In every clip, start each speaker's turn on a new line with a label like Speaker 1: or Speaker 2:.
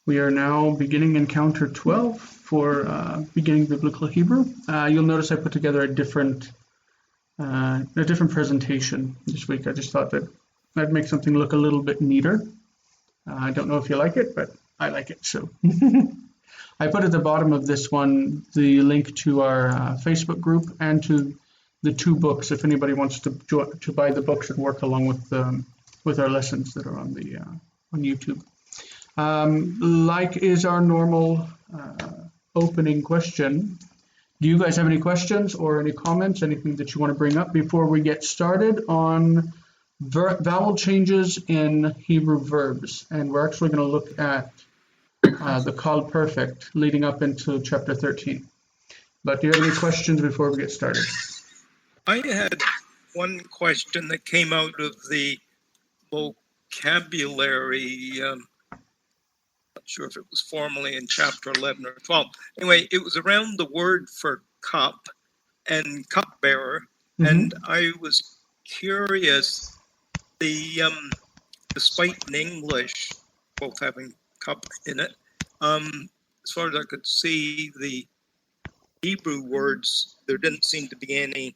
Speaker 1: We are now beginning encounter 12 for beginning biblical Hebrew. You'll notice I put together a different presentation this week. I just thought that I'd make something look a little bit neater. I don't know if you like it, but I like it. So I put at the bottom of this one the link to our Facebook group and to the 2 books if anybody wants to buy the books and work along with our lessons that are on the on YouTube. Like is our normal opening question. Do you guys have any questions or any comments, anything that you want to bring up before we get started on vowel changes in Hebrew verbs? And we're actually going to look at the Qal Perfect leading up into chapter 13. But do you have any questions before we get started?
Speaker 2: I had one question that came out of the vocabulary. Not sure if it was formally in chapter 11 or 12. Anyway, it was around the word for cup and cupbearer, and I was curious. Despite in English both having cup in it, as far as I could see, the Hebrew words, there didn't seem to be any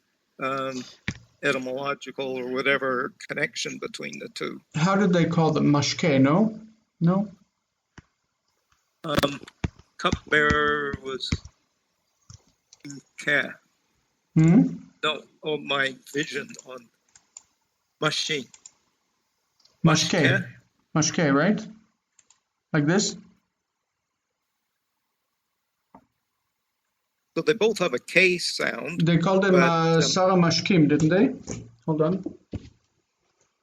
Speaker 2: etymological or whatever connection between the two.
Speaker 1: How did they call them? Mashke? No.
Speaker 2: Cupbearer was Ka. No, my vision on Mashi.
Speaker 1: Mashke, right? Like this?
Speaker 2: So they both have a K sound.
Speaker 1: They called them Sarah Mashkim, didn't they? Hold on.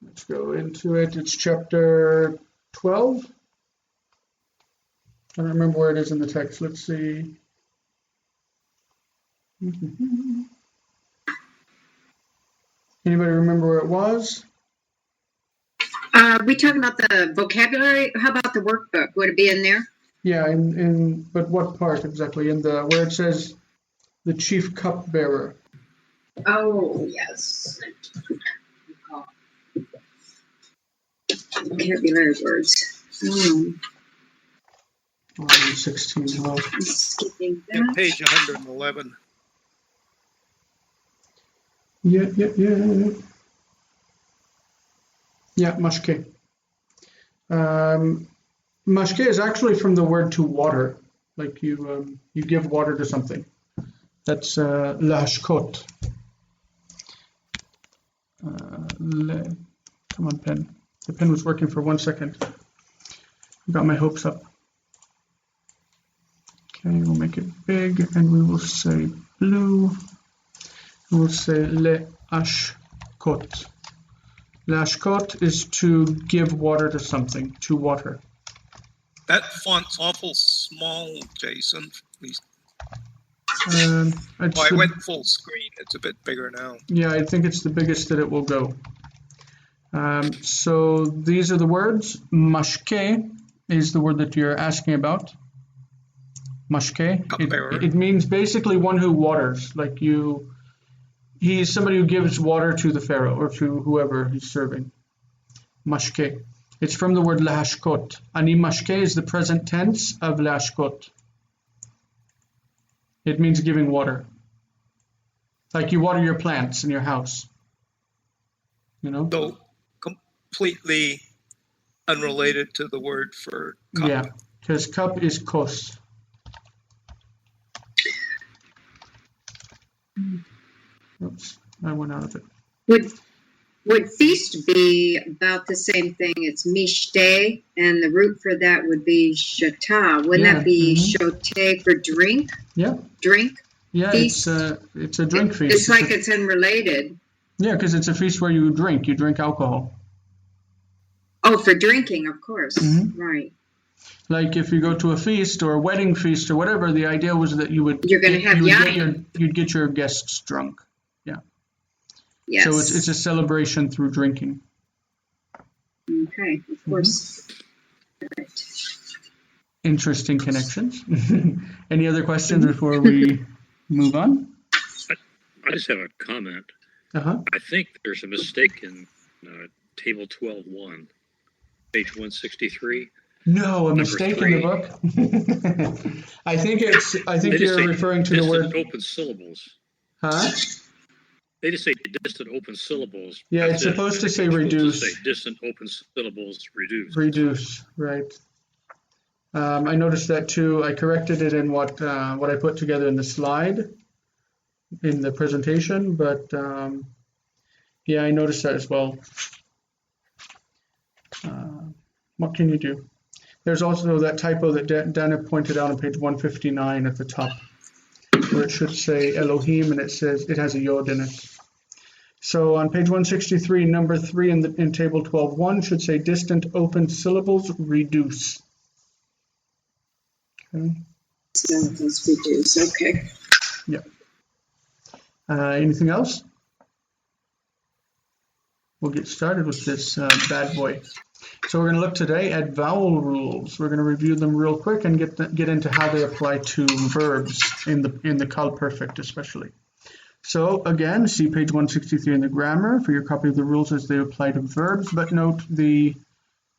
Speaker 1: Let's go into it. It's chapter 12. I don't remember where it is in the text. Let's see. Anybody remember where it was?
Speaker 3: We talking about the vocabulary? How about the workbook? Would it be in there?
Speaker 1: Yeah, but what part exactly? In the where it says the chief cupbearer.
Speaker 3: Oh, yes. Vocabulary words.
Speaker 1: 16.
Speaker 3: Skipping that.
Speaker 2: Page 111.
Speaker 1: Yeah, mashke. Mashke is actually from the word to water, like you give water to something. That's lashkot. Come on, pen. The pen was working for 1 second. Got my hopes up. Okay, we'll make it big, and we will say blue. We'll say leashkot. Lashkot is to give water to something, to water.
Speaker 2: That font's awful small, Jason. Please.
Speaker 1: I
Speaker 2: went full screen. It's a bit bigger now.
Speaker 1: Yeah, I think it's the biggest that it will go. So these are the words. Mashke is the word that you're asking about. Mashke. It means basically one who waters, like you. He's somebody who gives water to the pharaoh or to whoever he's serving. Mashke. It's from the word lashkot. Ani mashke is the present tense of lashkot. It means giving water. Like you water your plants in your house. You know?
Speaker 2: So completely unrelated to the word for cup.
Speaker 1: Yeah, because cup is kos. Oops, I went out of it.
Speaker 3: Would feast be about the same thing? It's mishte, and the root for that would be shata. Wouldn't that be shote for drink?
Speaker 1: Yeah.
Speaker 3: Drink?
Speaker 1: Yeah, feast? It's a drink feast.
Speaker 3: It's like it's unrelated.
Speaker 1: Yeah, because it's a feast where you drink alcohol.
Speaker 3: Oh, for drinking, of course. Right.
Speaker 1: Like if you go to a feast or a wedding feast or whatever, the idea was that you'd get your guests drunk. Yeah.
Speaker 3: Yes.
Speaker 1: So it's a celebration through drinking.
Speaker 3: Okay, of course. Right.
Speaker 1: Interesting connections. Any other questions before we move on?
Speaker 4: I just have a comment.
Speaker 1: Uh-huh.
Speaker 4: I think there's a mistake in table 12.1, page 163.
Speaker 1: No, a
Speaker 4: Number
Speaker 1: mistake in
Speaker 4: 3.
Speaker 1: the book. I think
Speaker 4: They just
Speaker 1: you're
Speaker 4: say
Speaker 1: referring to the
Speaker 4: distant
Speaker 1: word,
Speaker 4: open syllables.
Speaker 1: huh?
Speaker 4: They just say distant open syllables.
Speaker 1: Yeah,
Speaker 4: That's
Speaker 1: it's
Speaker 4: it.
Speaker 1: supposed to say
Speaker 4: It's supposed
Speaker 1: reduce.
Speaker 4: to say distant open syllables reduced.
Speaker 1: Reduce, right. I noticed that too. I corrected it in what I put together in the slide in the presentation, but yeah, I noticed that as well. What can you do? There's also that typo that Dana pointed out on page 159 at the top, where it should say Elohim and it has a yod in it. So on page 163, number 3 in table 12.1 should say distant open syllables reduce. Okay.
Speaker 3: Syllables reduce. Okay.
Speaker 1: Yeah. Anything else? We'll get started with this bad boy. So we're going to look today at vowel rules. We're going to review them real quick and get into how they apply to verbs in the Qal Perfect especially. So again, see page 163 in the grammar for your copy of the rules as they apply to verbs, but note the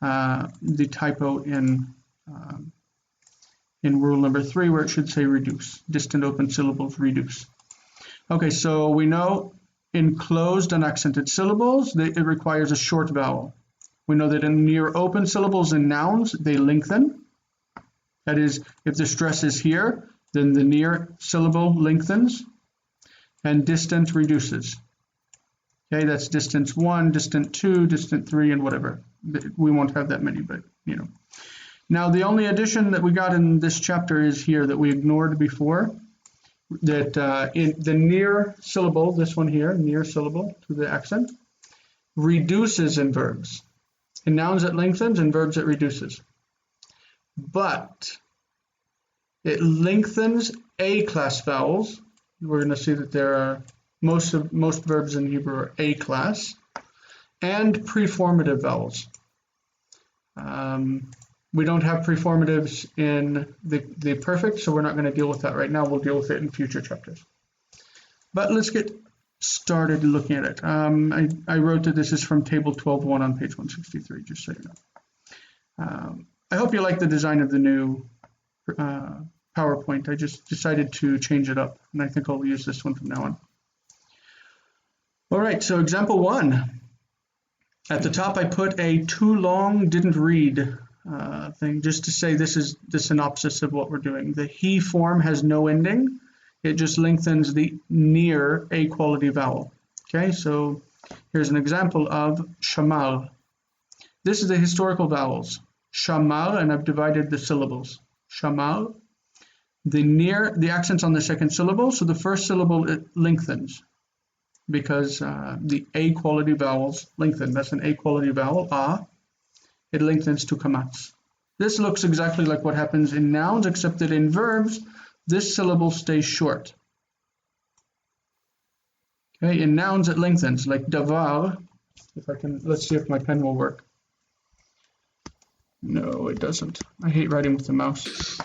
Speaker 1: typo in rule number 3 where it should say reduce, distant open syllables reduce. Okay, so we know in closed unaccented syllables, it requires a short vowel. We know that in near open syllables and nouns, they lengthen. That is, if the stress is here, then the near syllable lengthens and distant reduces. Okay, that's distance 1, distant 2, distant 3, and whatever. We won't have that many, but you know. Now, the only addition that we got in this chapter is here that we ignored before, that in the near syllable, this one here, near syllable to the accent, reduces in verbs. In nouns it lengthens, in verbs it reduces. But it lengthens A-class vowels. We're going to see that there are most verbs in Hebrew are A-class, and preformative vowels. We don't have preformatives in the perfect, so we're not going to deal with that right now. We'll deal with it in future chapters. But let's get started looking at it. I wrote that this is from table 12.1 on page 163, just so you know. I hope you like the design of the new PowerPoint. I just decided to change it up, and I think I'll use this one from now on. All right, so example 1. At the top, I put a too long, didn't read thing, just to say this is the synopsis of what we're doing. The he form has no ending. It just lengthens the near A quality vowel. Okay, so here's an example of shamal. This is the historical vowels. Shamal, and I've divided the syllables. Shamal. The accent's on the second syllable, so the first syllable it lengthens because the A quality vowels lengthen. That's an A quality vowel, ah. It lengthens to kamatz. This looks exactly like what happens in nouns, except that in verbs, this syllable stays short. Okay, in nouns it lengthens, like davar. If I can, let's see if my pen will work. No, it doesn't. I hate writing with the mouse.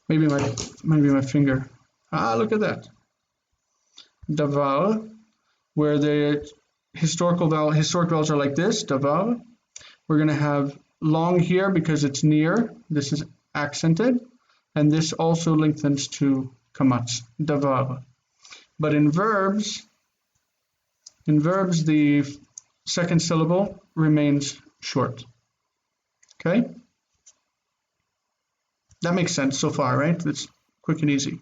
Speaker 1: Maybe my finger. Ah, look at that. Davar, where the historic vowels are like this, davar. We're going to have long here because it's near. This is accented. And this also lengthens to kamatz, davar. But in verbs, the second syllable remains short. Okay? That makes sense so far, right? It's quick and easy.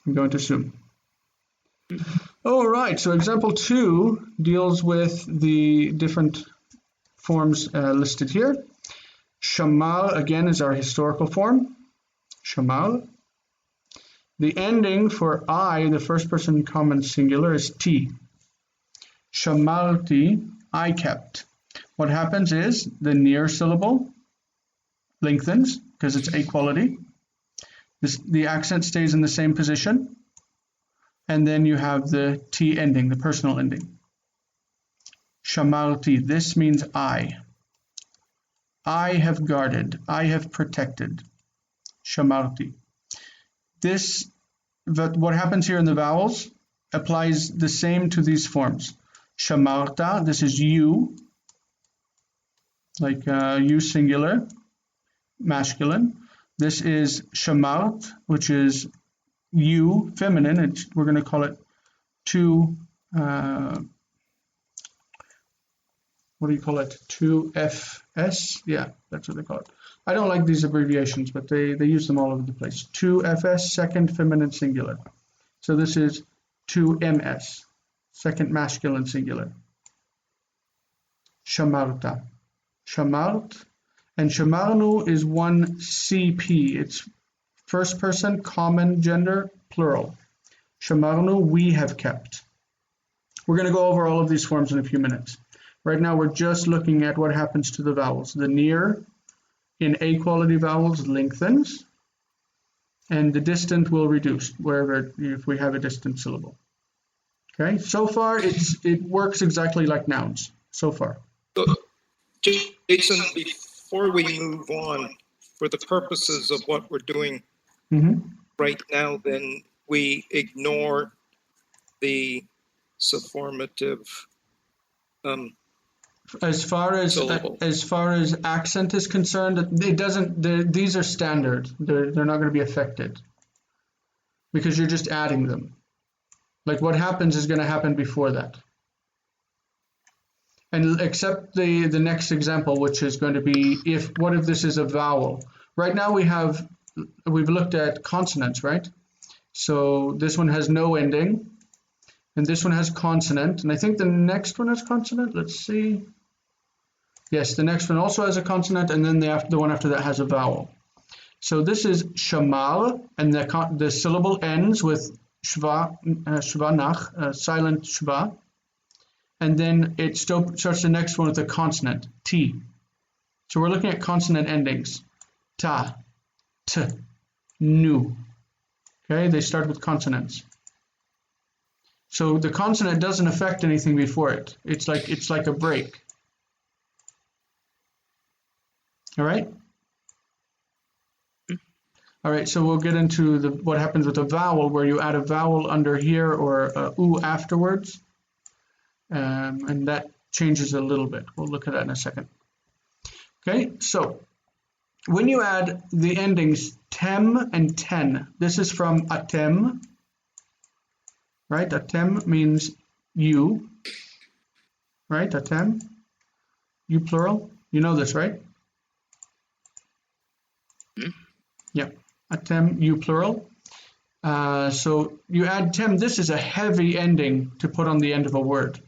Speaker 1: I'm going to zoom. All right, so example 2 deals with the different forms listed here. Shamal, again, is our historical form. Shamal. The ending for I, the first person common singular, is T. Shamalti, I kept. What happens is the near syllable lengthens because it's A quality. The accent stays in the same position. And then you have the T ending, the personal ending. Shamalti, this means I. I have guarded, I have protected. Shamalti. What happens here in the vowels applies the same to these forms. Shamarta, this is you. like you singular, masculine. This is shamart, which is you, feminine. We're going to call it two, what do you call it? 2FS? Yeah, that's what they call it. I don't like these abbreviations, but they use them all over the place. 2FS, second feminine singular. So this is 2MS, second masculine singular. Shamarta. Shamart. And shamarnu is 1 CP. It's first person, common gender, plural. Shamarnu, we have kept. We're going to go over all of these forms in a few minutes. Right now we're just looking at what happens to the vowels. The near in A quality vowels lengthens, and the distant will reduce wherever if we have a distant syllable. Okay, so far it works exactly like nouns. So far.
Speaker 2: So, Jason, before we move on, for the purposes of what we're doing right now, then we ignore the sufformative
Speaker 1: as far as accent is concerned, it doesn't. These are standard. They're not going to be affected because you're just adding them. Like what happens is going to happen before that. And except the next example, which is going to be what if this is a vowel? Right now we've looked at consonants, right? So this one has no ending, and this one has consonant, and I think the next one has consonant. Let's see. Yes, the next one also has a consonant, and then the one after that has a vowel. So this is shamar, and the syllable ends with shva nach, silent shva, and then it starts the next one with a consonant, t. So we're looking at consonant endings, ta, t, nu. Okay, they start with consonants. So the consonant doesn't affect anything before it. It's like a break. All right. All right. So we'll get into what happens with a vowel, where you add a vowel under here or a u afterwards, and that changes a little bit. We'll look at that in a second. Okay. So when you add the endings tem and ten, this is from atem. Right, atem means you, right, atem, you plural, you know this, right? Yeah, atem, you plural. So you add tem, this is a heavy ending to put on the end of a word.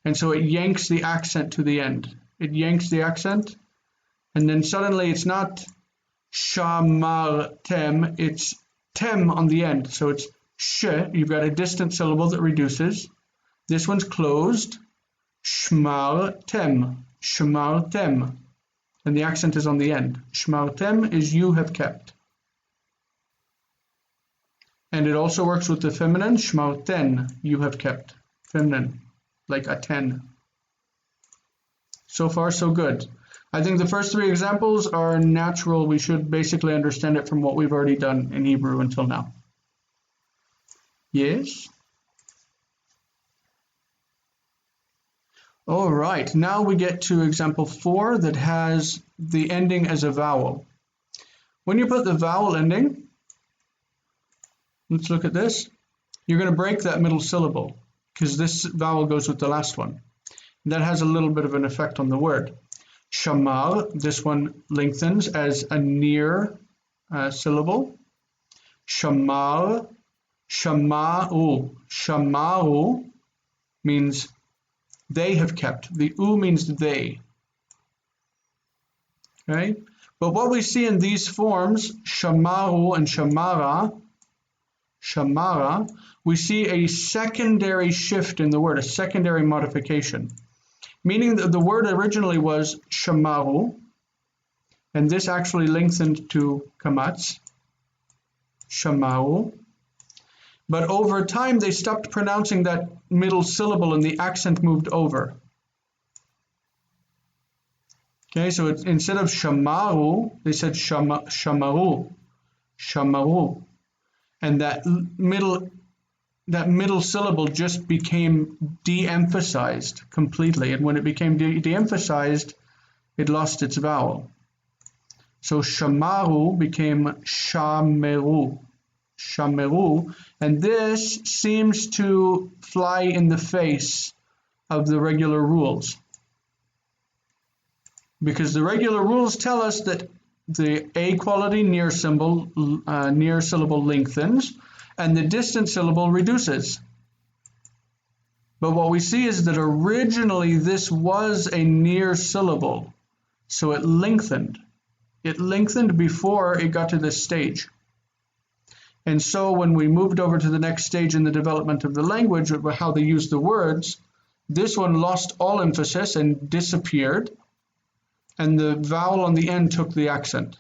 Speaker 1: And so it yanks the accent to the end. It yanks the accent, and then suddenly it's not shamar tem, it's tem on the end. So it's sh, you've got a distant syllable that reduces. This one's closed. Shmar tem. And the accent is on the end. Shmar tem is you have kept. And it also works with the feminine. Shmar ten, you have kept. Feminine, like a 10. So far, so good. I think the first three examples are natural. We should basically understand it from what we've already done in Hebrew until now. Yes? All right, now we get to example 4 that has the ending as a vowel. When you put the vowel ending, let's look at this. You're going to break that middle syllable because this vowel goes with the last one. That has a little bit of an effect on the word. Shamar, this one lengthens as a near syllable. Shamar, shamaru. Shamaru means they have kept. The u means they. Okay? But what we see in these forms, shamaru and shamara, we see a secondary shift in the word, a secondary modification. Meaning that the word originally was shamaru, and this actually lengthened to kamatz, shamaru. But over time, they stopped pronouncing that middle syllable and the accent moved over. Okay, so instead of shamaru, they said shamaru. And that middle syllable just became de-emphasized completely. And when it became de-emphasized, it lost its vowel. So shamaru became shameru. Shameru, and this seems to fly in the face of the regular rules. Because the regular rules tell us that the A quality near syllable lengthens and the distant syllable reduces. But what we see is that originally this was a near syllable, so it lengthened. It lengthened before it got to this stage. And so when we moved over to the next stage in the development of the language, how they use the words, this one lost all emphasis and disappeared, and the vowel on the end took the accent.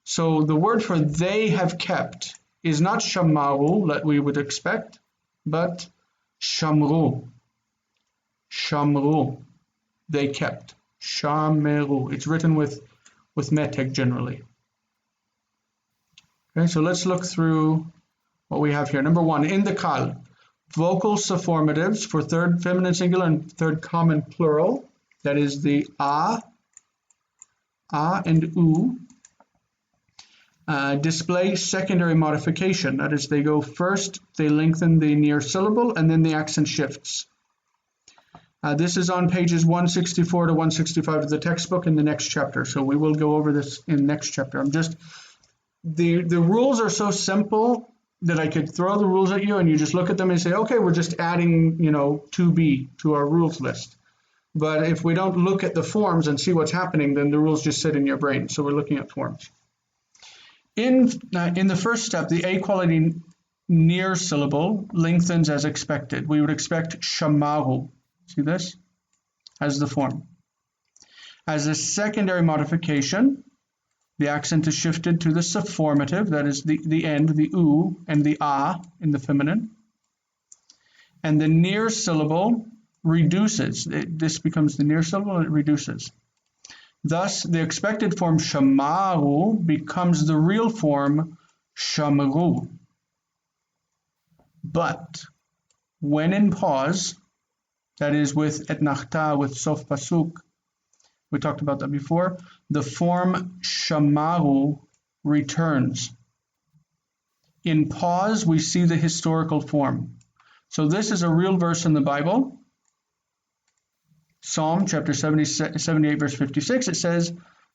Speaker 1: So the word for they have kept is not shamaru, that we would expect, but shamru. Shamru. They kept. Shameru. It's written with meteg generally. Okay, so let's look through what we have here. Number one, in the Qal, vocal suffirmatives for third feminine singular and third common plural, that is the a and u, display secondary modification. That is, they go first, they lengthen the near syllable, and then the accent shifts. This is on pages 164 to 165 of the textbook in the next chapter, so we will go over this in the next chapter. The rules are so simple that I could throw the rules at you and you just look at them and say, okay, we're just adding, 2B to our rules list. But if we don't look at the forms and see what's happening, then the rules just sit in your brain. So we're looking at forms. In the first step, the A quality near syllable lengthens as expected. We would expect shamaru. See this? As the form. As a secondary modification, the accent is shifted to the suffirmative, that is the end, the u, and the a in the feminine. And the near syllable reduces. This becomes the near syllable, it reduces. Thus, the expected form shamaru becomes the real form shamaru. But when in pause, that is with etnachta, with sof pasuk, we talked about that before, the form shamaru returns. In pause, we see the historical form. So this is a real verse in the Bible. Psalm chapter 78, verse 56, it says,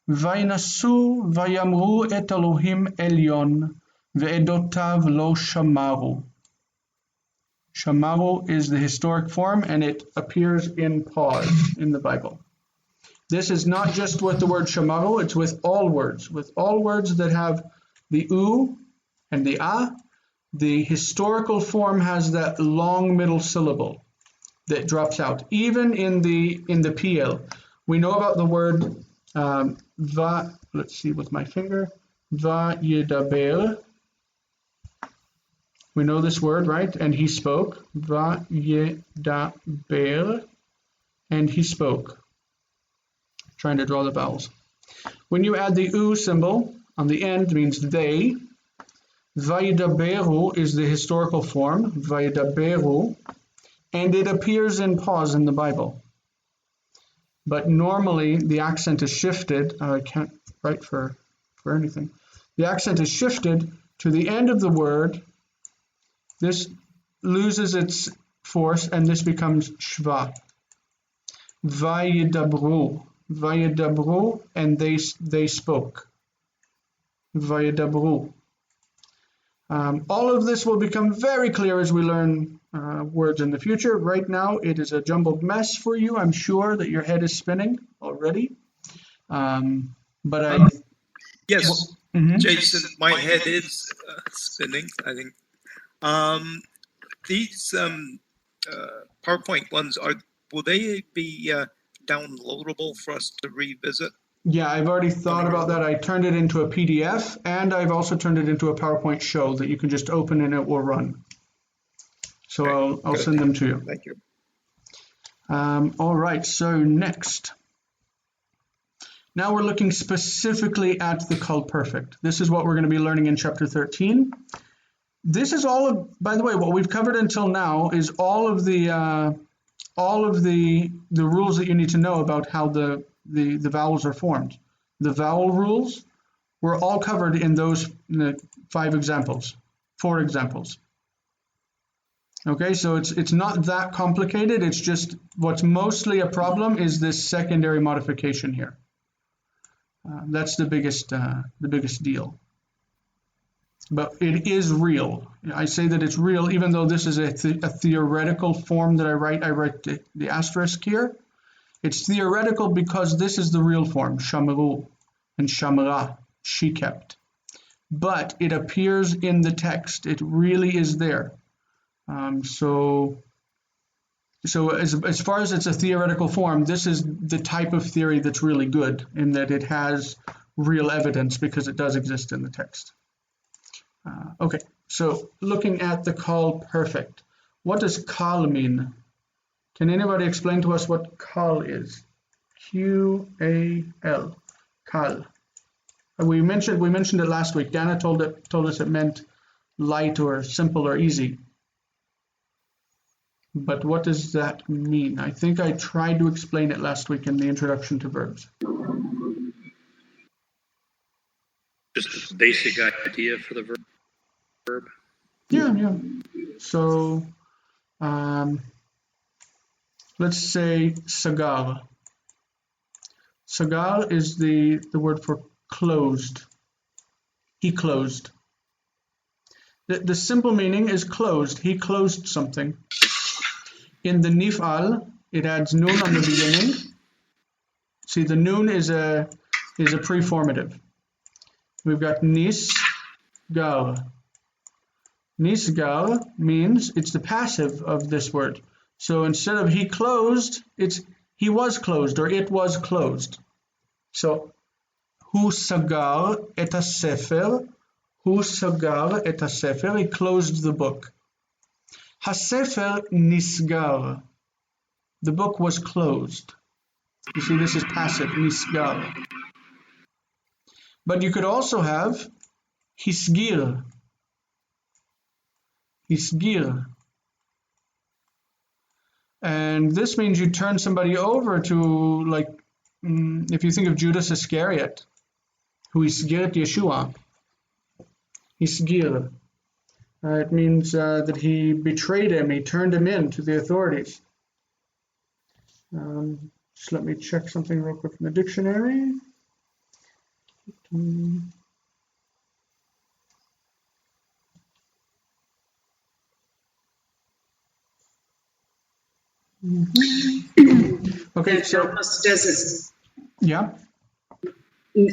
Speaker 1: Vainasu vayamru et Elohim elyon ve'edotav lo shamaru. Shamaru is the historic form, and it appears in pause in the Bible. This is not just with the word shamaru, it's with all words. With all words that have the u and the a, the historical form has that long middle syllable that drops out. Even in the PL, we know about the word va, let's see with my finger, va yedaber. We know this word, right? And he spoke. Va yedaber. And he spoke. Trying to draw the vowels. When you add the u symbol on the end, means they. Vayedaberu is the historical form. Vayedaberu. And it appears in pause in the Bible. But normally the accent is shifted. I can't write for anything. The accent is shifted to the end of the word. This loses its force and this becomes shva. Vayedabru. Vayedabru, and they spoke. Vayedabru. All of this will become very clear as we learn words in the future. Right now, it is a jumbled mess for you. I'm sure that your head is spinning already.
Speaker 2: Yes, Jason, my head is spinning, I think. These PowerPoint ones, will they be downloadable for us to revisit?
Speaker 1: Yeah, I've already thought about that. I turned it into a PDF, and I've also turned it into a PowerPoint show that you can just open and it will run. So okay, I'll send them to you.
Speaker 2: Thank you.
Speaker 1: All right, so next. Now we're looking specifically at the Qal Perfect. This is what we're going to be learning in chapter 13. This is all of, by the way, what we've covered until now is all of the rules that you need to know about how the the vowels are formed. The vowel rules were all covered in those 4 examples. Okay, so it's not that complicated. It's just what's mostly a problem is this secondary modification here. That's the biggest deal. But it is real. I say that it's real, even though this is a theoretical form that I write the asterisk here. It's theoretical because this is the real form, shamru and shamra, she kept. But it appears in the text. It really is there. So as far as it's a theoretical form, this is the type of theory that's really good in that it has real evidence because it does exist in the text. Okay, so looking at the Qal Perfect, what does Qal mean? Can anybody explain to us what Qal is? Q-A-L, Qal. We mentioned it last week. Dana told us it meant light or simple or easy. But what does that mean? I think I tried to explain it last week in the introduction to verbs.
Speaker 4: Just a basic idea for the verb.
Speaker 1: Yeah. So let's say sagar. Sagar is the word for closed. He closed. The simple meaning is closed. He closed something. In the nif'al, it adds nun on the beginning. See, the nun is a preformative. We've got nisgar. Nisgar means it's the passive of this word. So instead of he closed, it's he was closed or it was closed. So hu sagar et ha-sefer, hu sagar et ha-sefer, he closed the book. Ha-sefer nisgar, the book was closed. You see, this is passive, nisgar. But you could also have hisgir. Hisgir. And this means you turn somebody over to, like, if you think of Judas Iscariot, who hisgiret Yeshua. Hisgir. It means that he betrayed him, he turned him in to the authorities. Just let me check something real quick in the dictionary. Okay,
Speaker 3: That
Speaker 1: so
Speaker 3: almost doesn't.
Speaker 1: yeah.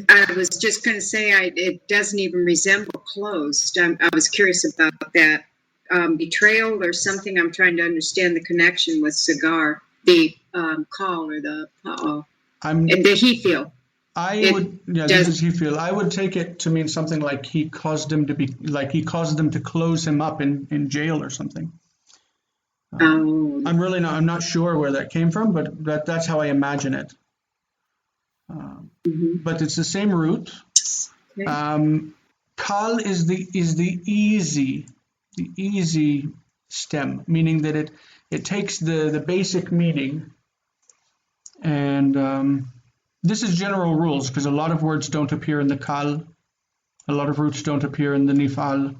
Speaker 3: I was just going to say it doesn't even resemble closed. I was curious about that betrayal or something. I'm trying to understand the connection with cigar, the call or the the he feel.
Speaker 1: This is he feel. I would take it to mean something like he caused them to close him up in jail or something. I'm not sure where that came from, but that's how I imagine it. But it's the same root.
Speaker 3: Okay.
Speaker 1: Qal is the easy stem, meaning that it takes the basic meaning, and this is general rules because a lot of words don't appear in the Qal, a lot of roots don't appear in the nif'al.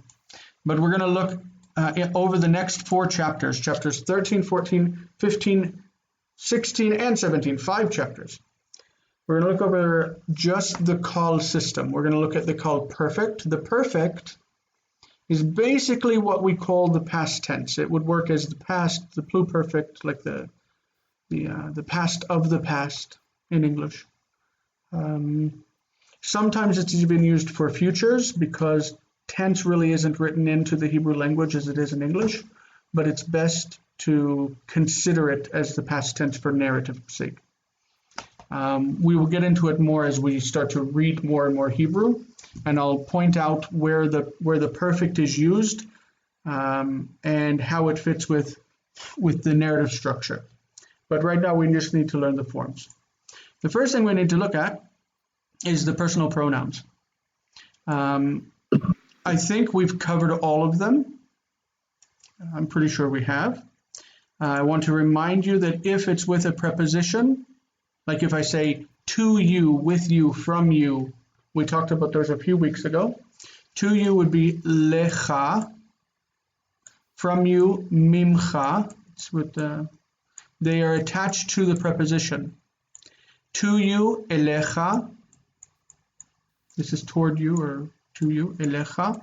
Speaker 1: But we're going to look over the next 4 chapters, chapters 13, 14, 15, 16, and 17, 5 chapters. We're going to look over just the Qal system. We're going to look at the Qal Perfect. The perfect is basically what we call the past tense. It would work as the past, the pluperfect, like the past of the past in English. Sometimes it's even used for futures because tense really isn't written into the Hebrew language as it is in English, but it's best to consider it as the past tense for narrative sake. We will get into it more as we start to read more and more Hebrew, and I'll point out where the perfect is used and how it fits with the narrative structure. But right now we just need to learn the forms. The first thing we need to look at is the personal pronouns. I think we've covered all of them. I'm pretty sure we have. I want to remind you that if it's with a preposition, like if I say to you, with you, from you. We talked about those a few weeks ago. To you would be lecha. From you, mimcha. It's with they are attached to the preposition. To you, elecha. This is toward you or to you, elecha.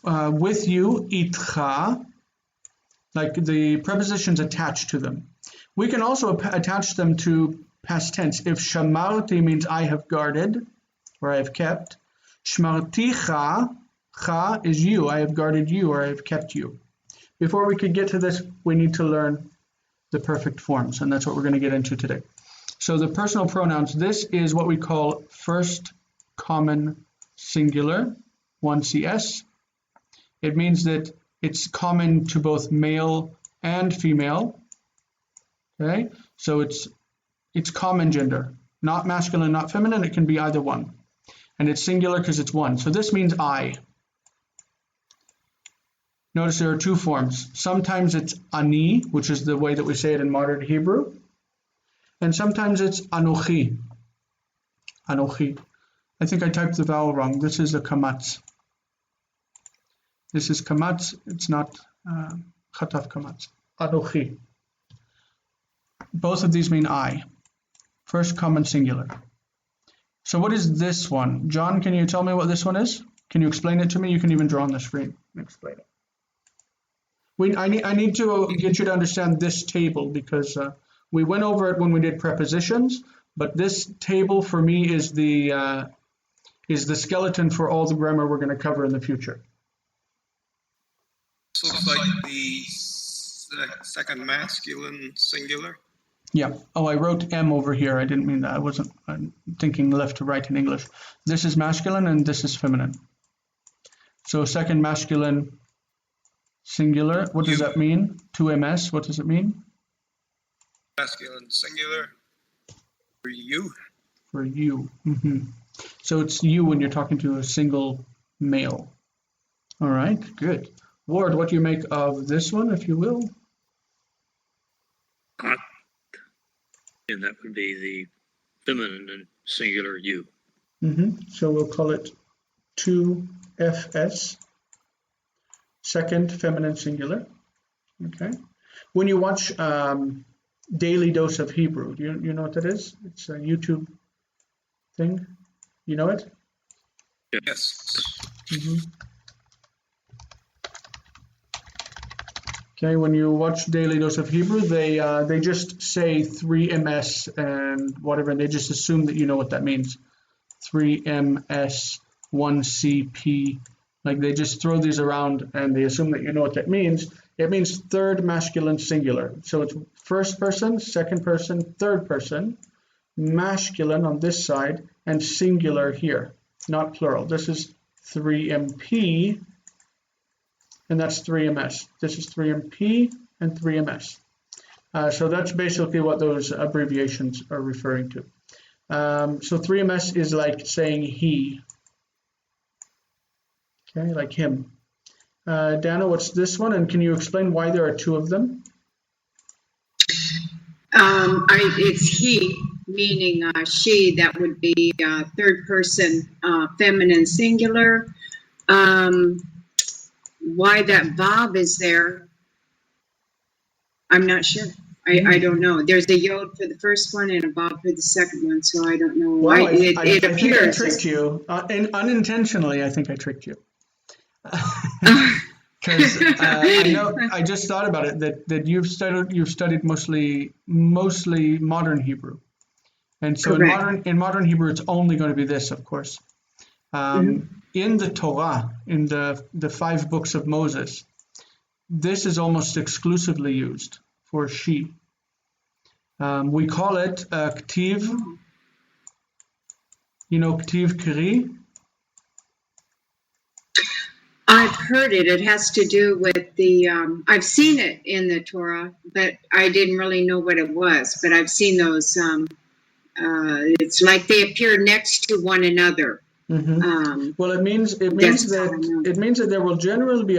Speaker 1: With you, itcha. Like the prepositions attached to them. We can also attach them to past tense. If shamarti means I have guarded or I have kept, shmarticha, cha is you, I have guarded you or I have kept you. Before we could get to this, we need to learn the perfect forms, and that's what we're going to get into today. So the personal pronouns, this is what we call first common singular, 1CS. It means that it's common to both male and female. Okay, so it's common gender, not masculine, not feminine. It can be either one, and it's singular because it's one. So this means I. Notice there are two forms. Sometimes it's ani, which is the way that we say it in modern Hebrew, and sometimes it's anochi. Anochi. I think I typed the vowel wrong. This is a kamatz. This is kamatz. It's not chataf kamatz. Anochi. Both of these mean I. First common singular. So what is this one? John, can you tell me what this one is? Can you explain it to me? You can even draw on the screen and explain it. I need to get you to understand this table because we went over it when we did prepositions, but this table for me is the skeleton for all the grammar we're going to cover in the future.
Speaker 2: This looks like the second masculine singular.
Speaker 1: Yeah. Oh, I wrote M over here. I didn't mean that. I'm thinking left to right in English. This is masculine and this is feminine. So second masculine singular. What does that mean? 2MS. What does it mean?
Speaker 2: Masculine singular. For you.
Speaker 1: For you. So it's you when you're talking to a single male. All right. Good. Ward, what do you make of this one, if you will?
Speaker 4: Hot. And that would be the feminine and singular you.
Speaker 1: So we'll call it 2FS, second feminine singular. Okay. When you watch Daily Dose of Hebrew, do you know what that is? It's a YouTube thing. You know it?
Speaker 2: Yes.
Speaker 1: Okay, when you watch Daily Dose of Hebrew, they just say 3MS and whatever, and they just assume that you know what that means. 3MS, 1CP, like they just throw these around and they assume that you know what that means. It means third masculine singular. So it's first person, second person, third person, masculine on this side, and singular here, not plural. This is 3MP. And that's 3MS. This is 3MP and 3MS. So that's basically what those abbreviations are referring to. So 3MS is like saying he. Okay, like him. Dana, what's this one? And can you explain why there are two of them?
Speaker 3: It's he, meaning she. That would be third person feminine singular. Why that Bob is there, I'm not sure. I don't know. There's a Yod for the first one and a Bob for the second one, so I don't know why.
Speaker 1: Well, I
Speaker 3: it
Speaker 1: think
Speaker 3: appears.
Speaker 1: I tricked you. Unintentionally, I think I tricked you. Because I just thought about it that you've studied mostly modern Hebrew, and so in modern Hebrew it's only going to be this, of course. In the Torah, in the 5 books of Moses, this is almost exclusively used for she. We call it ktiv. You know ktiv kri?
Speaker 3: I've heard it. It has to do with the, I've seen it in the Torah, but I didn't really know what it was. But I've seen those, it's like they appear next to one another.
Speaker 1: Well, it means that there will generally be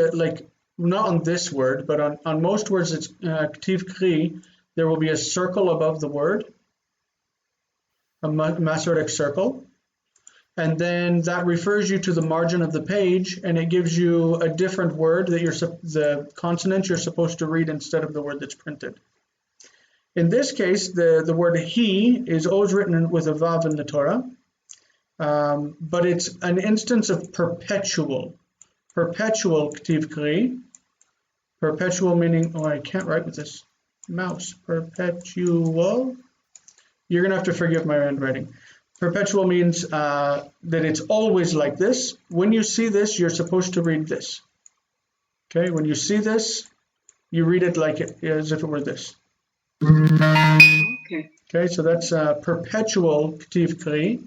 Speaker 1: not on this word, but on most words it's ktiv kri. There will be a circle above the word, a Masoretic circle. And then that refers you to the margin of the page, and it gives you a different word that the consonant you're supposed to read instead of the word that's printed. In this case, the word he is always written with a vav in the Torah, but it's an instance of perpetual. Perpetual ktiv kri. Perpetual meaning, oh, I can't write with this mouse. Perpetual. You're going to have to forgive my handwriting. Perpetual means that it's always like this. When you see this, you're supposed to read this. Okay, when you see this, you read it like it, as if it were this. Okay, so that's perpetual ktiv kri,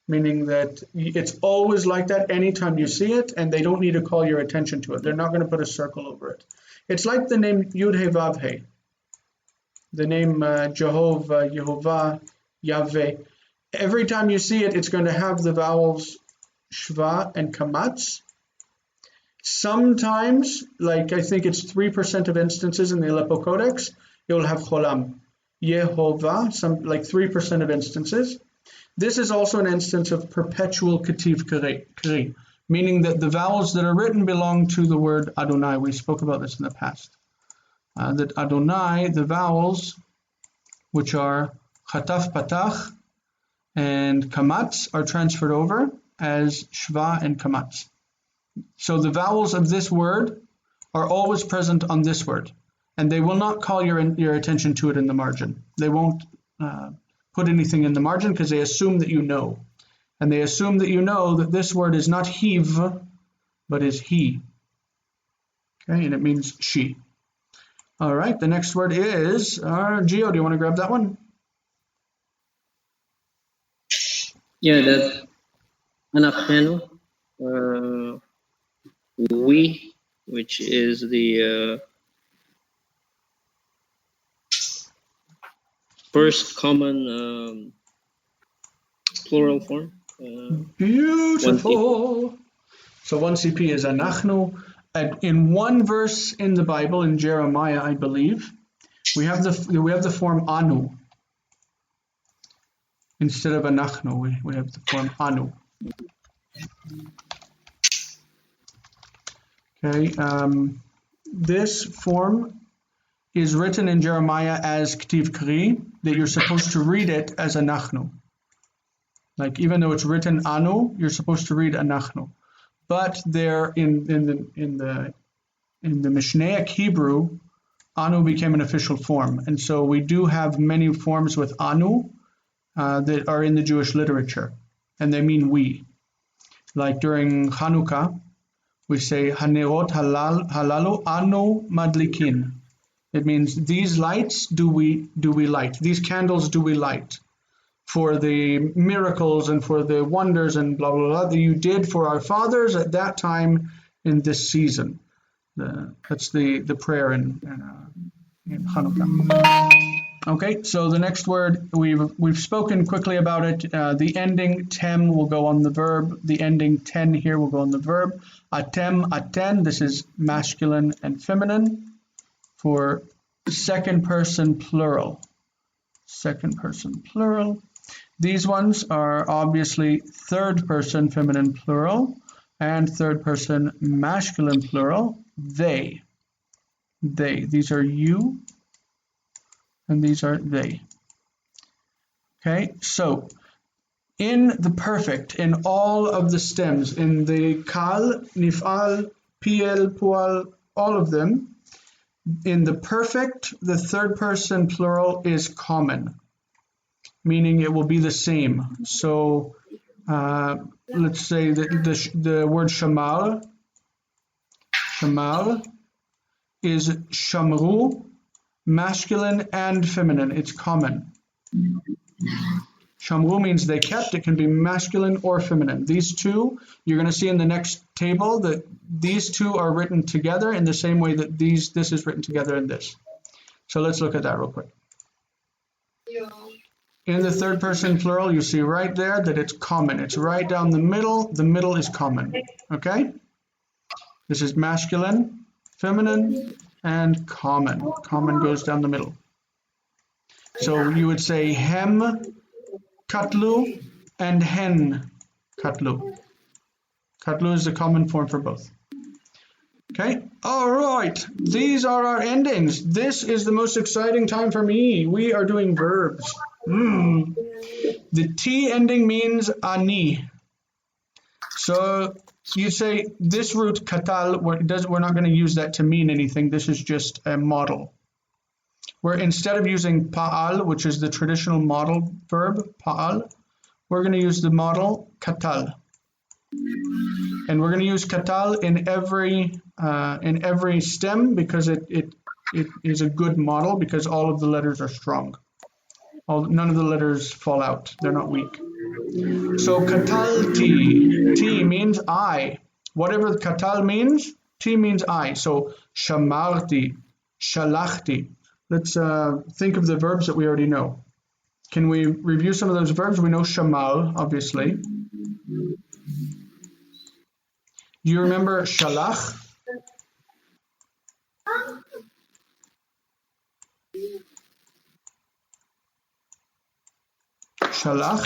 Speaker 1: meaning that it's always like that anytime you see it, and they don't need to call your attention to it. They're not going to put a circle over it. It's like the name Yud He Vav He, the name Jehovah, Yehovah, Yahweh. Every time you see it, it's going to have the vowels shva and kamatz. Sometimes, like I think it's 3% of instances in the Aleppo Codex, it will have cholam. Yehovah, some like 3% of instances. This is also an instance of perpetual ktiv kri, meaning that the vowels that are written belong to the word Adonai. We spoke about this in the past. That Adonai, the vowels, which are chataf patach and kamatz, are transferred over as shva and kamatz. So the vowels of this word are always present on this word, and they will not call your attention to it in the margin. They won't put anything in the margin because they assume that you know. And they assume that you know that this word is not hiv, but is he. Okay, and it means she. All right, the next word is, Gio, do you want to grab that one?
Speaker 5: Yeah, that's anachenu, we, which is the first common plural form.
Speaker 1: Beautiful. So 1 CP is anachnu. In one verse in the Bible, in Jeremiah, I believe, we have the form anu. Instead of anachnu, we have the form anu. Okay, this form is written in Jeremiah as ktiv kri, that you're supposed to read it as anachnu. Like even though it's written anu, you're supposed to read anachnu. But there in the Mishnaic Hebrew, anu became an official form, and so we do have many forms with anu that are in the Jewish literature, and they mean we. Like during Hanukkah, we say hanerot halalu anu madlikin. It means these lights do we light. These candles do we light for the miracles and for the wonders and blah blah blah that you did for our fathers at that time in this season. That's the prayer in Hanukkah. Okay, so the next word, we've spoken quickly about it. The ending tem will go on the verb. The ending ten here will go on the verb. Atem, aten, this is masculine and feminine for second person plural. Second person plural. These ones are obviously third person feminine plural and third person masculine plural. They. These are you. And these are they. Okay, so in the perfect, in all of the stems, in the Qal, Nif'al, Piel, Pual, all of them, in the perfect, the third person plural is common, meaning it will be the same. So let's say that the word shamal is shamru, masculine and feminine. It's common. Shamru means they kept. It can be masculine or feminine. These two, you're going to see in the next table that these two are written together in the same way that this is written together in this. So let's look at that real quick. In the third person plural, you see right there that it's common. It's right down the middle. The middle is common. Okay? This is masculine, feminine, and common. Common goes down the middle. So you would say hem katlu, and hen katlu. Katlu is the common form for both. Okay, all right, these are our endings. This is the most exciting time for me. We are doing verbs. The T ending means ani. So you say this root katal, we're not going to use that to mean anything. This is just a model. Where instead of using pa'al, which is the traditional model verb, pa'al, we're going to use the model katal. And we're going to use katal in every stem because it is a good model because all of the letters are strong. None of the letters fall out. They're not weak. So katalti, T means I. Whatever katal means, T means I. So shamarti, shalachti. Let's think of the verbs that we already know. Can we review some of those verbs? We know shamal, obviously. Do you remember shalach? Shalach.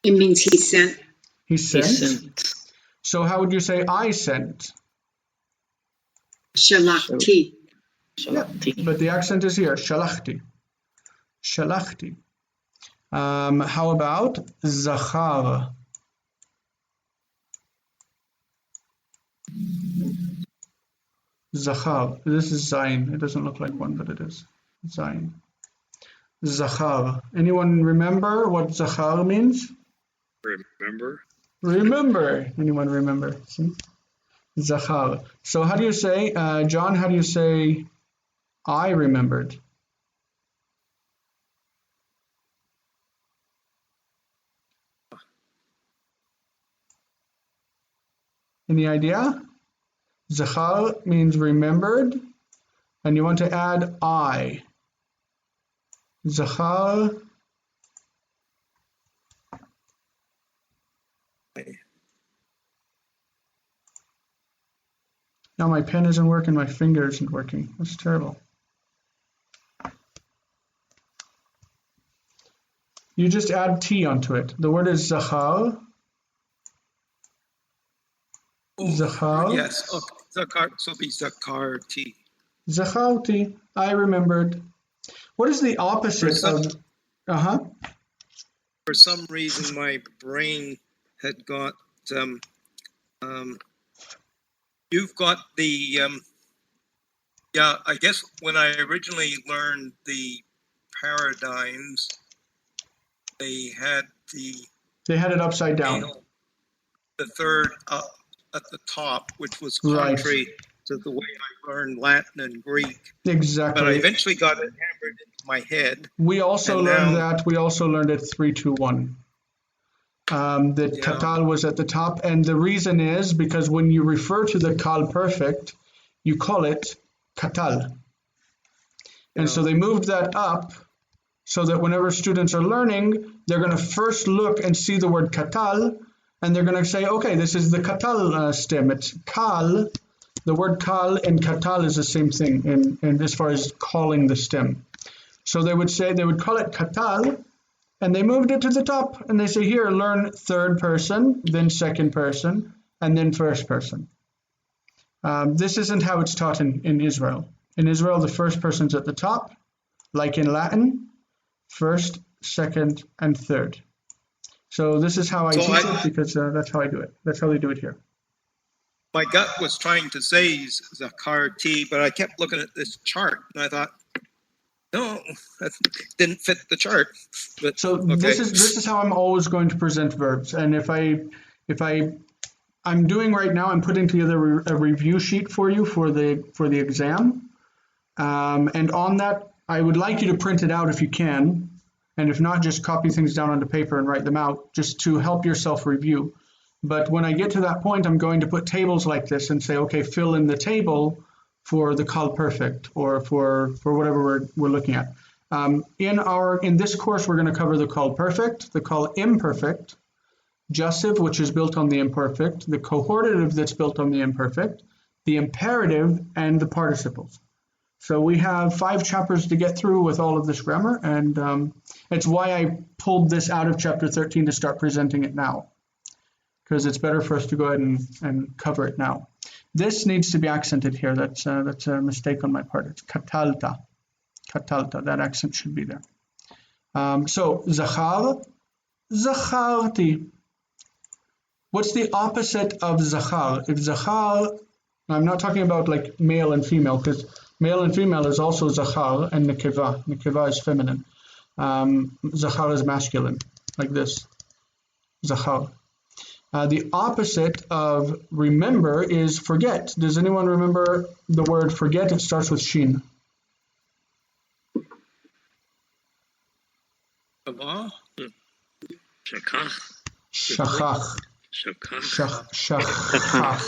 Speaker 3: It means he sent.
Speaker 1: He sent. So how would you say I sent?
Speaker 3: Shalachti.
Speaker 1: Yeah, but the accent is here. Shalachti. Shalachti. How about zachar? Zachar. This is zayin. It doesn't look like one, but it is. Zayin. Zachar. Anyone remember what zachar means?
Speaker 4: Remember?
Speaker 1: Remember. Anyone remember? See? Zachar. So how do you say, John, how do you say I remembered? Any idea? Zachar means remembered, and you want to add I. Zachar. Now my pen isn't working, my finger isn't working. That's terrible. You just add T onto it. The word is zachar. Zachar.
Speaker 2: Yes, okay. Zakar, so be zakarti.
Speaker 1: Zacharti. I remembered. What is the opposite of?
Speaker 2: For some reason, my brain had got. You've got the. Yeah, I guess when I originally learned the paradigms, they had
Speaker 1: it upside down.
Speaker 2: The third up at the top, which was contrary to the way I learned Latin and Greek.
Speaker 1: Exactly.
Speaker 2: But I eventually got it hammered into my head.
Speaker 1: We also learned that. We also learned it 3-2-1. That katal was at the top, and the reason is because when you refer to the Qal Perfect, you call it katal. And so they moved that up so that whenever students are learning, they're going to first look and see the word katal, and they're going to say, okay, this is the katal stem. It's kal. The word kal and katal is the same thing in as far as calling the stem. So they would call it katal, and they moved it to the top, and they say, here, learn third person, then second person, and then first person. This isn't how it's taught in Israel. In Israel, the first person's at the top, like in Latin, first, second, and third. So this is how I teach it because that's how I do it. That's how they do it here.
Speaker 2: My gut was trying to say zakarti, but I kept looking at this chart, and I thought, no, that didn't fit the chart. But,
Speaker 1: so
Speaker 2: okay.
Speaker 1: This is how I'm always going to present verbs. And if I'm doing right now, I'm putting together a review sheet for you for the exam. And on that, I would like you to print it out if you can. And if not, just copy things down onto paper and write them out just to help yourself review. But when I get to that point, I'm going to put tables like this and say, okay, fill in the table for the Qal Perfect or for whatever we're looking at. In this course, we're going to cover the Qal Perfect, the Qal Imperfect, jussive, which is built on the imperfect, the cohortative that's built on the imperfect, the imperative, and the participles. So we have 5 chapters to get through with all of this grammar, and it's why I pulled this out of chapter 13 to start presenting it now, because it's better for us to go ahead and cover it now. This needs to be accented here. That's a mistake on my part. It's katalta. Katalta. That accent should be there. So zachar, zacharti. What's the opposite of zachar? If zachar, I'm not talking about like male and female, because male and female is also zachar and nekeva. Nekeva is feminine. Zachar is masculine, like this. Zachar. The opposite of remember is forget. Does anyone remember the word forget? It starts with shin. Shachach. Shachach.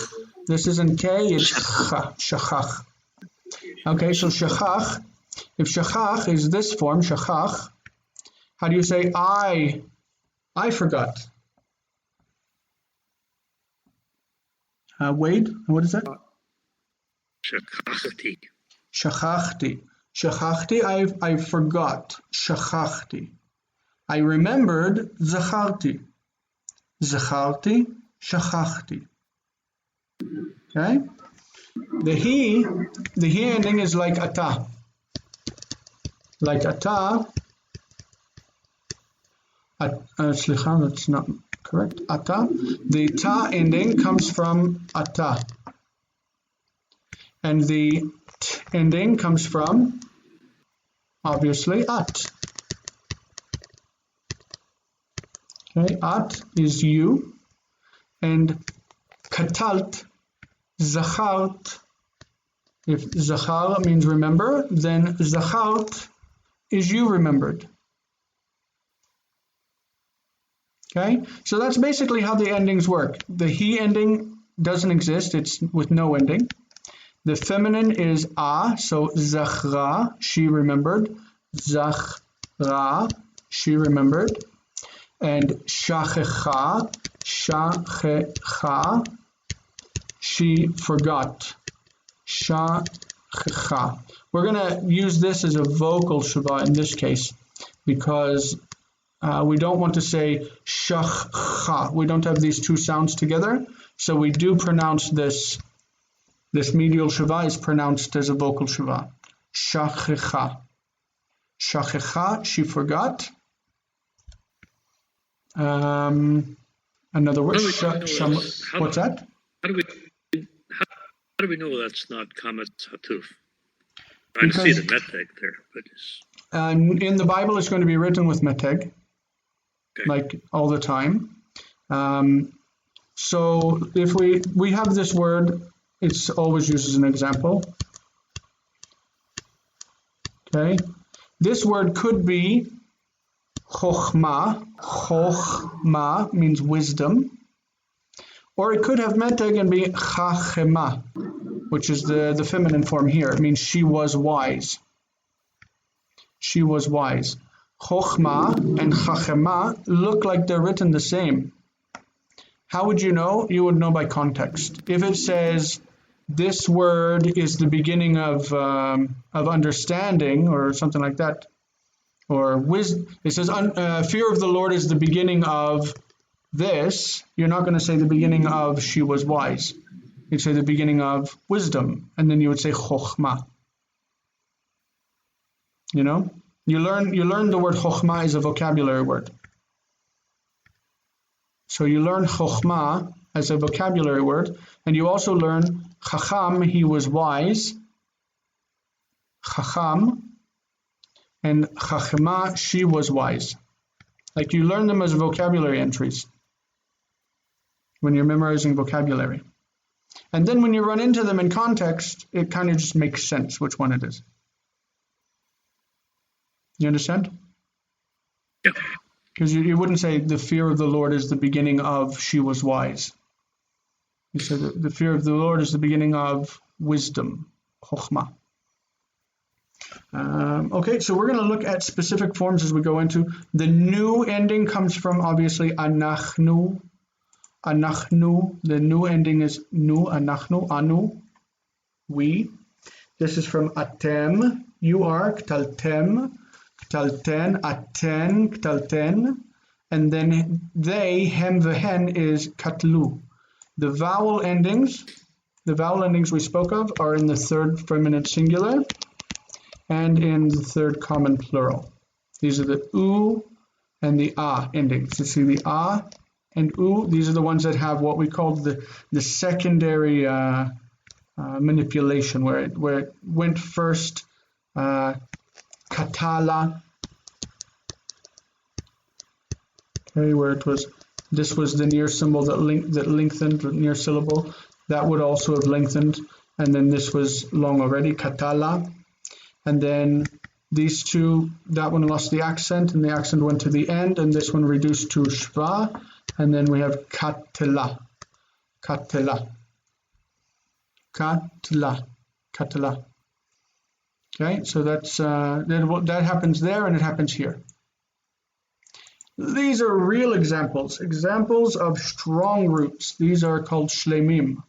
Speaker 1: This isn't K, it's cha. Shachach. Okay, so shachach. If shachach is this form, shachach, how do you say I forgot? Wade, what is that?
Speaker 4: Shachachti.
Speaker 1: Shachachti. Shachachti, I forgot. Shachachti. I remembered. Zacharti. Zacharti. Shachachti. Okay? The he ending is like ata. Like ata. Slicha, that's not correct. Ata. The ta ending comes from ata. And the t ending comes from, obviously, at. Okay, at is you. And katalt, zachart. If zachar means remember, then zachart is you remembered. Okay, so that's basically how the endings work. The he ending doesn't exist, it's with no ending. The feminine is a, so zachra, she remembered. Zachra, she remembered. And shachecha, shachecha, she forgot. Shachecha. We're going to use this as a vocal shava in this case, because we don't want to say shachcha. We don't have these two sounds together, so we do pronounce this. This medial shava is pronounced as a vocal shava. Shachecha. Shachecha, she forgot. Another word. What's that?
Speaker 4: How do we know that's not kamet hatuf? I see the meteg there, but it's...
Speaker 1: in the Bible, it's going to be written with meteg, okay, like all the time. So if we have this word, it's always used as an example. Okay, this word could be chokhmah. Chokhmah means wisdom, or it could have meteg and be chachema, which is the feminine form here. It means she was wise. She was wise. Chokhmah and chachema look like they're written the same. How would you know? You would know by context. If it says this word is the beginning of understanding or something like that, or wisdom, it says fear of the Lord is the beginning of this, you're not going to say the beginning of she was wise. You'd say the beginning of wisdom, and then you would say chokhmah. You know? You learn the word chokhmah is a vocabulary word. So you learn chokhmah as a vocabulary word, and you also learn chacham, he was wise, chacham, and chachema, she was wise. Like you learn them as vocabulary entries when you're memorizing vocabulary. And then when you run into them in context, it kind of just makes sense which one it is. You understand?
Speaker 4: Yeah.
Speaker 1: Because you wouldn't say the fear of the Lord is the beginning of she was wise. You say the fear of the Lord is the beginning of wisdom, chokhmah. Okay, so we're going to look at specific forms as we go into. The new ending comes from obviously anachnu. Anachnu. The new ending is nu, anachnu, anu, we. This is from atem, you are, ktaltem, ktalten, aten, ktalten. And then they, hem, vehen is katlu. The vowel endings we spoke of are in the third feminine singular and in the third common plural. These are the u and the a endings. You see the a and u, these are the ones that have what we call the secondary manipulation, where it went first, katala, okay, where this was the near symbol that lengthened, the near syllable, that would also have lengthened, and then this was long already, katala, and then these two, that one lost the accent, and the accent went to the end, and this one reduced to shva, and then we have katla, katla, katla, katla. Okay, so that's that happens there, and it happens here. These are real examples of strong roots. These are called shlemim,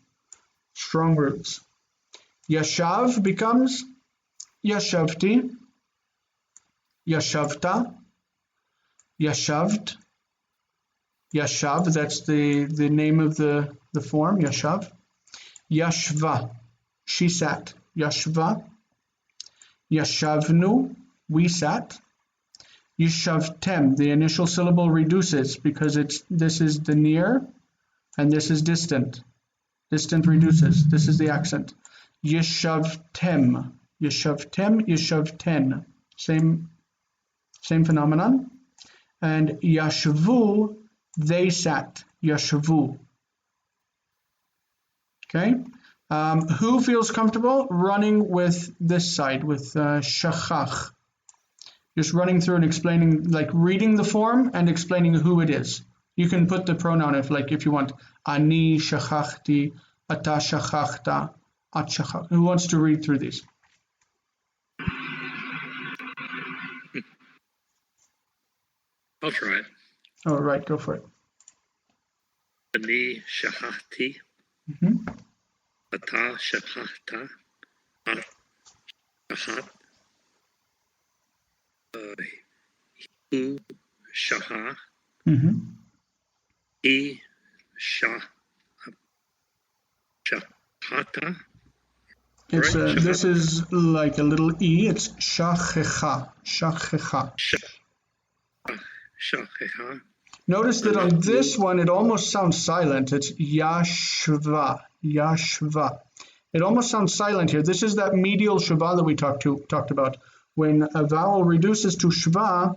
Speaker 1: strong roots. Yashav becomes yashavti, yashavta, yashavt, yashav, that's the name of the form, yashav. Yashva, she sat, yashva. Yashavnu, we sat. Yashavtem, the initial syllable reduces because this is the near and this is distant. Distant reduces, this is the accent. Yashavtem, yashavtem, yashavten, same phenomenon. And yashvu, they sat, yashvu. Okay, who feels comfortable running with this side, with shachach? Just running through and explaining, like reading the form and explaining who it is. You can put the pronoun if you want. Ani shachachti, ata shachachta, at shachach. Who wants to read through these?
Speaker 4: I'll try it.
Speaker 1: All right, go for it.
Speaker 4: Ani shachachti, ata shachachta, at shachat. Hu shaha, e shahata.
Speaker 1: It's this is like a little e. It's shachecha, shachecha.
Speaker 4: Shachecha.
Speaker 1: Notice that on this one it almost sounds silent. It's yashva, yashva. It almost sounds silent here. This is that medial shva that we talked about. When a vowel reduces to shva,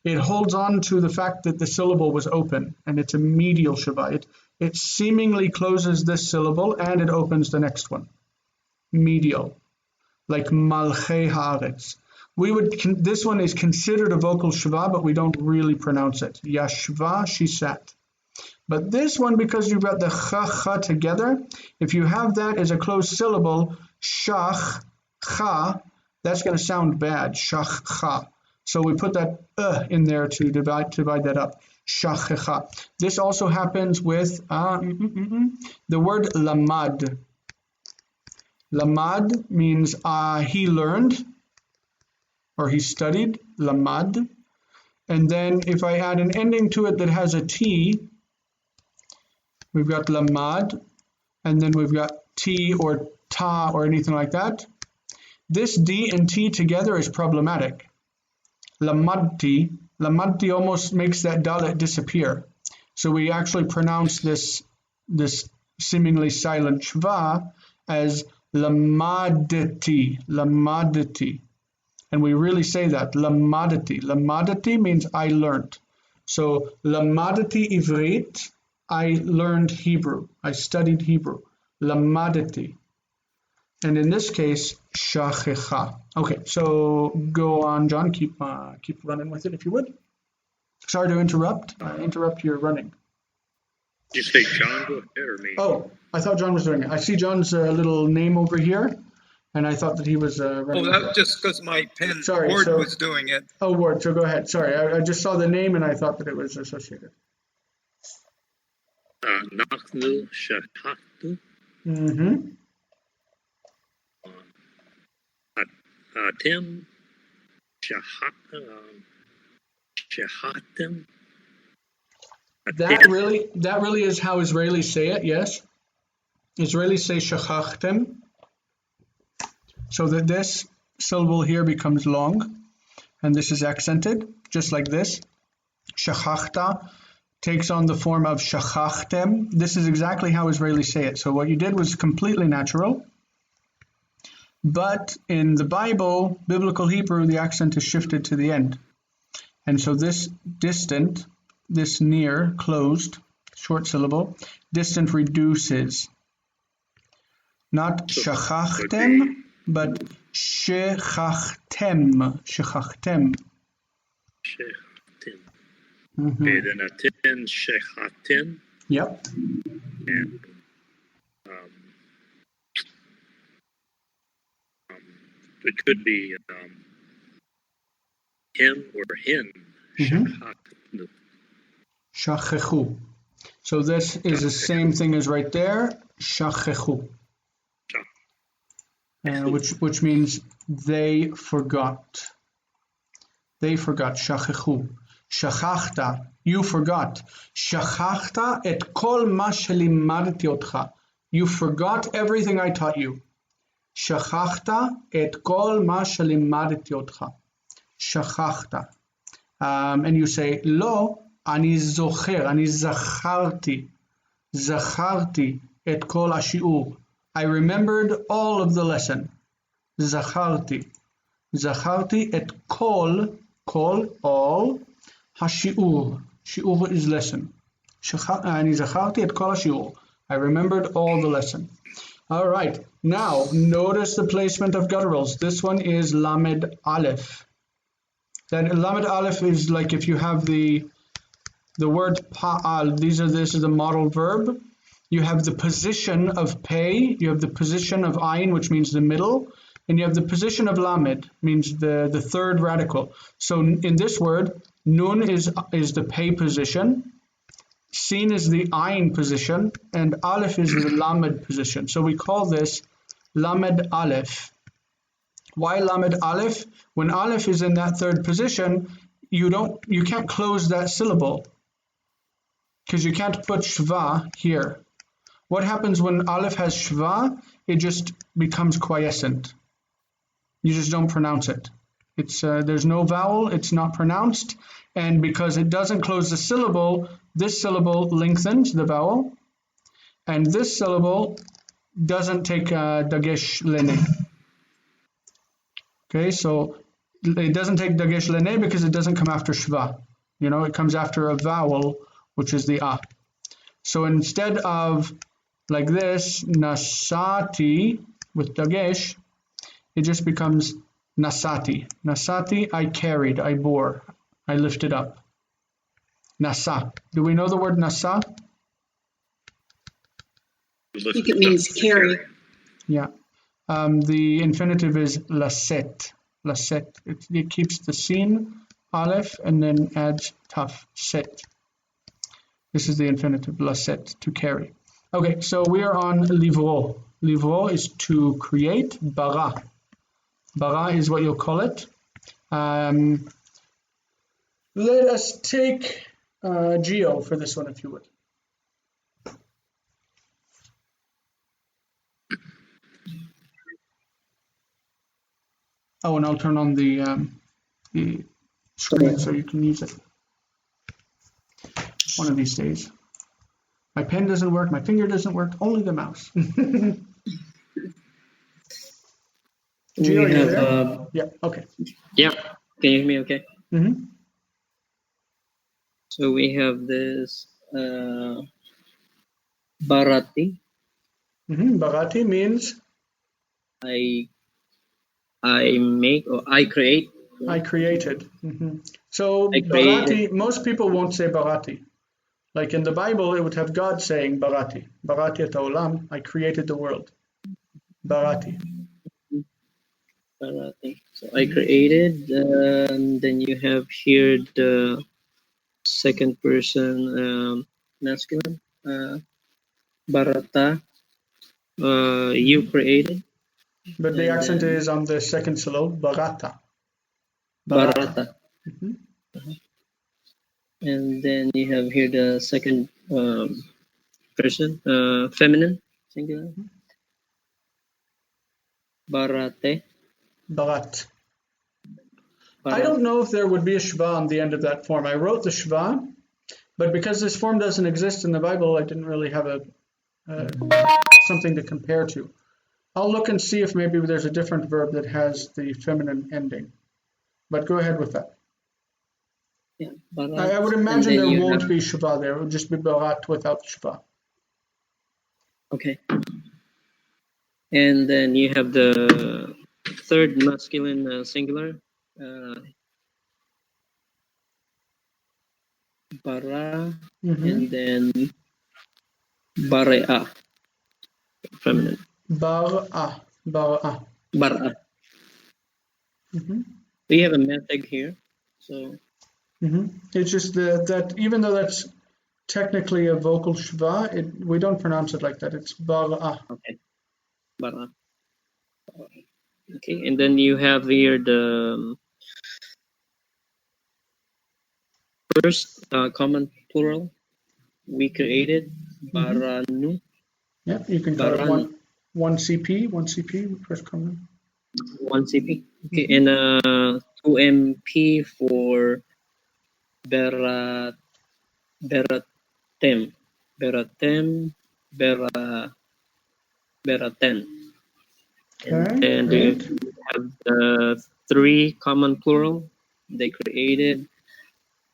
Speaker 1: it holds on to the fact that the syllable was open, and it's a medial shva. It seemingly closes this syllable and it opens the next one. Medial, like malchei haaretz. This one is considered a vocal shva, but we don't really pronounce it. Yashva, she sat. But this one, because you've got the cha together, if you have that as a closed syllable, shach, cha, that's going to sound bad, shach-cha. So we put that in there to divide that up, shach-cha. This also happens with the word lamad. Lamad means he learned, or he studied, lamad. And then if I add an ending to it that has a T, we've got lamad, and then we've got T or ta or anything like that. This D and T together is problematic. Lamadti almost makes that dalet disappear. So we actually pronounce this seemingly silent shva as lamadati. And we really say that, lamadati. Lamadati means I learned. So lamadati ivrit, I learned Hebrew. I studied Hebrew. Lamadati. And in this case, shachecha. Okay, so go on, John. Keep running with it if you would. Sorry to interrupt. Interrupt your running.
Speaker 4: Did you say John go ahead or me?
Speaker 1: Oh, I thought John was doing it. I see John's little name over here, and I thought that he was running.
Speaker 2: Oh, that's just because my pen Word was doing it.
Speaker 1: Oh, Word. So go ahead. Sorry, I just saw the name and I thought that it was associated.
Speaker 4: Nachnu shachatu. Shahatim, Shahatim.
Speaker 1: That really is how Israelis say it, yes. Israelis say shachachtem, so that this syllable here becomes long, and this is accented, just like this. Shachachta takes on the form of shachachtem. This is exactly how Israelis say it. So what you did was completely natural. But in the Bible, biblical Hebrew, the accent is shifted to the end. And so this distant, this near, closed, short syllable, distant reduces. Not shachachtem, but shechachtem. Shechachtem.
Speaker 4: Shechatim.
Speaker 1: Mm-hmm.
Speaker 4: Okay, then atin, shechatim.
Speaker 1: Yep.
Speaker 4: And it could be him or hin.
Speaker 1: Mm-hmm. Shachechu. So this is the same thing as right there. Shachechu. Which means they forgot. They forgot. Shachechu. Shachachta. You forgot. Shachachta et kol ma shelimadti otcha. You forgot everything I taught you. Shachachta et kol ma shelimadti otcha. Shachachta. And you say, Lo, ani zocher, ani zacharti. Zacharti et kol hashiur. I remembered all of the lesson. Zacharti. Zacharti et kol all, hashiur. Shiur is lesson. Ani zacharti et kol hashiur. I remembered all the lesson. All right. Now, notice the placement of gutturals. This one is lamed aleph. That lamed aleph is like if you have the word pa'al. This is the model verb. You have the position of pei, you have the position of ayin, which means the middle, and you have the position of lamed, means the third radical. So in this word, nun is the pei position, sin is the ayin position, and aleph is the lamed position. So we call this lamed aleph. Why lamed aleph? When aleph is in that third position, you can't close that syllable because you can't put shva here. What happens when aleph has shva? It just becomes quiescent. You just don't pronounce it. It's there's no vowel, it's not pronounced, and because it doesn't close the syllable, this syllable lengthens the vowel, and this syllable doesn't take dagesh lene. Okay, so it doesn't take dagesh lene because it doesn't come after shva. It comes after a vowel, which is the a. So instead of like this, nasati with dagesh, it just becomes nasati. Nasati, I carried, I bore, I lifted up. Nasa. Do we know the word nasa?
Speaker 3: I think it means carry.
Speaker 1: Yeah. The infinitive is laset. Laset. It keeps the sin, aleph, and then adds taf, set. This is the infinitive, laset, to carry. Okay, so we are on livro. Livro is to create. Bara. Bara is what you'll call it. Let us take Geo for this one, if you would. Oh, and I'll turn on the screen so you can use it. One of these days. My pen doesn't work, my finger doesn't work, only the mouse. Gio, are you there? Yeah, okay.
Speaker 5: Yeah, can you hear me okay?
Speaker 1: Mm-hmm.
Speaker 5: So we have this barati.
Speaker 1: Mm-hmm. Barati means?
Speaker 5: I make or I create.
Speaker 1: I created. Mm-hmm. So
Speaker 5: I created.
Speaker 1: Barati, most people won't say Barati. Like in the Bible, it would have God saying Barati. Barati et haolam, I created the world. Barati.
Speaker 5: Barati. So I created, then you have here the second person masculine. Barata, you created.
Speaker 1: But the
Speaker 5: And
Speaker 1: accent
Speaker 5: then
Speaker 1: is on the second syllable, barata.
Speaker 5: barata.
Speaker 1: Mhm.
Speaker 5: And then you have here the second person, feminine, singular. Barate.
Speaker 1: Barat. I
Speaker 5: Barat.
Speaker 1: don't know if there would be a shva on the end of that form. I wrote the shva, but because this form doesn't exist in the Bible, I didn't really have something to compare to. I'll look and see if maybe there's a different verb that has the feminine ending. But go ahead with that.
Speaker 5: Yeah, barat.
Speaker 1: I would
Speaker 5: And
Speaker 1: imagine
Speaker 5: then
Speaker 1: there
Speaker 5: you
Speaker 1: won't
Speaker 5: have,
Speaker 1: be shva there. It would just be barat without shva.
Speaker 5: okay. And then you have the third masculine singular, bara, and then barea, feminine.
Speaker 1: Bar'a. Bar'a.
Speaker 5: Bara. We have a method here, so
Speaker 1: It's just that even though that's technically a vocal shva, we don't pronounce it like that. It's bar'a.
Speaker 5: okay, bara. Okay, and then you have here the first common plural we created, baranu.
Speaker 1: Yeah, you can call it one CP, first common.
Speaker 5: 1 CP. Okay, and 2 MP for beratem, beratem, beraten. And then they have the 3 common plural they created,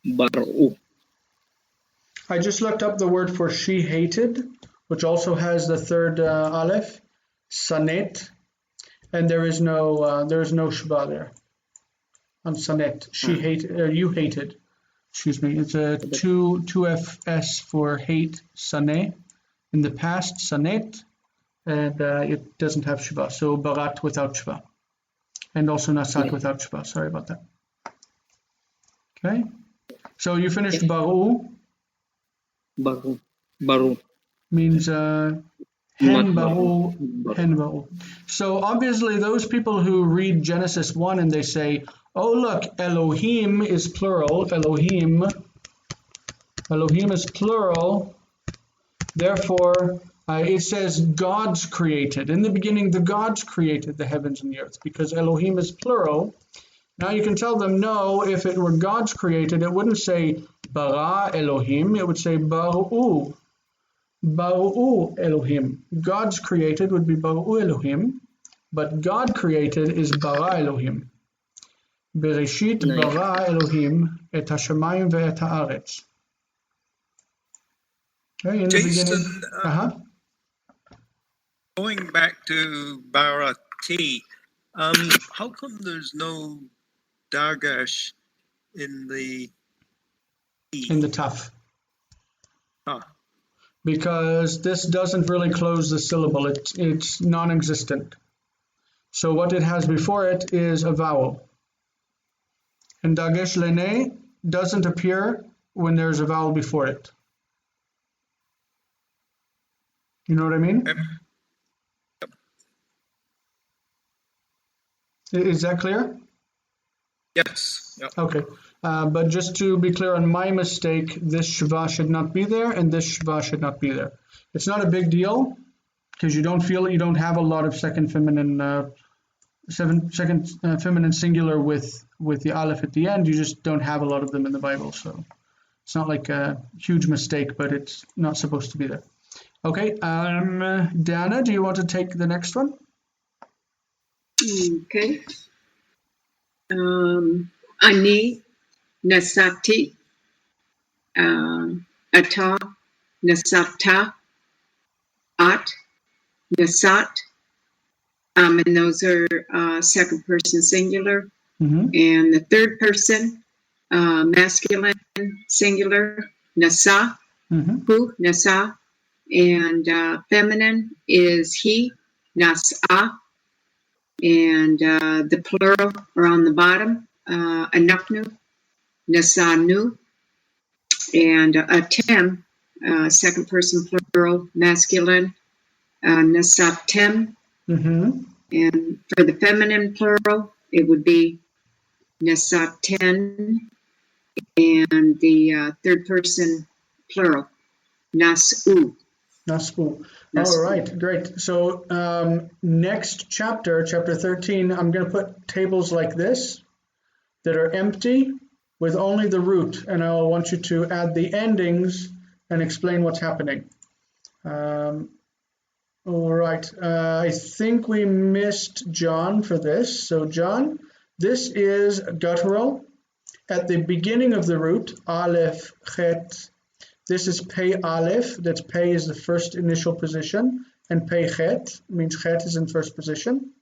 Speaker 5: baru.
Speaker 1: I just looked up the word for she hated, which also has the third aleph, sanet, and there is no shba there on sanet. She hated, you hated. Excuse me. It's a two fs for hate, sanet. In the past, sanet, and it doesn't have shba. So barat without shba, and also nasat without shba. Sorry about that. Okay. So you finished baru.
Speaker 5: Baru.
Speaker 1: Means hen baru. So obviously those people who read Genesis 1 and they say, oh look, Elohim is plural, Elohim is plural, therefore it says gods created. In the beginning the gods created the heavens and the earth because Elohim is plural. Now you can tell them, no, if it were gods created, it wouldn't say bara Elohim, it would say baru'u. Baru'u Elohim. Gods created would be baru'u Elohim, but God created is bara Elohim. Bereshit bara Elohim et hashamayim ve'et haaretz. Okay, in the
Speaker 2: Jason,
Speaker 1: beginning.
Speaker 2: Going back to barati, how come there's no dagash in the
Speaker 1: Taf?
Speaker 2: Huh.
Speaker 1: Because this doesn't really close the syllable. It's non-existent. So what it has before it is a vowel. And dagesh lene doesn't appear when there's a vowel before it. You know what I mean?
Speaker 2: Yep.
Speaker 1: Is that clear?
Speaker 2: Yes. Yep.
Speaker 1: Okay. But just to be clear on my mistake, this shva should not be there and this shva should not be there. It's not a big deal because you don't have a lot of second feminine singular with the aleph at the end. You just don't have a lot of them in the Bible. So it's not like a huge mistake, but it's not supposed to be there. Okay. Dana, do you want to take the next one?
Speaker 3: Okay. Ani nasati, ata nasata, at nasat, and those are second person singular. And the third person masculine singular, nasa, hu, nasa, and feminine is he, nasa, and the plural are on the bottom, anaknu, nasanu, and atem, second person plural masculine, nasaptem, And for the feminine plural, it would be nasaten. And the third person plural, nasu.
Speaker 1: Nasu. All right, great. So next chapter, chapter 13, I'm going to put tables like this that are empty with only the root, and I'll want you to add the endings and explain what's happening. All right, I think we missed John for this. So John, this is guttural. At the beginning of the root, aleph, chet, this is pei aleph, that's pei is the first initial position, and pei chet means chet is in first position.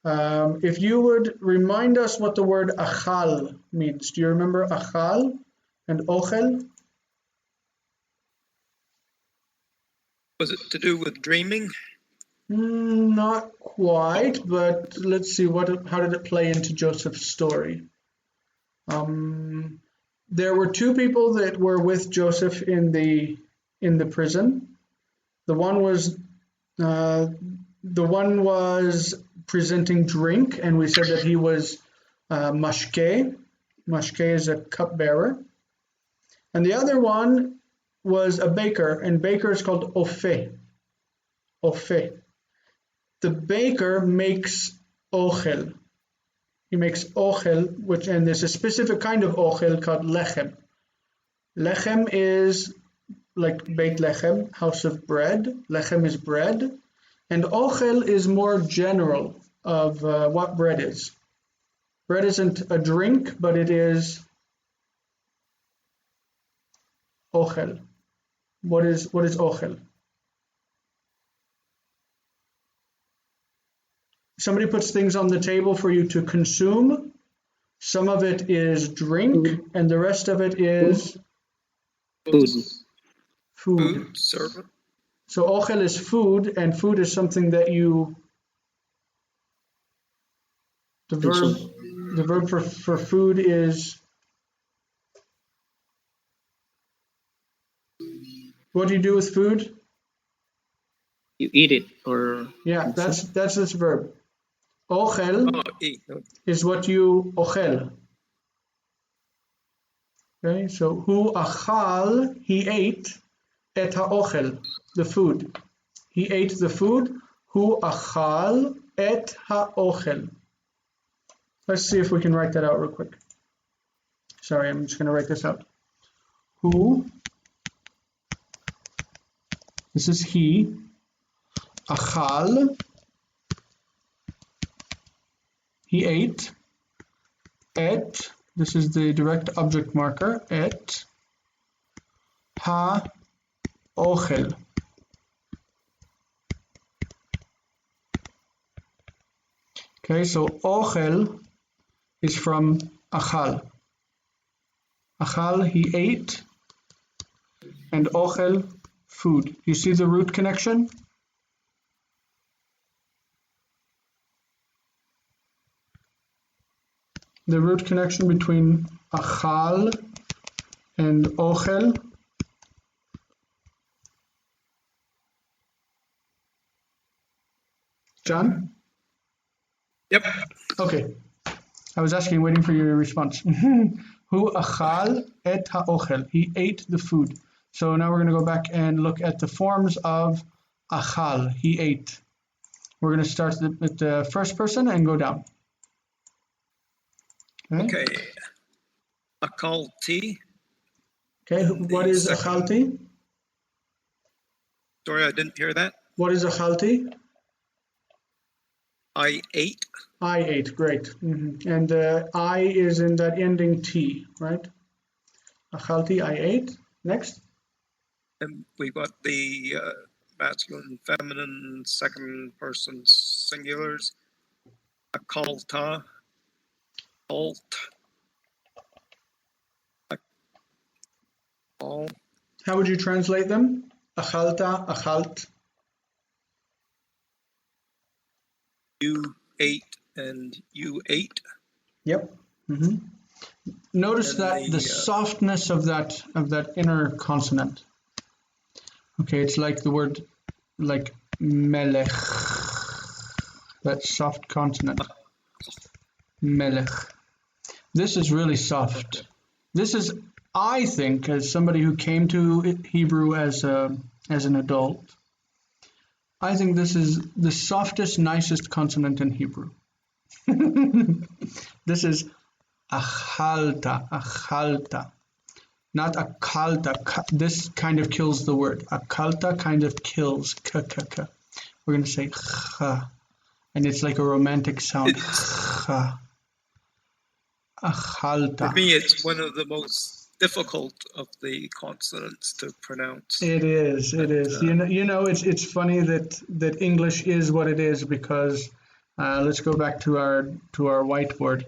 Speaker 1: If you would remind us what the word achal means. Do you remember achal and ochel?
Speaker 2: Was it to do with dreaming?
Speaker 1: Not quite, but let's see, how did it play into Joseph's story? There were two people that were with Joseph in the prison. The one was presenting drink, and we said that he was mashke. Mashke is a cupbearer. And the other one was a baker, and baker is called ofe. Ofe. The baker makes ochel. He makes ochel, and there's a specific kind of ochel called lechem. Lechem is like Beit Lechem, house of bread. Lechem is bread. And ochel is more general of what bread is. Bread isn't a drink, but it is ochel. What is ochel? Somebody puts things on the table for you to consume. Some of it is drink, and the rest of it is food.
Speaker 2: Servant.
Speaker 1: So ochel is food, and food is something that you. The verb for food is. What do you do with food?
Speaker 5: You eat it, or
Speaker 1: yeah, that's this verb. Ochel is what you ochel. Okay, so hu achal, he ate, et ha'ochel, the food. He ate the food, hu achal, et ha'ochel. Let's see if we can write that out real quick. Sorry, I'm just going to write this out. Hu, this is he, achal, he ate, et, this is the direct object marker, et ha-ochel. Okay, so ochel is from achal. Achal, he ate, and ochel, food. You see the root connection? The root connection between achal and ochel. John?
Speaker 2: Yep.
Speaker 1: Okay. I was asking, waiting for your response. Hu achal et ha'ochel. He ate the food. So now we're going to go back and look at the forms of achal. He ate. We're going to start with the first person and go down.
Speaker 2: Okay. Akalti.
Speaker 1: Okay, what is achalti?
Speaker 2: Sorry, I didn't hear that.
Speaker 1: What is achalti?
Speaker 2: I ate.
Speaker 1: I ate, great. And I is in that ending T, right? Achalti, I ate. Next.
Speaker 2: And we got the masculine, feminine, second person singulars. Akalta. Alt. All.
Speaker 1: How would you translate them? Achalta, achalt.
Speaker 2: You ate and you ate.
Speaker 1: Yep. Notice that the softness of that inner consonant. Okay, it's like the word like melech. that soft consonant. Melech. This is really soft. This is, I think, as somebody who came to Hebrew as an adult, I think this is the softest, nicest consonant in Hebrew. This is achalta, achalta. Not akalta. This kind of kills the word. Akalta kind of kills. K. We're going to say ch. And it's like a romantic sound. Ch. Achalta.
Speaker 2: For me, it's one of the most difficult of the consonants to pronounce.
Speaker 1: It is. It's funny that English is what it is because let's go back to our whiteboard.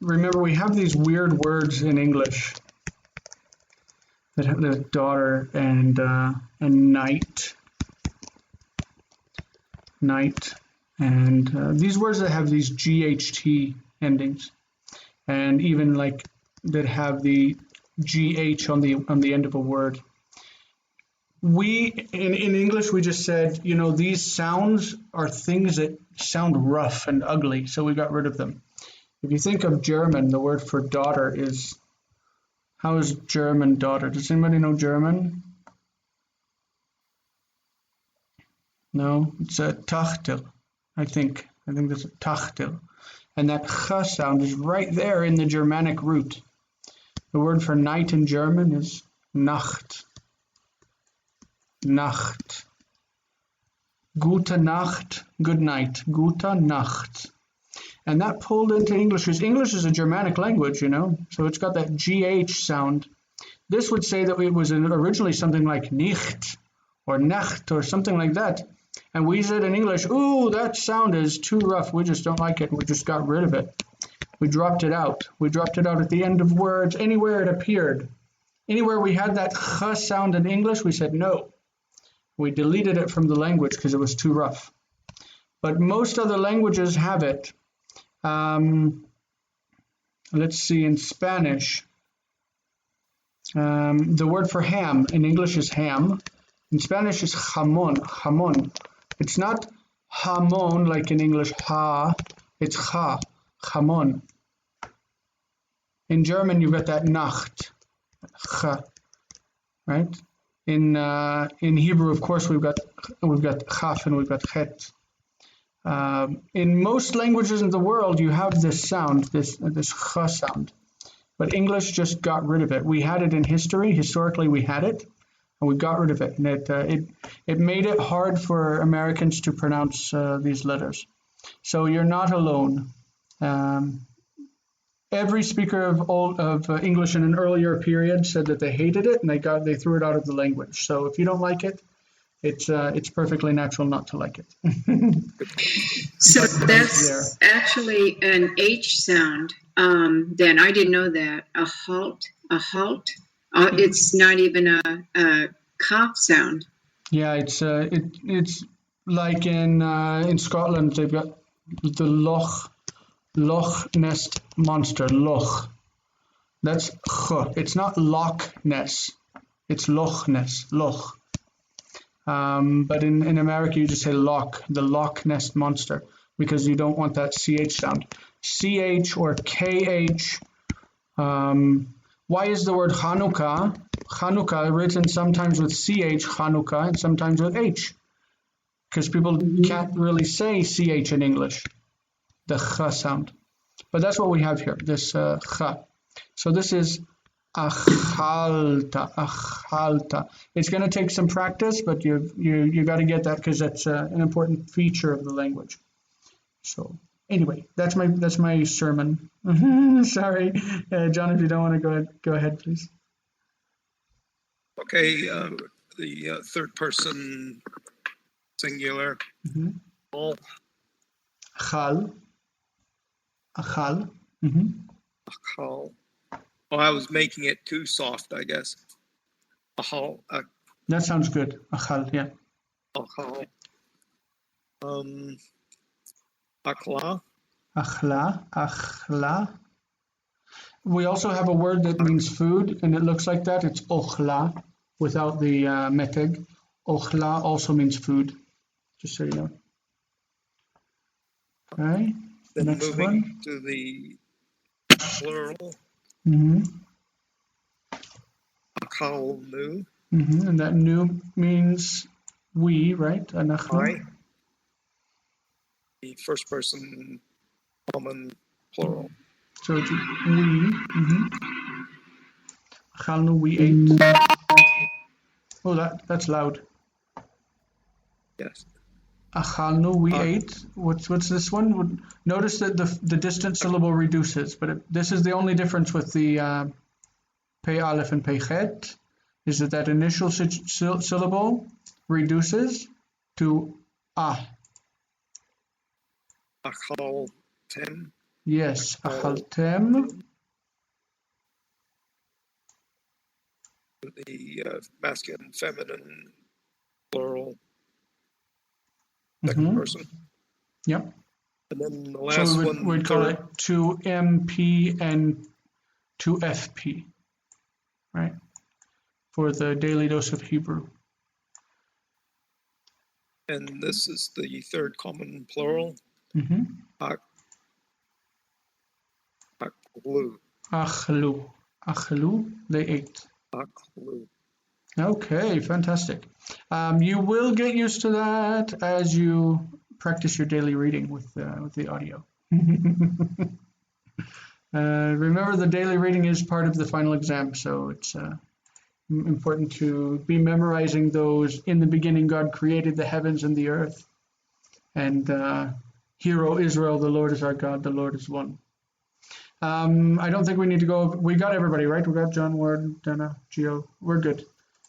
Speaker 1: Remember, we have these weird words in English that have the daughter and night, and these words that have these GHT endings, and even like that have the GH on the end of a word. We in English we just said, these sounds are things that sound rough and ugly, so we got rid of them. If you think of German, the word for daughter is, how is German daughter? Does anybody know German? No, it's a Tachtel, I think. I think that's a Tachtel. And that ch sound is right there in the Germanic root. The word for night in German is Nacht. Nacht. Gute Nacht, good night. Gute Nacht. And that pulled into English, because English is a Germanic language, so it's got that GH sound. This would say that it was originally something like nicht or nacht or something like that. And we said in English, ooh, that sound is too rough. We just don't like it. We just got rid of it. We dropped it out. We dropped it out at the end of words, anywhere it appeared. Anywhere we had that ch sound in English, we said no. We deleted it from the language because it was too rough. But most other languages have it. Let's see, in Spanish, the word for ham in English is ham. In Spanish is jamón, jamón. It's not jamón like in English ha, it's ja, jamón. In German you've got that Nacht, cha, right? In Hebrew, of course, we've got chaf and we've got chet. In most languages in the world, you have this sound, this ch sound, but English just got rid of it. We had it in history. Historically, we had it, and we got rid of it, and it made it hard for Americans to pronounce these letters. So you're not alone. Every speaker of English in an earlier period said that they hated it, and they threw it out of the language. So if you don't like it, it's perfectly natural not to like it.
Speaker 3: So that's actually an H sound. Then I didn't know that. A halt. It's not even a cough sound.
Speaker 1: Yeah, it's like in Scotland they've got the Loch Ness monster. Loch. That's ch. It's not Loch Ness. It's Loch Ness. Loch. But in America, you just say Loch, the Loch Ness monster, because you don't want that CH sound. CH or KH. Why is the word Chanukah written sometimes with CH, Chanukah, and sometimes with H? Because people can't really say CH in English, the ch sound. But that's what we have here, this ch. So this is achalta. It's going to take some practice, but you got to get that because that's an important feature of the language. So anyway, that's my sermon. Sorry, John, if you don't want to go ahead, please.
Speaker 2: Okay, the third person singular. All.
Speaker 1: Qal. Achal.
Speaker 2: Qal. Oh, I was making it too soft, I guess. Qal.
Speaker 1: That sounds good. Achal, yeah.
Speaker 2: Qal. Akla.
Speaker 1: Achla. We also have a word that means food, and it looks like that. It's ochla, without the meteg. Ochla also means food, just so you know. Okay,
Speaker 2: Then
Speaker 1: next
Speaker 2: moving
Speaker 1: one.
Speaker 2: to the plural,
Speaker 1: Mm-hmm.
Speaker 2: Qal nu,
Speaker 1: Mm-hmm. And that new means we, right? Anachnu.
Speaker 2: I, the first person common plural.
Speaker 1: So it's we. Mm-hmm. Achalnu, we ate. Oh, that's loud.
Speaker 2: Yes.
Speaker 1: Achalnu, we
Speaker 2: Uh,
Speaker 1: ate. What's this one? Notice that the distant syllable reduces, but this is the only difference with the Pei Aleph and Pei Chet, is that initial syllable reduces to ah.
Speaker 2: Qal tem,
Speaker 1: Yes,
Speaker 2: Qal
Speaker 1: achaltem.
Speaker 2: the masculine, feminine, plural, second person.
Speaker 1: Yep.
Speaker 2: And then the
Speaker 1: So
Speaker 2: last
Speaker 1: we'd
Speaker 2: one,
Speaker 1: call
Speaker 2: third.
Speaker 1: it 2MP and 2FP, right? For the daily dose of Hebrew.
Speaker 2: And this is the third common plural.
Speaker 1: Mm-hmm.
Speaker 2: Aklu.
Speaker 1: Achlu. Achlu, they ate.
Speaker 2: Aklu.
Speaker 1: Okay, fantastic. You will get used to that as you practice your daily reading with the audio. Remember, the daily reading is part of the final exam, so it's important to be memorizing those. In the beginning, God created the heavens and the earth. And Hear, O Israel, the Lord is our God, the Lord is one. I don't think we need to go. We got everybody, right? We got John, Ward, Dana, Gio. We're good.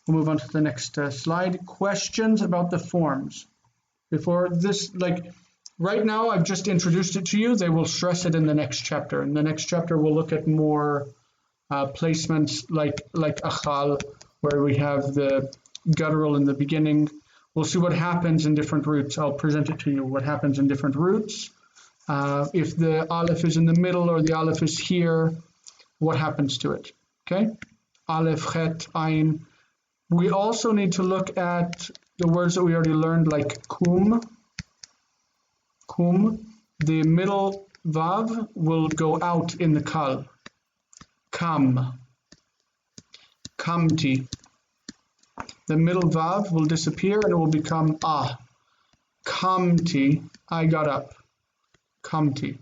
Speaker 1: We'll move on to the next slide. Questions about the forms. Before this, right now, I've just introduced it to you. They will stress it in the next chapter. In the next chapter, we'll look at more placements like achal, where we have the guttural in the beginning. We'll see what happens in different roots. I'll present it to you, what happens in different roots. If the aleph is in the middle or the aleph is here, what happens to it, okay? Aleph, chet, ayin. We also need to look at the words that we already learned, like kum. Kum, the middle vav will go out in the kal. Kam. Kamti. The middle vav will disappear and it will become ah. Kamti, I got up. Kamti.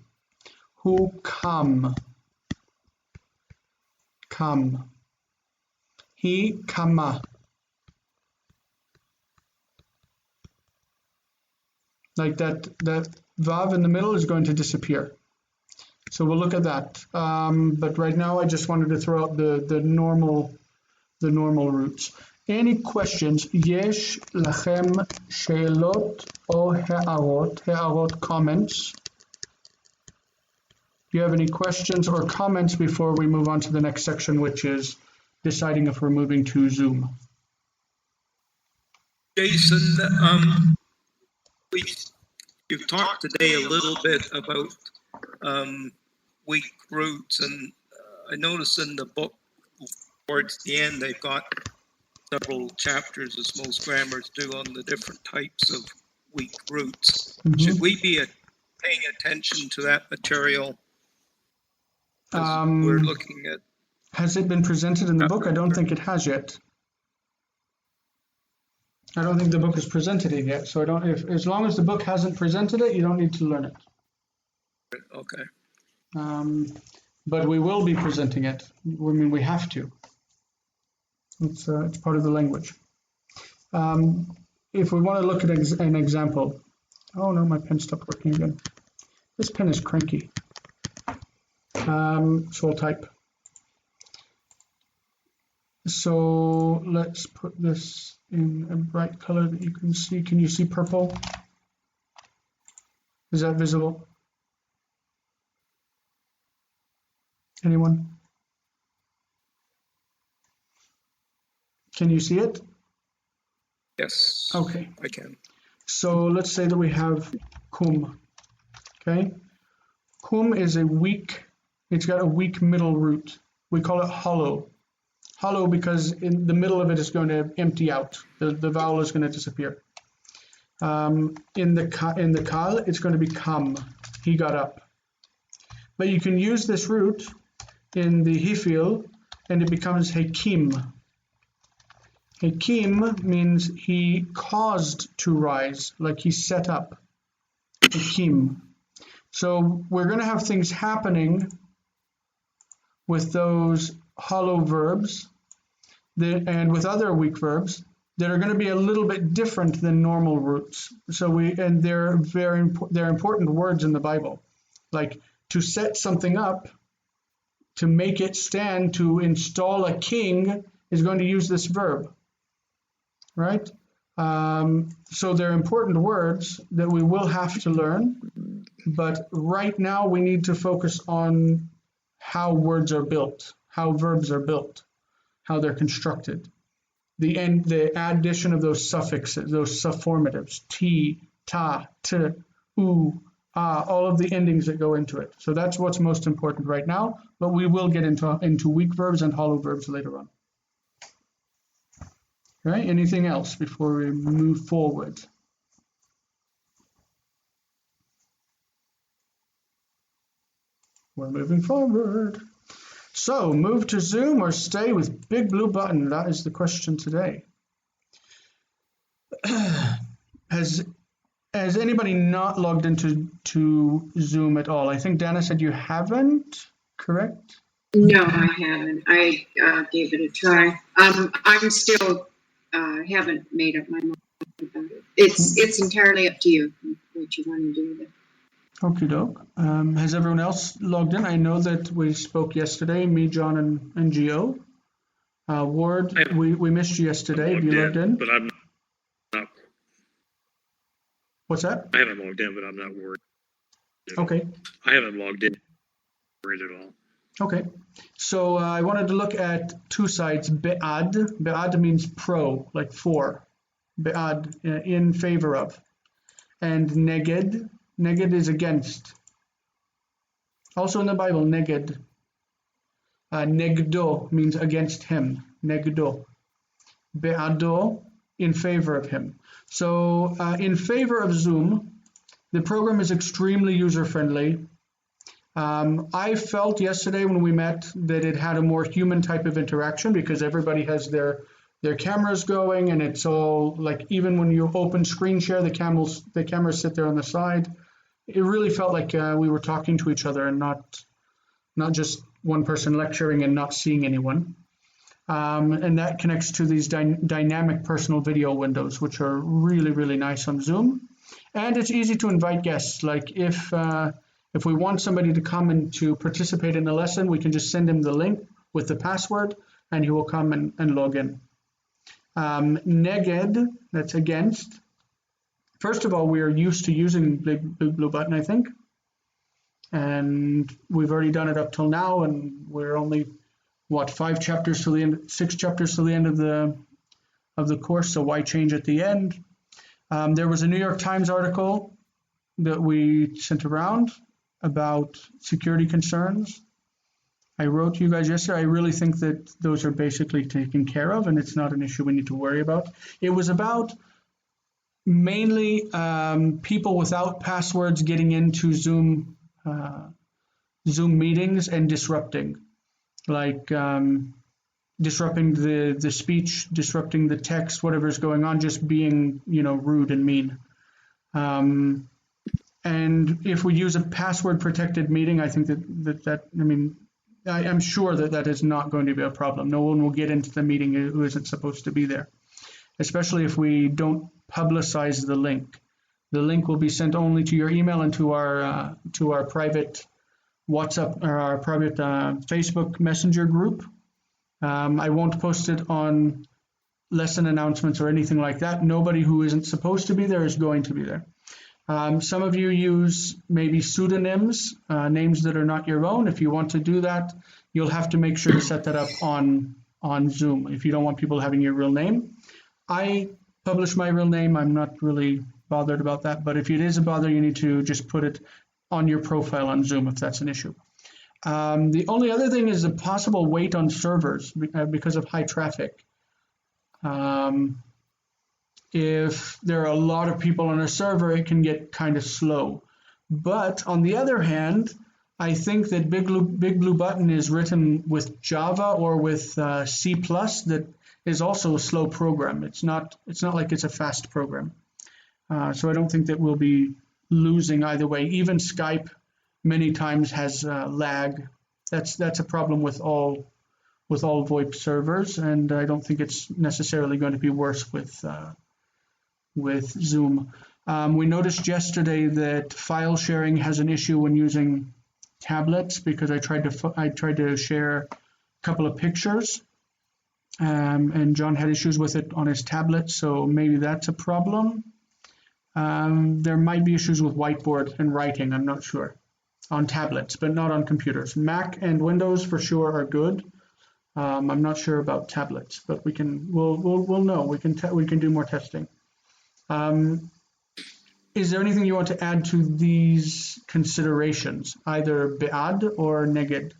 Speaker 1: Who come? Come. He kama. Like that vav in the middle is going to disappear. So we'll look at that. But right now I just wanted to throw out the normal roots. Any questions? Yesh lachem sheelot o ha'arot, comments. Do you have any questions or comments before we move on to the next section, which is deciding if we're moving to Zoom?
Speaker 2: Jason, you've talked today a little bit about weak roots, and I noticed in the book towards the end they've got several chapters, as most grammars do, on the different types of weak roots. Mm-hmm. Should we be paying attention to that material as we're looking at?
Speaker 1: Has it been presented in the book? I don't think it has yet. I don't think the book has presented it yet, so as long as the book hasn't presented it, you don't need to learn it.
Speaker 2: Okay.
Speaker 1: But we will be presenting it. I mean, we have to. It's part of the language. If we want to look at an example. Oh no, my pen stopped working again. This pen is cranky. So I'll type. So let's put this in a bright color that you can see. Can you see purple? Is that visible? Anyone? Can you see it?
Speaker 2: Yes.
Speaker 1: Okay.
Speaker 2: I can.
Speaker 1: So let's say that we have kum. Okay. Kum is it's got a weak middle root. We call it hollow. Hollow because in the middle of it is going to empty out. The vowel is going to disappear. In the Qal, it's going to be come. He got up. But you can use this root in the Hifil, and it becomes Hakim. Hakim means he caused to rise, like he set up. Hakim. So we're going to have things happening with those hollow verbs and with other weak verbs that are going to be a little bit different than normal roots. And they're they're important words in the Bible. Like to set something up, to make it stand, to install a king is going to use this verb, right? So they're important words that we will have to learn, but right now we need to focus on how words are built, how verbs are built, how they're constructed. The addition of those suffixes, those subformatives, t, ta, t, u, all of the endings that go into it. So that's what's most important right now, but we will get into weak verbs and hollow verbs later on. Right? Anything else before we move forward? We're moving forward. So, move to Zoom or stay with BigBlueButton? That is the question today. Has anybody not logged into Zoom at all? I think Dana said you haven't, correct?
Speaker 3: No, I haven't. I gave it a try. I'm still haven't made up my mind about it. It's entirely up to you what you want to do with it.
Speaker 1: Okie doke. Has everyone else logged in? I know that we spoke yesterday, me, John, and Gio. Ward, we missed you yesterday. Have you logged in?
Speaker 4: But I'm not.
Speaker 1: What's that?
Speaker 4: I haven't logged in, but I'm not worried.
Speaker 1: Okay.
Speaker 4: I haven't logged in. Worried at all.
Speaker 1: Okay. So I wanted to look at two sides. Be'ad. Be'ad means pro, like for. Be'ad, in favor of. And neged. Neged is against. Also in the Bible, neged. Negdo means against him. Negdo. Be'ado, in favor of him. So in favor of Zoom, the program is extremely user-friendly. I felt yesterday when we met that it had a more human type of interaction because everybody has their cameras going, and it's all like, even when you open screen share, the cameras sit there on the side. It really felt like we were talking to each other and not just one person lecturing and not seeing anyone. And that connects to these dynamic personal video windows, which are really, really nice on Zoom. And it's easy to invite guests. Like if we want somebody to come and to participate in the lesson, we can just send him the link with the password, and he will come and log in. Neged, that's against. First of all, we are used to using BigBlueButton, I think. And we've already done it up till now, and we're only, 6 chapters till the end of the course, so why change at the end? There was a New York Times article that we sent around about security concerns. I wrote to you guys yesterday. I really think that those are basically taken care of, and it's not an issue we need to worry about. It was about mainly people without passwords getting into Zoom meetings and disrupting, like disrupting the speech, disrupting the text, whatever's going on, just being rude and mean. And if we use a password protected meeting, I think I'm sure that is not going to be a problem. No one will get into the meeting who isn't supposed to be there, especially if we don't publicize the link. The link will be sent only to your email and to our private WhatsApp or our private Facebook Messenger group. I won't post it on lesson announcements or anything like that. Nobody who isn't supposed to be there is going to be there. Some of you use maybe pseudonyms, names that are not your own. If you want to do that, you'll have to make sure to set that up on Zoom if you don't want people having your real name. I publish my real name. I'm not really bothered about that, but if it is a bother, you need to just put it on your profile on Zoom if that's an issue. The only other thing is a possible wait on servers because of high traffic. if there are a lot of people on a server, it can get kind of slow. But on the other hand, I think that BigBlueButton is written with Java or with C+, that is also a slow program. It's not like it's a fast program. So I don't think that we'll be losing either way. Even Skype many times has lag. That's a problem with all VoIP servers, and I don't think it's necessarily going to be worse with Zoom. We noticed yesterday that file sharing has an issue when using tablets, because I tried to share a couple of pictures, and John had issues with it on his tablet, so maybe that's a problem. There might be issues with whiteboard and writing, I'm not sure, on tablets, but not on computers. Mac and Windows for sure are good. I'm not sure about tablets, but we'll know. We can do more testing. Is there anything you want to add to these considerations, either be'ad or neged,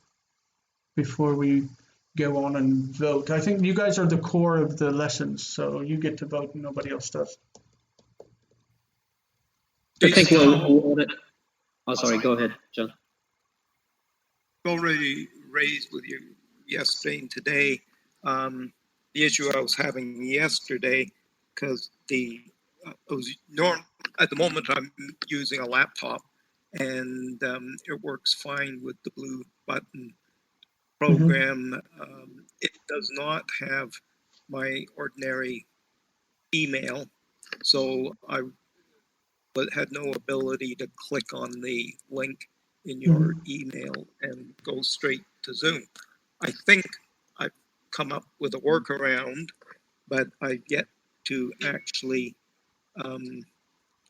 Speaker 1: before we go on and vote? I think you guys are the core of the lessons, so you get to vote and nobody else does.
Speaker 5: I think oh, sorry, go ahead, John.
Speaker 2: Already raised with you yesterday and today the issue I was having yesterday, because at the moment I'm using a laptop, and it works fine with the Blue Button program. It does not have my ordinary email, so I had no ability to click on the link in your email and go straight to Zoom. I think I've come up with a workaround, but I've yet to actually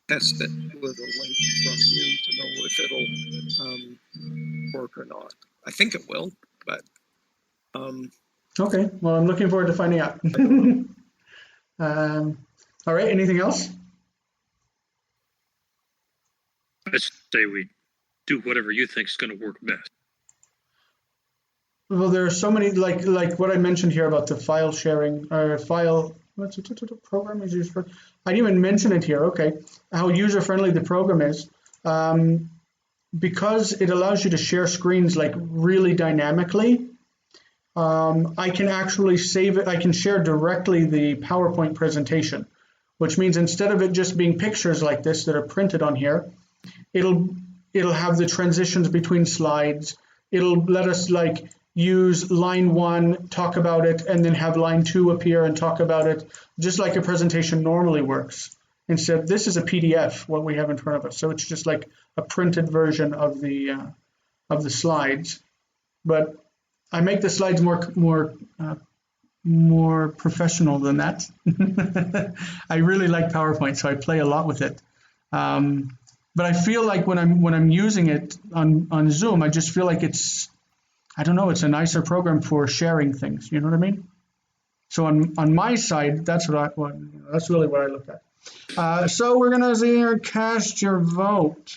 Speaker 2: test it with a link from you to know if it'll work or not. I think it will, but
Speaker 1: okay. Well, I'm looking forward to finding out. All right. Anything else?
Speaker 4: I say we do whatever you think is going to work best.
Speaker 1: Well, there are so many, like what I mentioned here about the file sharing, or what's the program is used for? I didn't even mention it here. Okay, how user-friendly the program is, because it allows you to share screens like really dynamically. I can actually save it. I can share directly the PowerPoint presentation, which means instead of it just being pictures like this that are printed on here, it'll have the transitions between slides. It'll let us use line 1, talk about it, and then have line 2 appear and talk about it, just like a presentation normally works. Instead, this is a PDF, what we have in front of us. So it's just like a printed version of the slides. But I make the slides more professional than that. I really like PowerPoint, so I play a lot with it. But I feel like when I'm using it on Zoom, I just feel like it's a nicer program for sharing things. You know what I mean? So on my side, that's that's really what I look at. So we're gonna see here, cast your vote.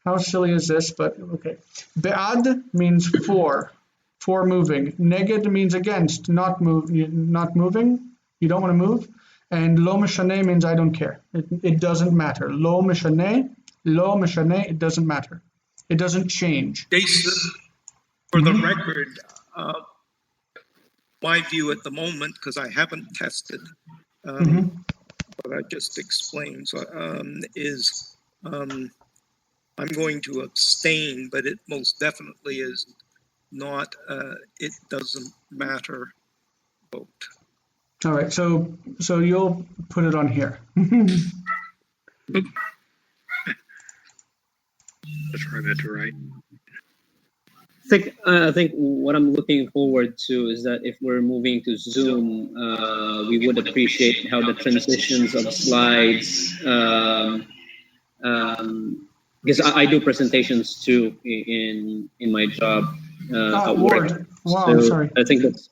Speaker 1: How silly is this? But okay. Be'ad means for moving. Neged means against, not moving. You don't want to move. And lo mishaneh means I don't care. It doesn't matter. Lo mishaneh, it doesn't matter. It doesn't change.
Speaker 2: Jason, for the record, my view at the moment, because I haven't tested what I just explained, is I'm going to abstain, but it most definitely is not it doesn't matter vote.
Speaker 1: All right, so you'll put it on here.
Speaker 4: That's where I meant to write.
Speaker 5: I think what I'm looking forward to is that if we're moving to Zoom, we would appreciate how the transitions of slides, because I do presentations too in my job at work.
Speaker 1: Wow,
Speaker 5: so
Speaker 1: I'm sorry.
Speaker 5: I think that's.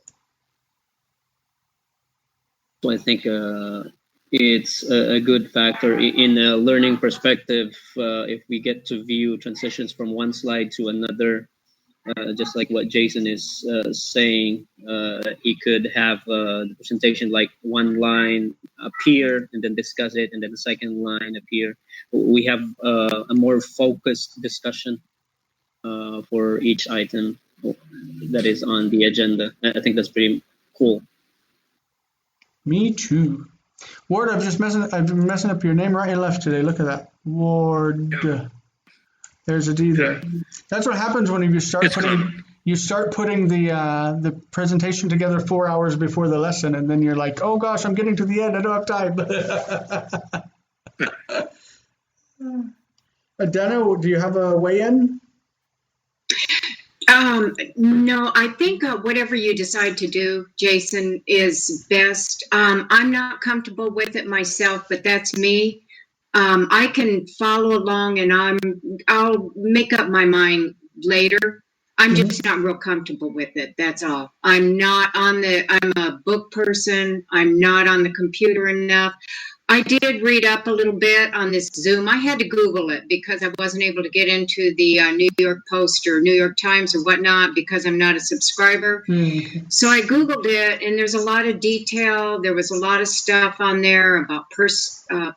Speaker 5: So I think it's a good factor in a learning perspective. If we get to view transitions from one slide to another, just like what Jason is saying. He could have the presentation like one line appear and then discuss it, and then the second line appear. We have a more focused discussion for each item that is on the agenda. I think that's pretty cool.
Speaker 1: Me too. Ward, I've been messing up your name right and left today. Look at that. Ward.
Speaker 4: Yeah.
Speaker 1: There's a D there. That's what happens when you start putting the presentation together 4 hours before the lesson, and then you're like, oh gosh, I'm getting to the end. I don't have time. Dana, do you have a weigh-in?
Speaker 3: No, I think whatever you decide to do, Jason, is best. I'm not comfortable with it myself, but that's me. I can follow along, and I'll make up my mind later. I'm just not real comfortable with it. That's all. I'm a book person. I'm not on the computer enough. I did read up a little bit on this Zoom. I had to Google it because I wasn't able to get into the New York Post or New York Times or whatnot because I'm not a subscriber. So I Googled it, and there's a lot of detail. There was a lot of stuff on there about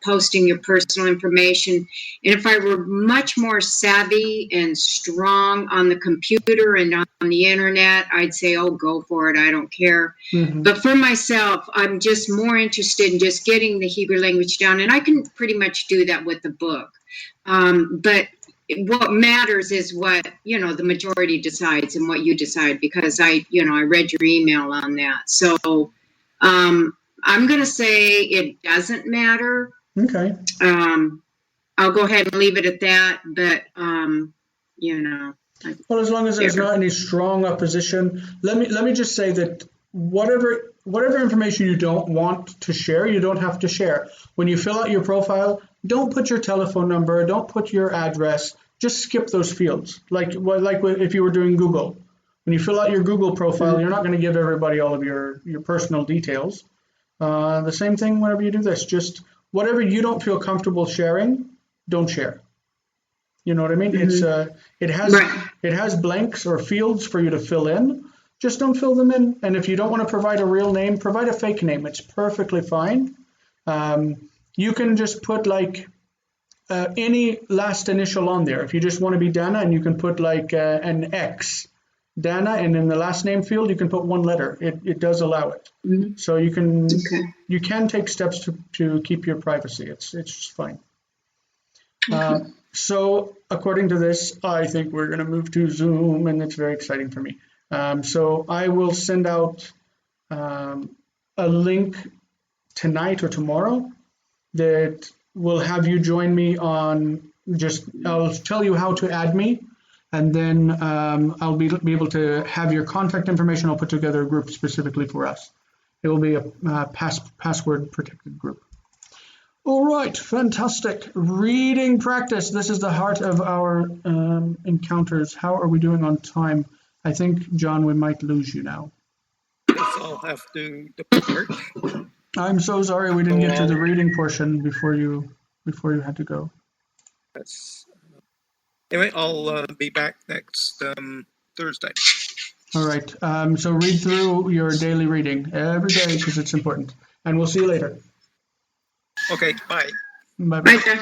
Speaker 3: posting your personal information. And if I were much more savvy and strong on the computer and on the internet, I'd say, oh, go for it. I don't care. But for myself, I'm just more interested in just getting the Hebrew language down, and I can pretty much do that with the book. But what matters is what, the majority decides and what you decide, because I read your email on that. So I'm going to say it doesn't matter.
Speaker 1: Okay.
Speaker 3: I'll go ahead and leave it at that, but,
Speaker 1: Well, as long as there's not any strong opposition, let me just say that whatever information you don't want to share, you don't have to share. When you fill out your profile, don't put your telephone number, don't put your address, just skip those fields. Like if you were doing Google. When you fill out your Google profile, you're not going to give everybody all of your personal details. The same thing whenever you do this, just whatever you don't feel comfortable sharing, don't share. You know what I mean? It has blanks or fields for you to fill in. Just don't fill them in. And if you don't want to provide a real name, provide a fake name. It's perfectly fine. You can just put like any last initial on there. If you just want to be Dana, and you can put like an X, Dana, and in the last name field, you can put one letter. It does allow it. So you can take steps to keep your privacy. It's just fine. So according to this, I think we're going to move to Zoom, and it's very exciting for me. So I will send out a link tonight or tomorrow that will have you join me on. I'll tell you how to add me, and then I'll be able to have your contact information. I'll put together a group specifically for us. It will be a password protected group. All right, fantastic. Reading practice. This is the heart of our encounters. How are we doing on time? I think, John, we might lose you now.
Speaker 2: Yes, I'll have to depart.
Speaker 1: I'm so sorry we didn't get to the reading portion before you had to go.
Speaker 2: That's, anyway, I'll be back next Thursday.
Speaker 1: All right. So read through your daily reading every day because it's important. And we'll see you later.
Speaker 2: Okay, bye.
Speaker 1: Bye-bye.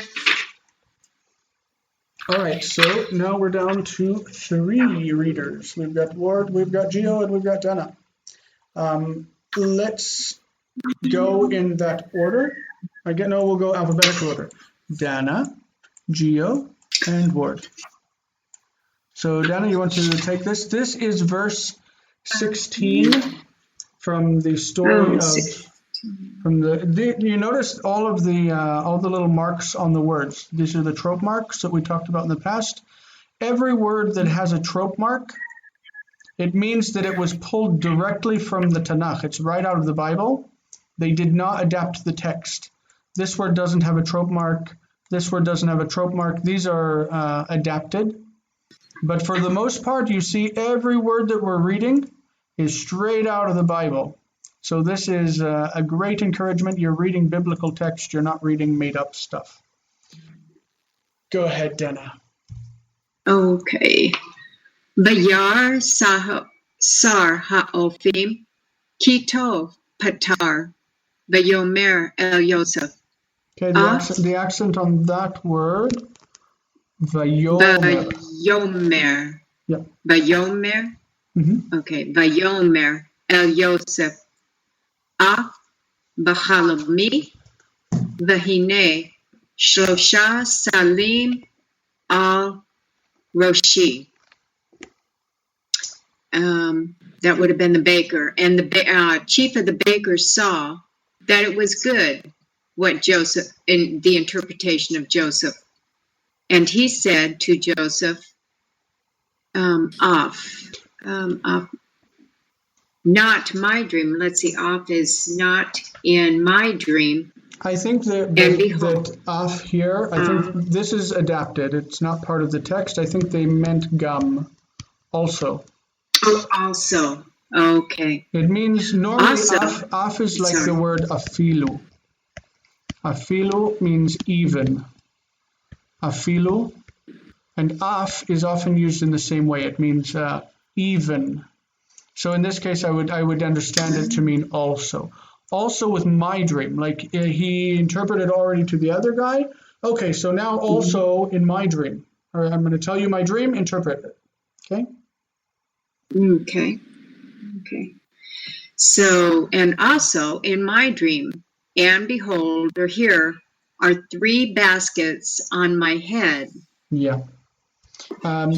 Speaker 1: All right, so now we're down to 3 readers. We've got Ward, we've got Gio, and we've got Dana. Let's go in that order. We'll go alphabetical order. Dana, Gio, and Ward. So Dana, you want to take this? This is verse 16 from the story of... you notice all the little marks on the words. These are the trope marks that we talked about in the past. Every word that has a trope mark, it means that it was pulled directly from the Tanakh. It's right out of the Bible. They did not adapt the text. This word doesn't have a trope mark. This word doesn't have a trope mark. These are adapted. But for the most part, you see every word that we're reading is straight out of the Bible. So this is a great encouragement. You're reading biblical text. You're not reading made-up stuff. Go ahead, Dana.
Speaker 3: Okay. Bayar sar ha'ofim, Kitov patar, Vayomer El Yosef.
Speaker 1: Okay, the accent on that word, Vayomer.
Speaker 3: Vayomer.
Speaker 1: Yeah.
Speaker 3: Vayomer. Okay. Vayomer El Yosef. Af b'chalami, v'hine shlosha salim al roshi. That would have been the baker. And the chief of the bakers saw that it was good, what Joseph, in the interpretation of Joseph. And he said to Joseph, off, not my dream. Let's see, off is not in my dream.
Speaker 1: I think that off here, I think this is adapted. It's not part of the text. I think they meant gum also.
Speaker 3: Oh, also. Okay.
Speaker 1: It means normally
Speaker 3: Also,
Speaker 1: af is like the word afilu. Afilu means even. Afilu. And af is often used in the same way. It means even. So in this case, I would understand it to mean also. Also with my dream, like he interpreted already to the other guy. Okay, so now also in my dream. All right, I'm going to tell you my dream, interpret it. Okay?
Speaker 3: Okay. So, and also in my dream, and behold, or here are 3 baskets on my head.
Speaker 1: Yeah.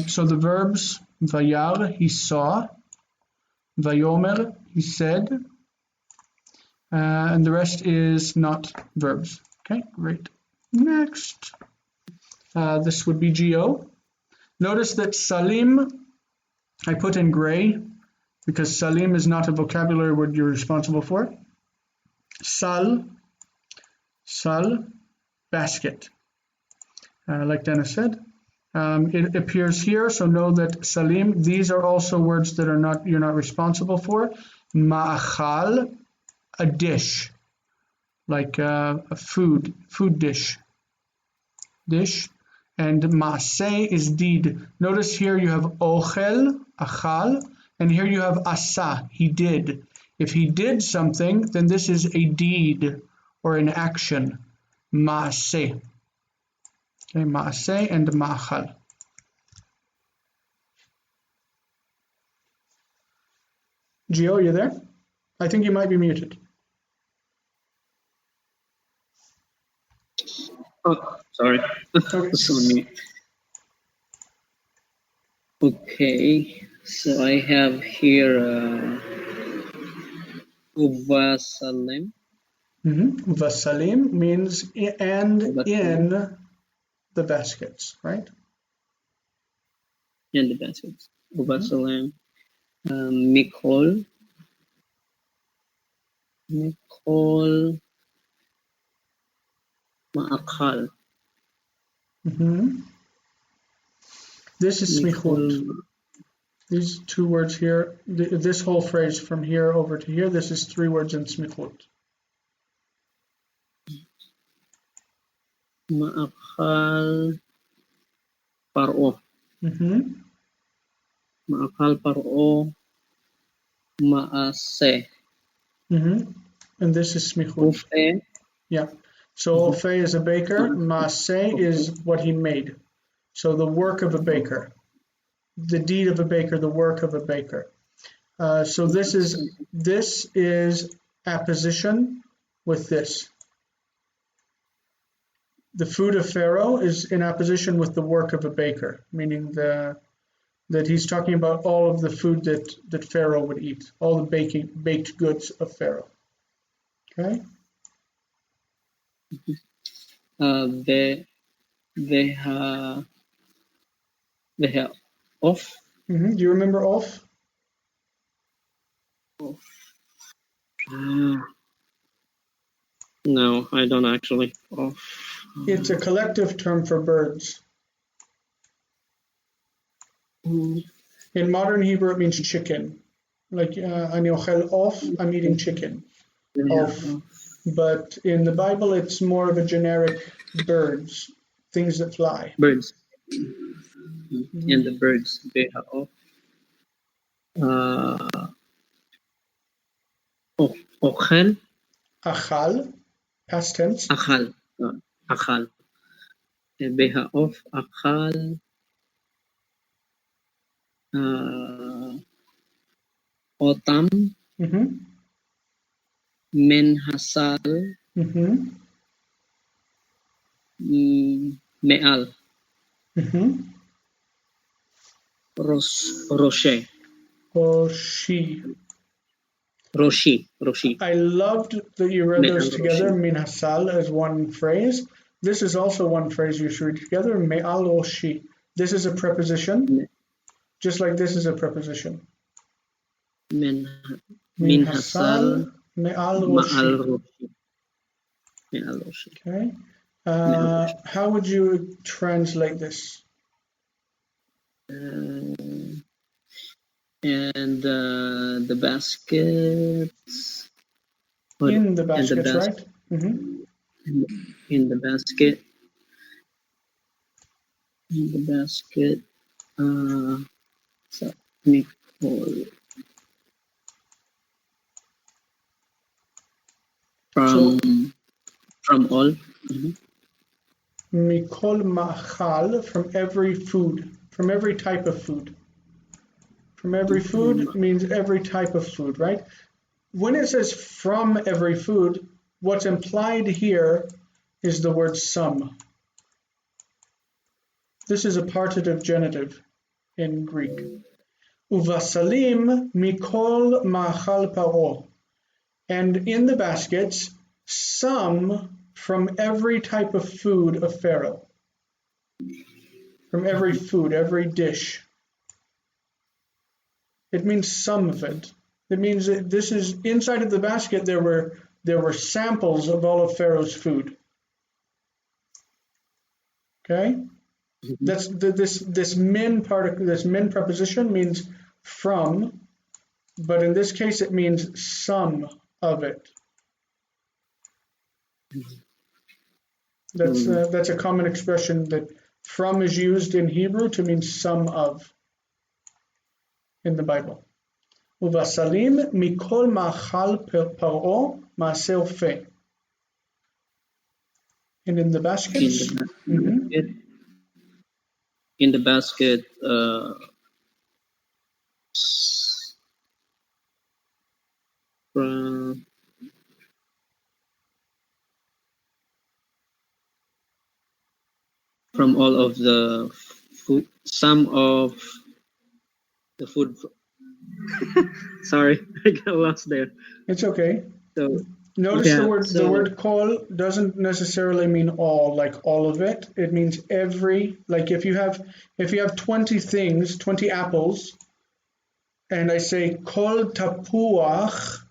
Speaker 1: So the verbs, vayar, he saw, vayomer, he said, and the rest is not verbs. Okay, great. Next. This would be Geo. Notice that salim, I put in gray, because salim is not a vocabulary word you're responsible for. Sal, basket. Like Dennis said, it appears here, so know that salim, these are also words that you're not responsible for. Ma'achal, a dish, like a food dish. And ma'aseh is deed. Notice here you have ochel, achal, and here you have asa, he did. If he did something, then this is a deed or an action. Ma'aseh. Okay, ma'aseh and ma'achal. Gio, you there? I think you might be muted.
Speaker 5: Oh, sorry. Okay, so I have here Uvasalem.
Speaker 1: Vasalim means and in the baskets, right?
Speaker 5: In the baskets. Uvasalem. Mikol. Ma'akal.
Speaker 1: This is smichut. These 2 words here, this whole phrase from here over to here, this is 3 words in smichut.
Speaker 5: Ma'akal paro. Ma'akal paro. Ma'ase.
Speaker 1: And this is smichut.
Speaker 5: Ufe.
Speaker 1: Yeah. So Ofe is a baker. Maaseh is what he made. So the work of a baker. The deed of a baker, the work of a baker. So this is apposition with this. The food of Pharaoh is in opposition with the work of a baker, meaning that he's talking about all of the food that Pharaoh would eat, all the baked goods of Pharaoh. Okay?
Speaker 5: They have off.
Speaker 1: Do you remember off?
Speaker 5: No, I don't actually. Off.
Speaker 1: It's a collective term for birds. In modern Hebrew, it means chicken. Like, ani ochel off, I'm eating chicken. Off. But in the Bible, it's more of a generic birds, things that fly.
Speaker 5: Birds. And the birds, they are off. אוכל,
Speaker 1: Achal, past tense.
Speaker 5: אכל, אכל. בהעוף אכל, אותם,
Speaker 1: Mm-hmm.
Speaker 5: מן הסל,
Speaker 1: Mm-hmm.
Speaker 5: מעל,
Speaker 1: Mm-hmm.
Speaker 5: ראשה,
Speaker 1: Or she.
Speaker 5: ראשי,
Speaker 1: I loved that you read those
Speaker 5: Me'al
Speaker 1: together,
Speaker 5: roshi.
Speaker 1: min hasal, as one phrase. This is also one phrase you should read together, me'al or she. This is a preposition, just like this is a preposition.
Speaker 5: min
Speaker 1: Min
Speaker 5: hasal,
Speaker 1: hasal, me'al or
Speaker 5: ma'al
Speaker 1: she.
Speaker 5: roshi. Me'al roshi.
Speaker 1: Okay.
Speaker 5: Me'al roshi.
Speaker 1: How would you translate this?
Speaker 5: And the baskets.
Speaker 1: In the basket, right? Mm-hmm.
Speaker 5: In the basket. In the basket. So, Nicole. From all.
Speaker 1: Mikol ma'achal, from every food, from every type of food. From every food means every type of food, right? When it says from every food, what's implied here is the word some. This is a partitive genitive in Greek. Uvasalim mikol ma'achal paro. And in the baskets, some from every type of food of Pharaoh. From every food, every dish. It means some of it. It means that this is inside of the basket. There were samples of all of Pharaoh's food. Okay, that's this min preposition means from, but in this case it means some of it. That's a common expression that from is used in Hebrew to mean some of in the Bible. Uvasalim mikol ma'achal paro ma'aseh ofeh. And in the baskets?
Speaker 5: In the basket, from all of the food, some of the food. Sorry, I got lost there.
Speaker 1: It's okay.
Speaker 5: So
Speaker 1: notice
Speaker 5: yeah,
Speaker 1: the word qal doesn't necessarily mean all, like all of it. It means every, like if you have 20 things, 20 apples, and I say kol tapuach,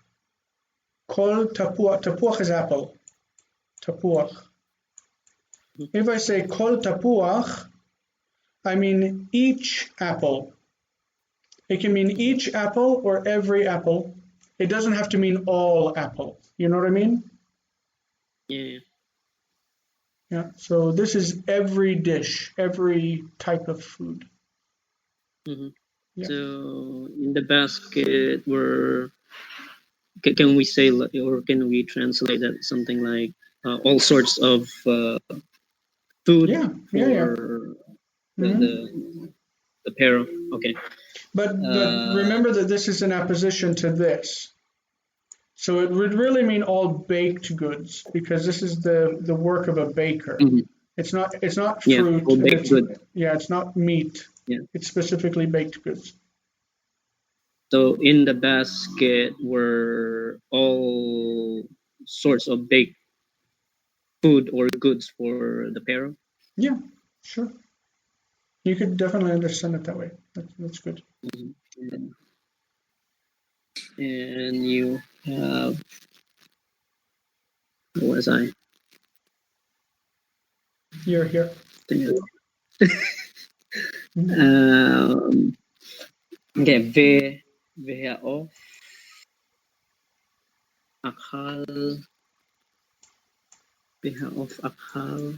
Speaker 1: tapuach is apple, tapuach. If I say kol tapuach, I mean each apple. It can mean each apple or every apple. It doesn't have to mean all apple. You know what I mean?
Speaker 5: Yeah.
Speaker 1: Yeah. So this is every dish, every type of food.
Speaker 5: Mm-hmm.
Speaker 1: Yeah.
Speaker 5: So in the basket were, can we say, or can we translate that something like all sorts of food for the Pharaoh? Okay.
Speaker 1: But remember that this is an apposition to this. So it would really mean all baked goods, because this is the work of a baker.
Speaker 5: Mm-hmm.
Speaker 1: It's not fruit.
Speaker 5: All baked goods.
Speaker 1: It's not meat.
Speaker 5: Yeah.
Speaker 1: It's specifically baked goods.
Speaker 5: So in the basket were all sorts of baked food or goods for the Pharaoh?
Speaker 1: Yeah, sure. You could definitely understand it that way. That's good.
Speaker 5: Mm-hmm. And you have, where was I?
Speaker 1: You're here.
Speaker 5: Okay, והעוף אכל, והעוף אכל,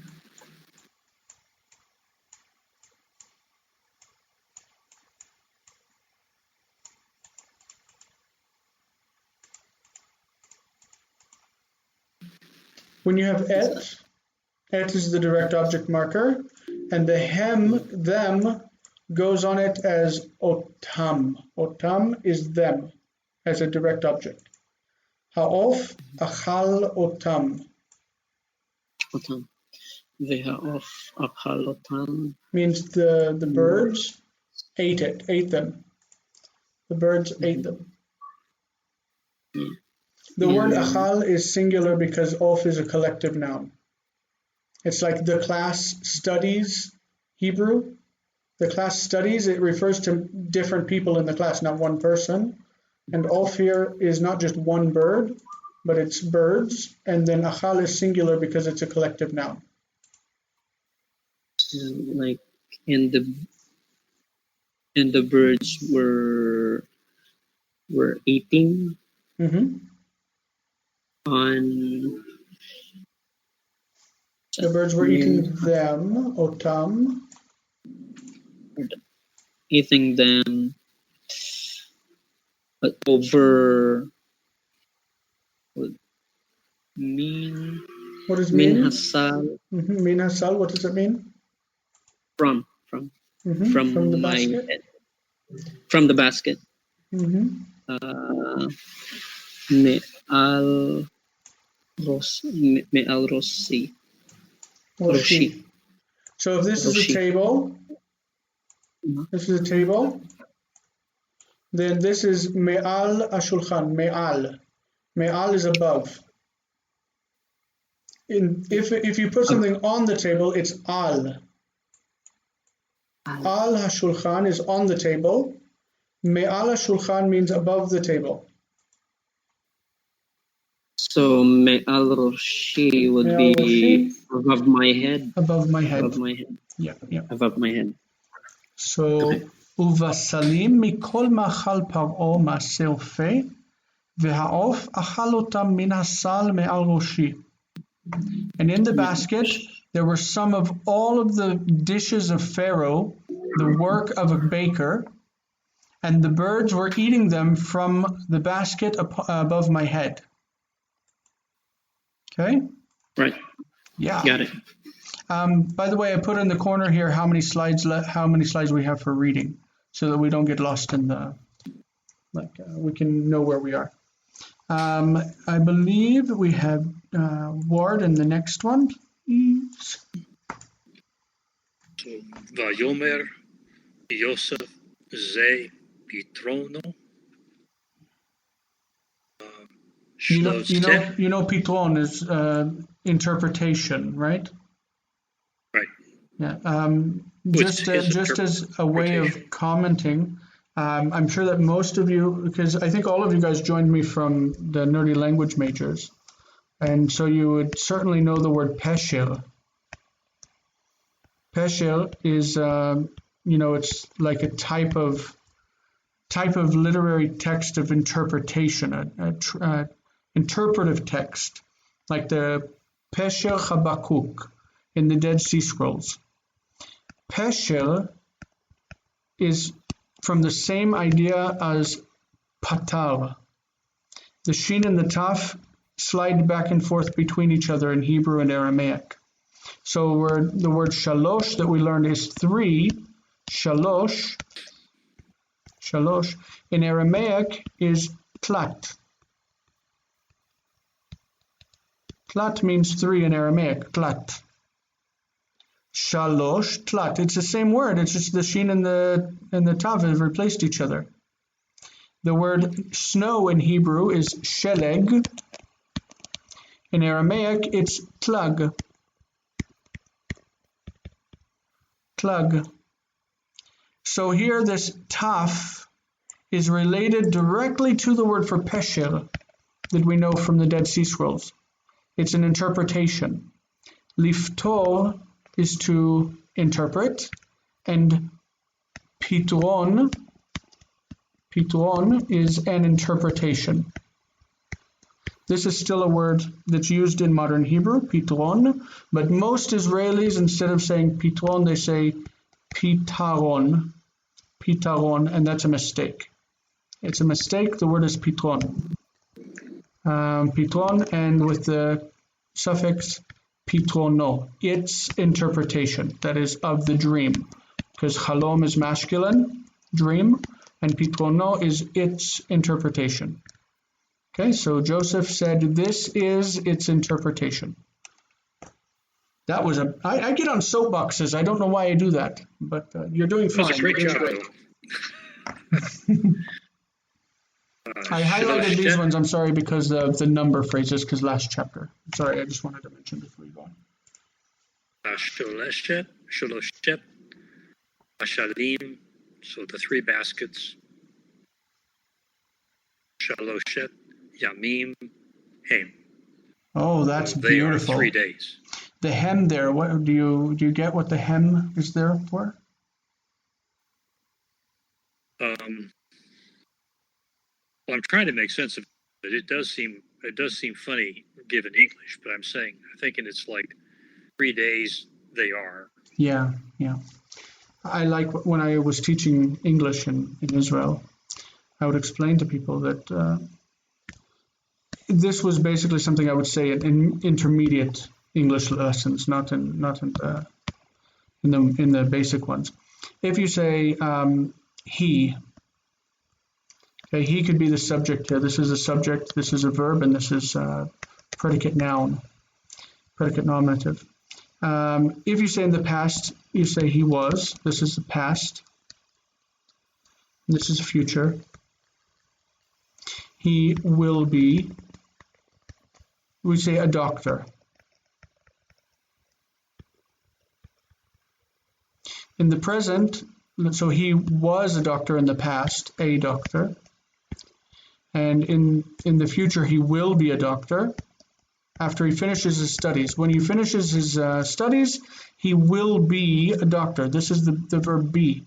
Speaker 1: When you have et is the direct object marker, and the them, goes on it as otam. Otam is them, as a direct object. Ha'of achal otam.
Speaker 5: Otam. Veha'of achal otam.
Speaker 1: Means the birds ate them. The birds ate them. The word achal is singular because of is a collective noun. It's like the class studies Hebrew. The class studies, it refers to different people in the class, not one person. And of here is not just one bird, but it's birds. And then achal is singular because it's a collective noun.
Speaker 5: Like in the birds were eating on.
Speaker 1: The birds were eating them, otam.
Speaker 5: Eating them over. Min.
Speaker 1: What does
Speaker 5: Min
Speaker 1: mean?
Speaker 5: hasal.
Speaker 1: Min hasal, what does it mean?
Speaker 5: From
Speaker 1: the
Speaker 5: my
Speaker 1: basket.
Speaker 5: head. From the basket. Me'al Roshi. Roshi.
Speaker 1: So if this is a table, then this is me'al ashulchan, me'al. Me'al is above. If you put something on the table, it's al. Al hashulchan is on the table. Me'al hashulchan means above the table.
Speaker 5: So me'al roshi would be above my head.
Speaker 1: Above my head.
Speaker 5: Above my head.
Speaker 1: Yeah.
Speaker 5: Above my head.
Speaker 1: So uvasalim mikol machal par'o ma'aseh ofeh v'ha'of achal otam min hasal me'al roshi. And in the basket, there were some of all of the dishes of Pharaoh, the work of a baker, and the birds were eating them from the basket above my head. Okay?
Speaker 5: Right.
Speaker 1: Yeah.
Speaker 5: Got it.
Speaker 1: By the way, I put in the corner here how many slides we have for reading, so that we don't get lost in the, we can know where we are. I believe we have Ward in the next one, please.
Speaker 4: So, Vayomer Yosef Ze Pitrono.
Speaker 1: You know, Pitron is interpretation, right?
Speaker 4: Right.
Speaker 1: Yeah. Just as a way of commenting, I'm sure that most of you, because I think all of you guys joined me from the nerdy language majors, and so you would certainly know the word pesher. Pesher is, it's like a type of literary text of interpretation, a interpretive text, like the Pesher Habakkuk in the Dead Sea Scrolls. Pesher is from the same idea as patar. The shin and the taf slide back and forth between each other in Hebrew and Aramaic. So the word shalosh that we learned is 3. Shalosh in Aramaic is tlat. Tlat means 3 in Aramaic, tlat. Shalosh, tlat. It's the same word. It's just the shin and the tav have replaced each other. The word snow in Hebrew is sheleg. In Aramaic, it's tlag. Tlag. So here, this taf is related directly to the word for pesher that we know from the Dead Sea Scrolls. It's an interpretation. Liftor is to interpret, and pitron is an interpretation. This is still a word that's used in modern Hebrew, pitron, but most Israelis, instead of saying pitron, they say pitaron, and that's a mistake. It's a mistake. The word is pitron. Pitron, and with the suffix pitrono, its interpretation, that is of the dream, because halom is masculine, dream, and pitrono is its interpretation. Okay, so Joseph said this is its interpretation. That was I get on soapboxes. I don't know why I do that, but you're doing fine.
Speaker 4: That's a great job, though.
Speaker 1: I highlighted these ones, I'm sorry, because of the number phrases, because last chapter. Sorry, I just wanted to mention before you go on.
Speaker 4: Sholeshet, Sholoshet, Ashalim, so the 3 baskets. Shaloshet, Yamim, Hem.
Speaker 1: Oh, that's
Speaker 4: they
Speaker 1: beautiful.
Speaker 4: Are 3 days.
Speaker 1: The hem there, what do you get what the hem is there for?
Speaker 4: Well, I'm trying to make sense of it. It does seem funny given English, but I'm thinking it's like 3 days they are.
Speaker 1: Yeah. I like when I was teaching English in Israel, I would explain to people that this was basically something I would say in intermediate English lessons, not in the basic ones. If you say he. Okay, he could be the subject here. This is a subject, this is a verb, and this is predicate noun, predicate nominative. If you say in the past, you say he was. This is the past. This is future. He will be. We say a doctor. In the present, so he was a doctor in the past, a doctor. And in the future, he will be a doctor after he finishes his studies. When he finishes his studies, he will be a doctor. This is the verb be.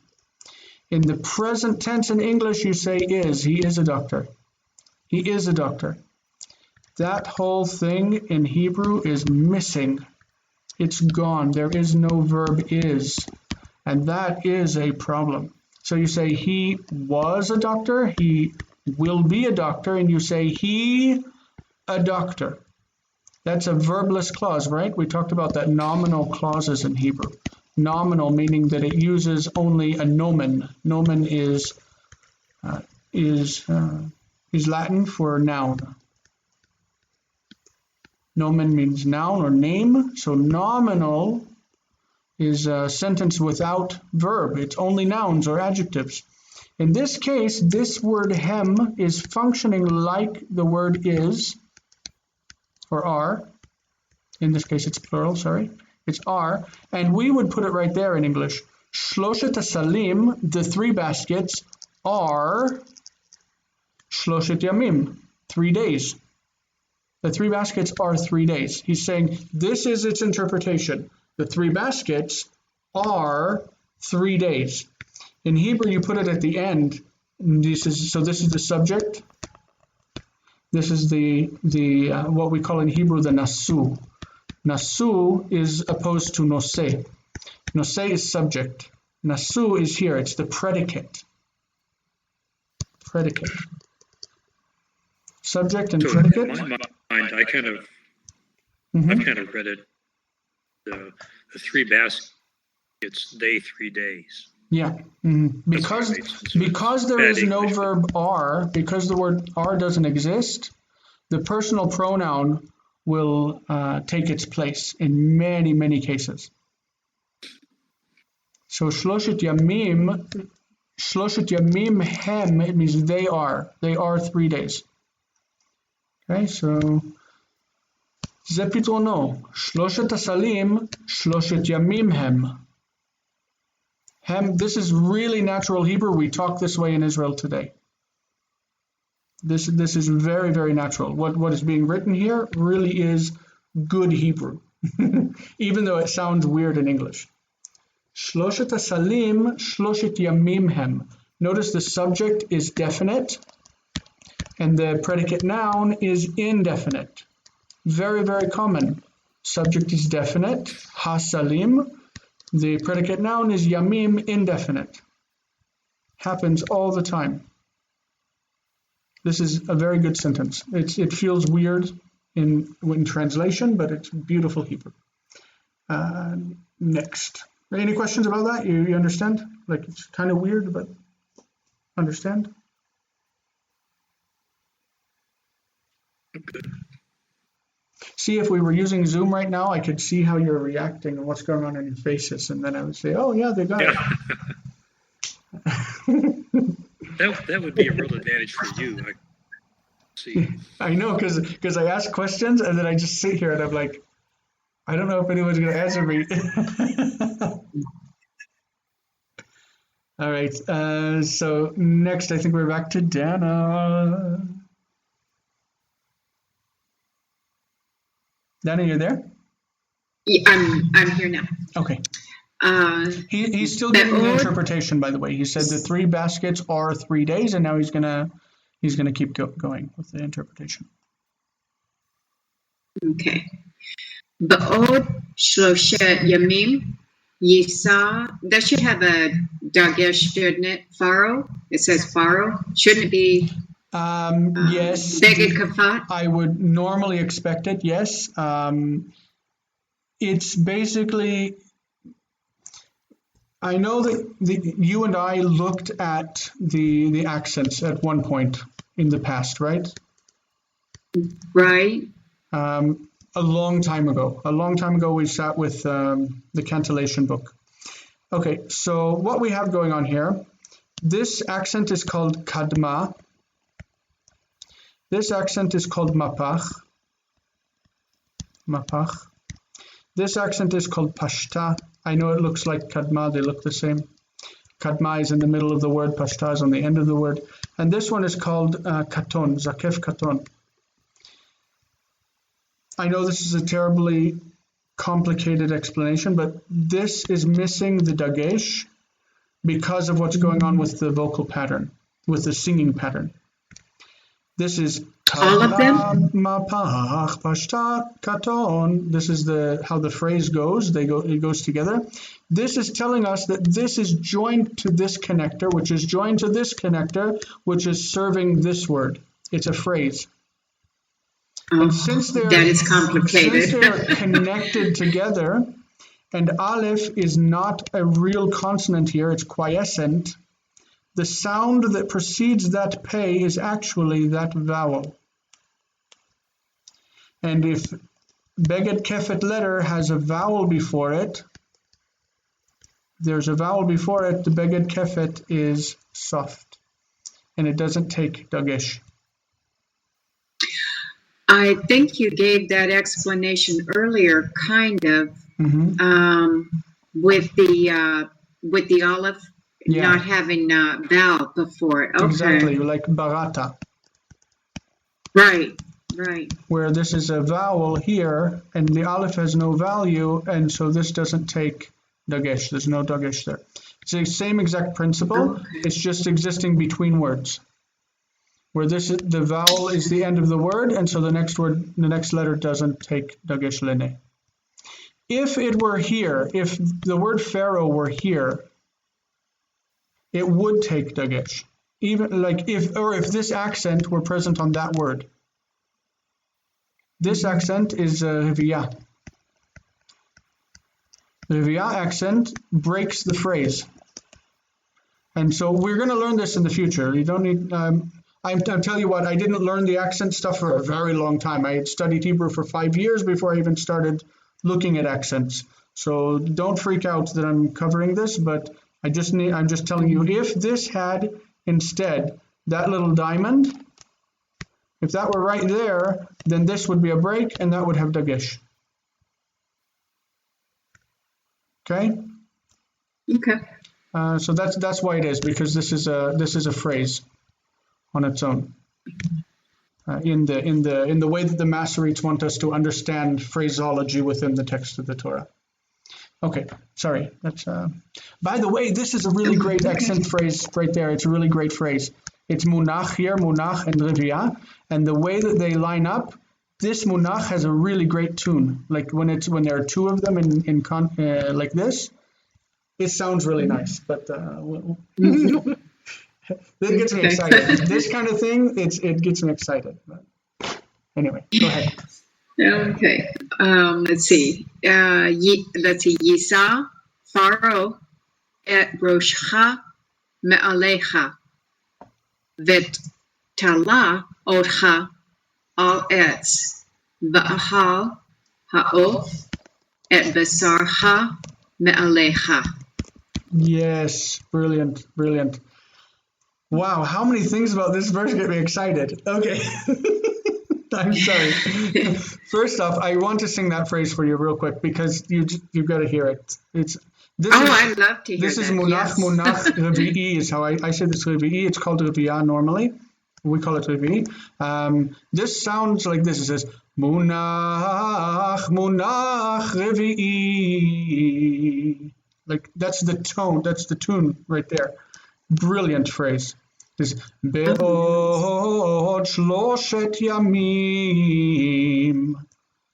Speaker 1: In the present tense in English, you say is. He is a doctor. He is a doctor. That whole thing in Hebrew is missing. It's gone. There is no verb is. And that is a problem. So you say he was a doctor, he will be a doctor, and you say he a doctor. That's a verbless clause, right? We talked about that nominal clauses in Hebrew. Nominal meaning that it uses only a nomen. Nomen is Latin for noun. Nomen means noun or name. So nominal is a sentence without verb. It's only nouns or adjectives. In this case, this word hem is functioning like the word is, or are. In this case, it's plural, sorry. It's are. And we would put it right there in English. Shloshet hasalim, the 3 baskets, are shloshet yamim, 3 days. The 3 baskets are 3 days. He's saying this is its interpretation. The 3 baskets are 3 days. In Hebrew, you put it at the end. This is the subject. This is the what we call in Hebrew the nasu. Nasu is opposed to noseh. Noseh is subject. Nasu is here. It's the predicate. Predicate. Subject and predicate.
Speaker 4: In my mind, I kind of read it. The 3 baskets, they 3 days.
Speaker 1: Yeah, because there is no verb are, because the word are doesn't exist, the personal pronoun will take its place in many, many cases. So shloshet yamim hem, it means they are 3 days. Okay, so זה פתרונו, 3 הסלים, 3 ימים הם. Hem, this is really natural Hebrew. We talk this way in Israel today. This is very, very natural. What is being written here really is good Hebrew, even though it sounds weird in English. 3 הסלים, 3 ימים הם. Notice the subject is definite, and the predicate noun is indefinite. Very, very common. Subject is definite, hasalim. The predicate noun is yamim, indefinite. Happens all the time. This is a very good sentence. It feels weird in translation, but it's beautiful Hebrew. Next. Any questions about that? You understand? Like, it's kind of weird, but understand? See, if we were using Zoom right now, I could see how you're reacting and what's going on in your faces, and then I would say, oh yeah, they got it.
Speaker 4: That would be a real advantage for you. I see.
Speaker 1: I know, because I ask questions and then I just sit here and I'm like, I don't know if anyone's going to answer me. All right. So next, I think we're back to Dana. Dana, you're there?
Speaker 3: Yeah, I'm here now.
Speaker 1: Okay. He's still giving the interpretation, by the way. He said the 3 baskets are 3 days, and now he's gonna keep going with the interpretation.
Speaker 3: Okay. Ba'od shloshet yamim yisa. That should have a dagesh, shouldn't it? Faro. It says faro. Shouldn't it be?
Speaker 1: Yes.
Speaker 3: Beged kafat.
Speaker 1: I would normally expect it. Yes. It's basically. I know that you and I looked at the accents at one point in the past, right?
Speaker 3: Right.
Speaker 1: A long time ago. A long time ago, we sat with the cantillation book. Okay, so what we have going on here, this accent is called kadma. This accent is called mapach. Mapach. This accent is called pashta. I know it looks like kadma, they look the same. Kadma is in the middle of the word, pashta is on the end of the word. And this one is called katon, zakef katon. I know this is a terribly complicated explanation, but this is missing the dagesh because of what's going on with the vocal pattern, with the singing pattern. This is
Speaker 3: all of them.
Speaker 1: This is how the phrase goes. It goes together. This is telling us that this is joined to this connector, which is joined to this connector, which is serving this word. It's a phrase. And since they're connected together, and aleph is not a real consonant here, it's quiescent, the sound that precedes that pay is actually that vowel. And if beged kefet letter has a vowel before it, there's a vowel before it, the beged kefet is soft, and it doesn't take dagesh.
Speaker 3: I think you gave that explanation earlier, kind of, with the aleph not having vowel before it. Okay.
Speaker 1: Exactly, like barata.
Speaker 3: Right.
Speaker 1: Where this is a vowel here, and the aleph has no value, and so this doesn't take dagesh. There's no dagesh there. It's the same exact principle. Okay. It's just existing between words. Where the vowel is the end of the word, and so the next letter doesn't take dagesh lene. If it were here, if the word pharaoh were here, it would take dagesh. Even like if this accent were present on that word. This accent is riviyah. The riviyah accent breaks the phrase. And so we're going to learn this in the future. You don't need... I'll tell you what, I didn't learn the accent stuff for a very long time. I had studied Hebrew for 5 years before I even started looking at accents. So don't freak out that I'm covering this, but I'm just telling you, if this had instead that little diamond, if that were right there, then this would be a break and that would have dagesh. Okay?
Speaker 3: Okay.
Speaker 1: So that's why it is, because this is a phrase on its own. In the way that the Masoretes want us to understand phraseology within the text of the Torah. Okay, sorry. That's by the way, this is a really great accent phrase right there. It's a really great phrase. It's munach here, munach and riviyah, and the way that they line up, this munach has a really great tune. Like when there are two of them in like this, it sounds really nice. But it gets me excited. This kind of thing, it gets me excited. Anyway, go ahead.
Speaker 3: Okay. Let's see. Yisa faro et roshcha me'alecha vet tala otcha al etz va'ahal ha'of et basarcha me'alecha.
Speaker 1: Yes, brilliant, brilliant. Wow, how many things about this verse get me excited? Okay. I'm sorry. First off, I want to sing that phrase for you real quick because you've got to hear it.
Speaker 3: I'd love to hear
Speaker 1: this
Speaker 3: that.
Speaker 1: This is Munach, Munach, Revi'i is how I say this Revi'i. It's called Revi'ah normally. We call it Revi'i. This sounds like this. It says, Munach, Munach, Revi'i. Like that's the tone, that's the tune right there. Brilliant phrase. This Be'od shloshet yamim.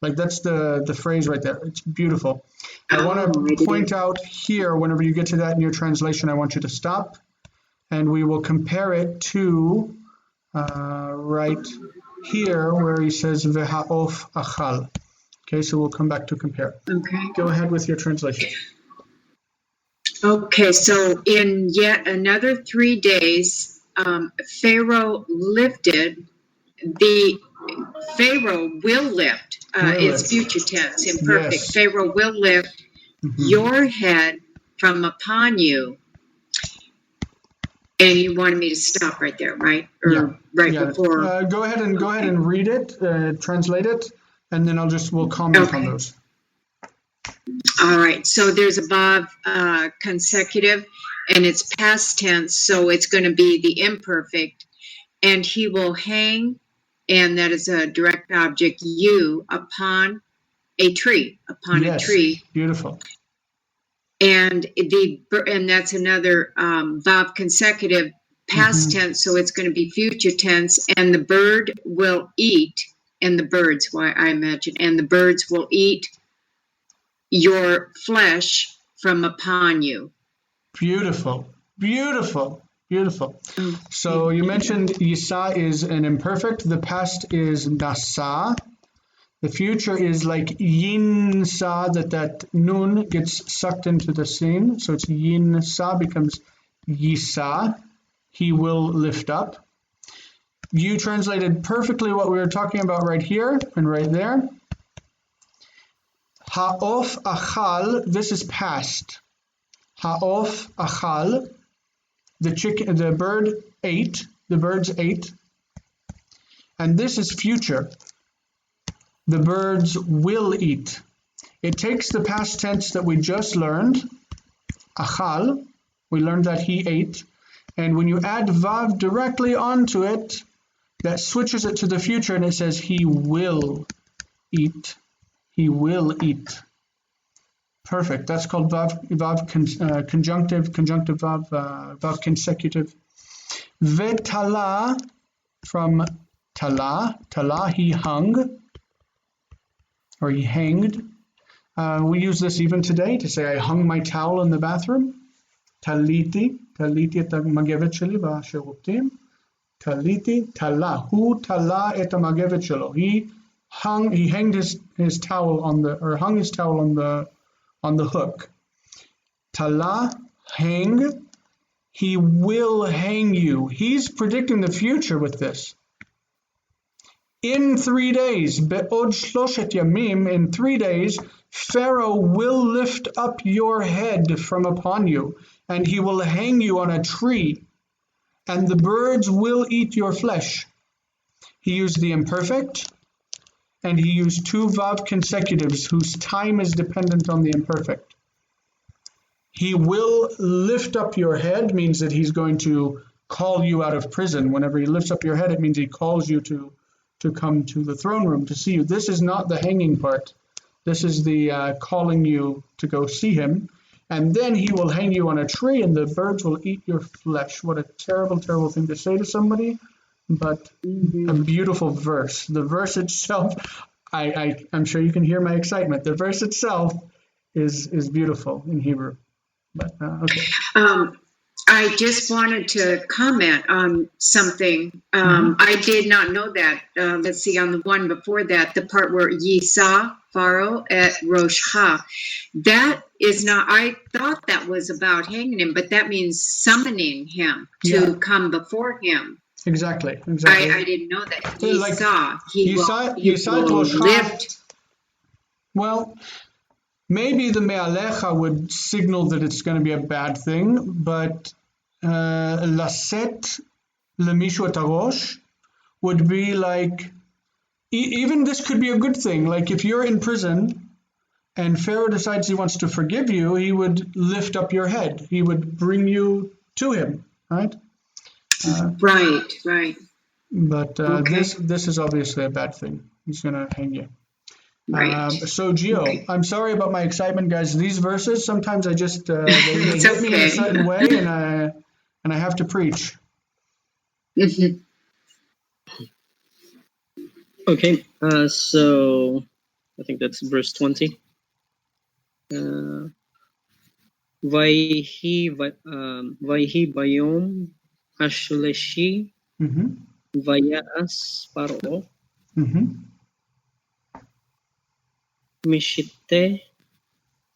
Speaker 1: Like that's the phrase right there. It's beautiful. I want to point out here, whenever you get to that in your translation, I want you to stop and we will compare it to right here where he says Veha'of achal. Okay, so we'll come back to compare.
Speaker 3: Okay.
Speaker 1: Go ahead with your translation.
Speaker 3: Okay, so in yet another 3 days, Pharaoh lifted Pharaoh will lift, it's future tense, imperfect. Yes. Pharaoh will lift your head from upon you. And you wanted me to stop right there, right? Or before.
Speaker 1: Go ahead and read it, translate it, and then we'll comment on those.
Speaker 3: All right, so there's above consecutive, and it's past tense, so it's going to be the imperfect. And he will hang, and that is a direct object, you, upon a tree, a tree.
Speaker 1: Beautiful.
Speaker 3: And that's another Vav consecutive, past tense, so it's going to be future tense. And the bird will eat, and the birds, and the birds will eat your flesh from upon you.
Speaker 1: Beautiful, beautiful, beautiful. So you mentioned Yisa is an imperfect. The past is Nasa. The future is like Yinsa, that nun gets sucked into the sin. So it's Yinsa becomes Yisa. He will lift up. You translated perfectly what we were talking about right here and right there. Ha'of achal, this is past. Ha'of achal, the bird ate, the birds ate. And this is future. The birds will eat. It takes the past tense that we just learned, achal, we learned that he ate, and when you add vav directly onto it, that switches it to the future and it says he will eat. He will eat. Perfect. That's called vav conjunctive vav, vav consecutive. Vetala, from tala, he hung, or he hanged. We use this even today to say I hung my towel in the bathroom. Taliti et magevet sheli b'shirutim. Taliti, tala. Hu tala et magevet shelo. He hanged his towel hung his towel on the hook. Tala, hang. He will hang you. He's predicting the future with this. In 3 days, be'od shloshet yamim, in 3 days, Pharaoh will lift up your head from upon you, and he will hang you on a tree, and the birds will eat your flesh. He used the imperfect, and he used 2 vav consecutives whose time is dependent on the imperfect. He will lift up your head means that he's going to call you out of prison. Whenever he lifts up your head, it means he calls you to come to the throne room to see you. This is not the hanging part. This is the calling you to go see him. And then he will hang you on a tree and the birds will eat your flesh. What a terrible, terrible thing to say to somebody, but a beautiful verse. The verse itself, I'm sure you can hear my excitement. The verse itself is beautiful in Hebrew. But okay.
Speaker 3: I just wanted to comment on something. I did not know that. Let's see, on the one before that, the part where ye saw Pharaoh at Rosh Ha. That is not, I thought that was about hanging him, but that means summoning him to come before him.
Speaker 1: Exactly.
Speaker 3: I didn't know that. He
Speaker 1: Like,
Speaker 3: saw. He
Speaker 1: at Rosh Ha.
Speaker 3: lift.
Speaker 1: Well, maybe the Me'alecha would signal that it's going to be a bad thing, but Laset Lemishu Tarosh would be like, even this could be a good thing. Like if you're in prison and Pharaoh decides he wants to forgive you, he would lift up your head. He would bring you to him, right?
Speaker 3: Right.
Speaker 1: But this is obviously a bad thing. He's going to hang you.
Speaker 3: Right.
Speaker 1: So Gio, I'm sorry about my excitement, guys. These verses, sometimes I just, they hit me in a certain way and I have to preach.
Speaker 5: Okay, so I think that's verse 20. Vayhi bayom hashleshi vayas paro mishite.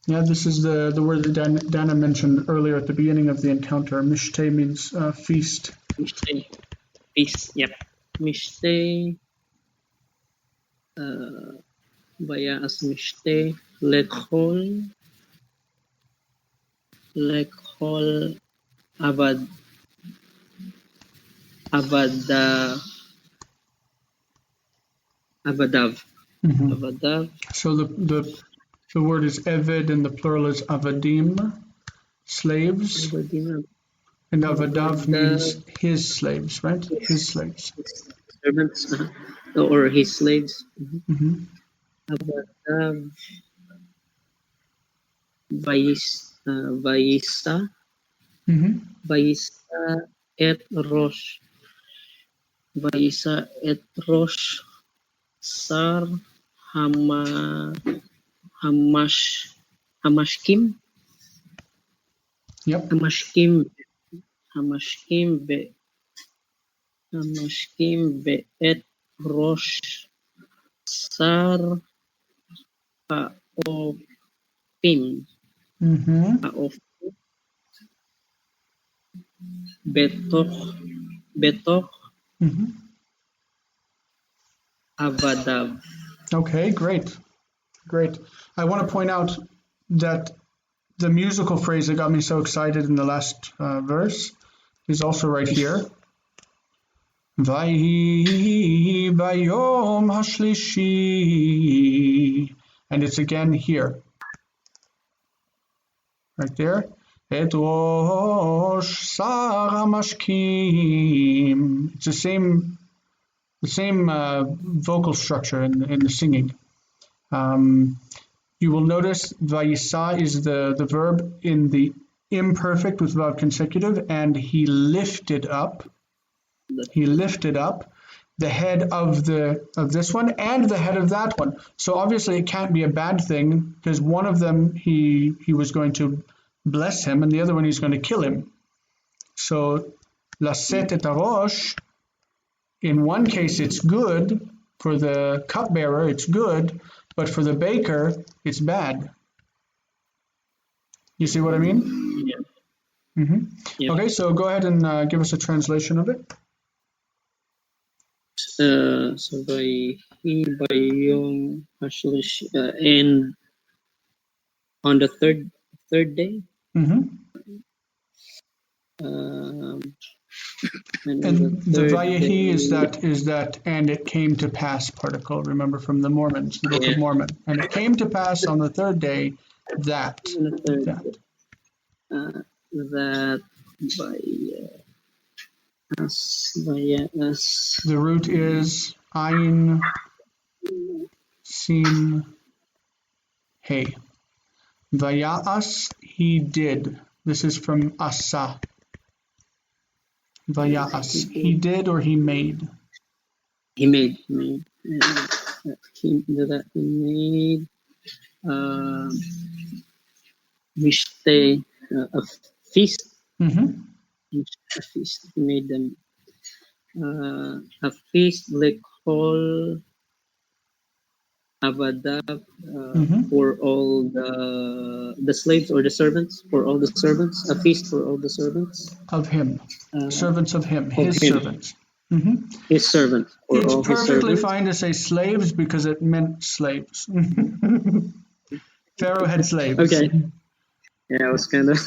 Speaker 1: Yeah, this is the word that Dana mentioned earlier at the beginning of the encounter. Mishte means feast.
Speaker 5: Mishte, feast, yeah. Mishte, vayas mishte lechol avadav. Avadav.
Speaker 1: So the word is eved and the plural is avadim, slaves.
Speaker 5: Avadav.
Speaker 1: And avadav means his slaves, right? His slaves.
Speaker 5: Servants, or his slaves. Avadav. Vayisa. Vayisa et rosh. Vayisa et rosh. Sar Hamashkim.
Speaker 1: Yep.
Speaker 5: Hamashkim et rosh sar haofim. Betoch avadav.
Speaker 1: Okay, great. I want to point out that the musical phrase that got me so excited in the last verse is also right here. Vayhi bayom hashlishi. And it's again here. Right there. Et rosh sar hamashkim. It's the same vocal structure in the singing. You will notice vayisa is the verb in the imperfect with vowel consecutive, and he lifted up the head of this one and the head of that one. So obviously it can't be a bad thing, because one of them he was going to bless him and the other one he's going to kill him. So laset et arosh, in one case it's good for the cupbearer, it's good, but for the baker it's bad. You see what I mean?
Speaker 5: Yeah.
Speaker 1: Yeah. Okay, so go ahead and give us a translation of it.
Speaker 5: So by Yom Hashlish, and on the third day. And
Speaker 1: the Vayehi is that and it came to pass particle. Remember from the Mormons, the Book of Mormon. And it came to pass on the third day that.
Speaker 5: That
Speaker 1: the root is Ayin Sin Hey. Vayas, he did. This is from Asa. Vayas, he did or he made.
Speaker 5: He made. He made Mishte, a feast. A feast. He made them a feast like whole Avadab for all the slaves or the servants, for all the servants, a feast for all the servants
Speaker 1: Of him. Servants of him. His
Speaker 5: him.
Speaker 1: servants. Mm-hmm.
Speaker 5: His servants, for
Speaker 1: It's
Speaker 5: all his
Speaker 1: perfectly
Speaker 5: servants.
Speaker 1: fine to say slaves because it meant slaves. Pharaoh had slaves.
Speaker 5: Okay. Yeah, I was kind of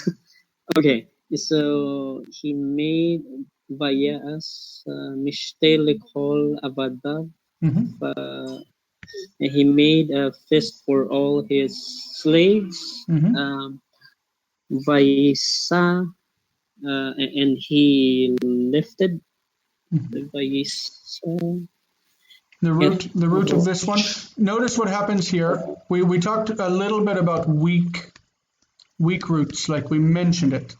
Speaker 5: okay. So he made Vayas Mishte Likhol Avadav. And he made a feast for all his slaves. Vaisa, and he lifted Vaisa.
Speaker 1: The root of this one. Notice what happens here. We talked a little bit about weak roots, like we mentioned it.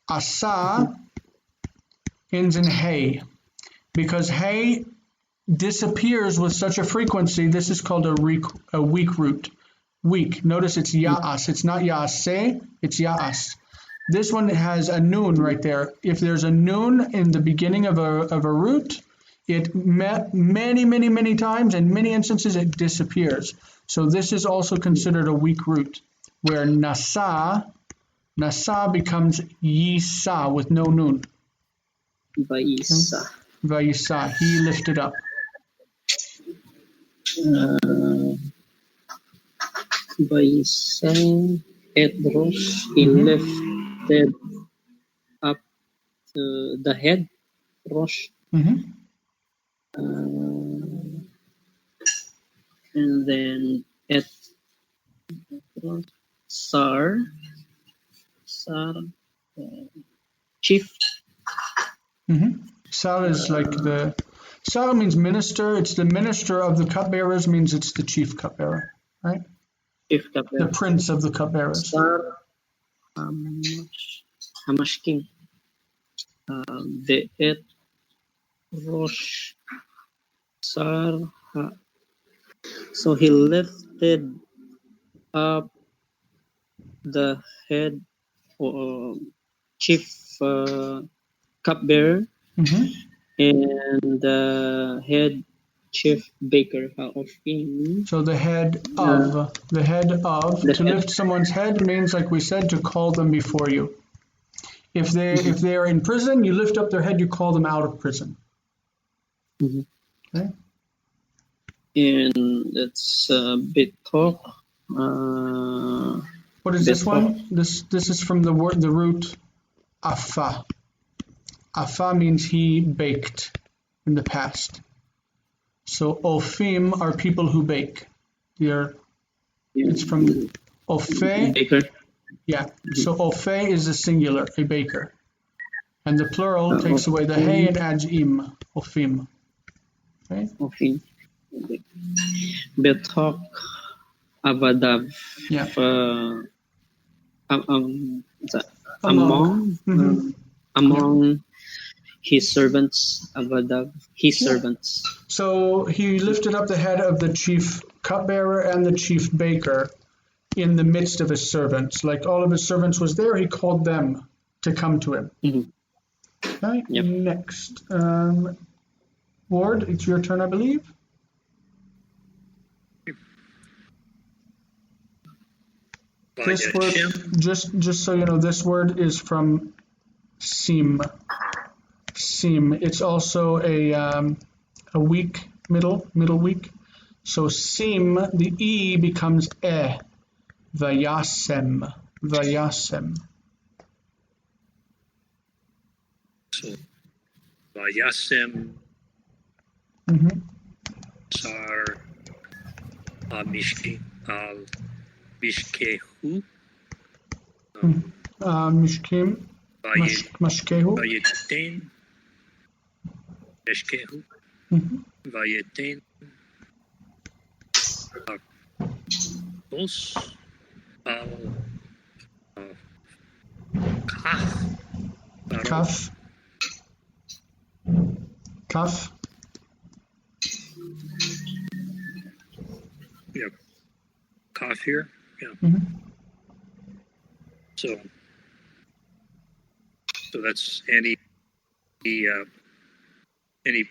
Speaker 1: Asa ends in hey, because hey disappears with such a frequency. This is called a weak root. Weak. Notice it's ya'as. It's not ya'ase, it's ya'as. This one has a noon right there. If there's a noon in the beginning of a root, it many times, in many instances, it disappears. So this is also considered a weak root, where nasa becomes yisa with no noon.
Speaker 5: Vaisa.
Speaker 1: Vaisa, he lifted up.
Speaker 5: Vaisa Edros, he lifted up the head, Rosh. And then at Sar, chief.
Speaker 1: Sar is like Sar means minister. It's the minister of the cupbearers, means it's the chief cupbearer, right?
Speaker 5: Chief cupbearer.
Speaker 1: The prince of the cupbearers.
Speaker 5: Sar Hamashkim. The et Rosh Sar. So he lifted up the head or chief cupbearer and the head chief baker of him.
Speaker 1: So the head of to lift someone's head means, like we said, to call them before you. If they are in prison, you lift up their head, you call them out of prison. Okay.
Speaker 5: And it's Bitok.
Speaker 1: What is this one? This is from the root afa. Afa means he baked in the past. So ofim are people who bake. It's from ofe.
Speaker 5: Baker.
Speaker 1: Yeah. So ofe is the singular, a baker, and the plural takes away the hey and adds im. Ofim. Okay.
Speaker 5: Ofim. Bitok Avadav.
Speaker 1: Yeah.
Speaker 5: Among his servants, Avadav, his servants.
Speaker 1: So he lifted up the head of the chief cupbearer and the chief baker in the midst of his servants. Like all of his servants was there, he called them to come to him. Okay.
Speaker 5: Yep.
Speaker 1: Next. Ward, it's your turn, I believe. This word, just so you know, this word is from sim. Sim. It's also a weak, middle weak. So sim, the e becomes e. Vayasem.
Speaker 4: So Vayasem Sar Mishkehu.
Speaker 1: Mishkim. Mashkehu.
Speaker 4: Vayetin. Mishkehu. Vayetin. Kos.
Speaker 1: Kaf.
Speaker 4: Yeah. Kaf here. Yeah. So So that's any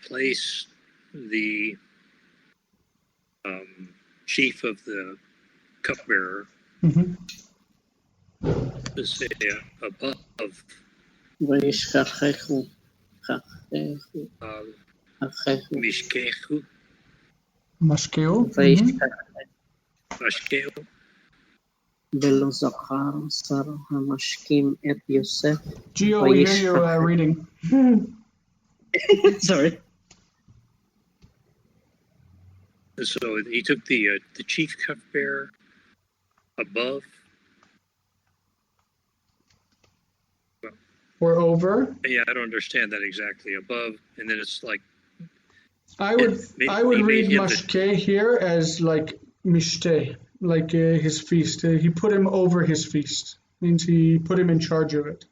Speaker 4: place the chief of the cupbearer
Speaker 1: Mhm.
Speaker 4: to say above
Speaker 5: וישכחהו,
Speaker 4: Mishkehu,
Speaker 1: Mashkeo. Mhm.
Speaker 4: Mashkeo.
Speaker 5: ולא זכר שר המשקים את יוסף.
Speaker 1: Gio, we hear you reading.
Speaker 5: Sorry.
Speaker 4: So he took the chief cupbearer above
Speaker 1: Or over.
Speaker 4: Yeah, I don't understand that exactly. Above, and then it's like
Speaker 1: I would read mashke here as like mishte, like his feast. He put him over his feast. Means he put him in charge of it.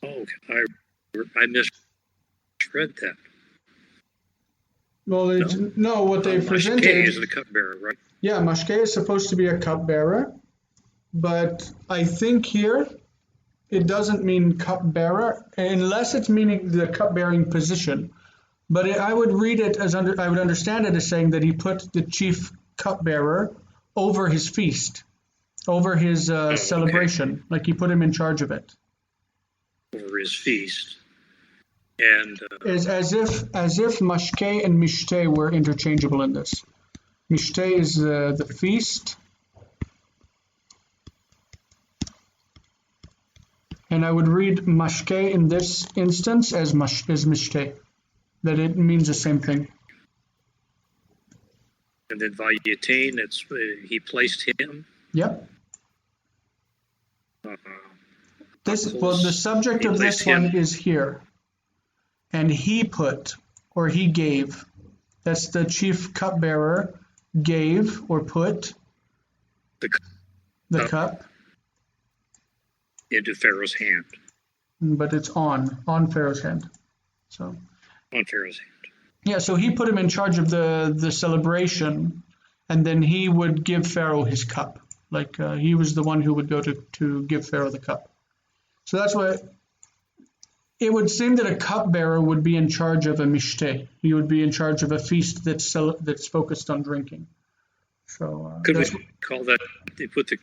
Speaker 4: Oh, I misread that.
Speaker 1: Well, no, what they presented
Speaker 4: Mashke is the cupbearer, right?
Speaker 1: Yeah, mashke is supposed to be a cupbearer, but I think here it doesn't mean cupbearer unless it's meaning the cupbearing position. But I would read it as I would understand it as saying that he put the chief cupbearer over his feast, over his celebration, like he put him in charge of it.
Speaker 4: Over his feast, and
Speaker 1: Is as if mashke and mishte were interchangeable in this. Mishte is the feast, and I would read mashke in this instance as mishte, that it means the same thing.
Speaker 4: and then Vayatain, it's he placed him.
Speaker 1: Yep.
Speaker 4: Well,
Speaker 1: the subject of this one is here, and he put or he gave. That's the chief cupbearer gave or put the cup
Speaker 4: into Pharaoh's hand.
Speaker 1: But it's on Pharaoh's hand. So
Speaker 4: On Pharaoh's hand.
Speaker 1: yeah, so he put him in charge of the celebration, and then he would give Pharaoh his cup. Like he was the one who would go to give Pharaoh the cup. So that's why it would seem that a cupbearer would be in charge of a mishte. He would be in charge of a feast that's focused on drinking. So
Speaker 4: Could we call that, they put the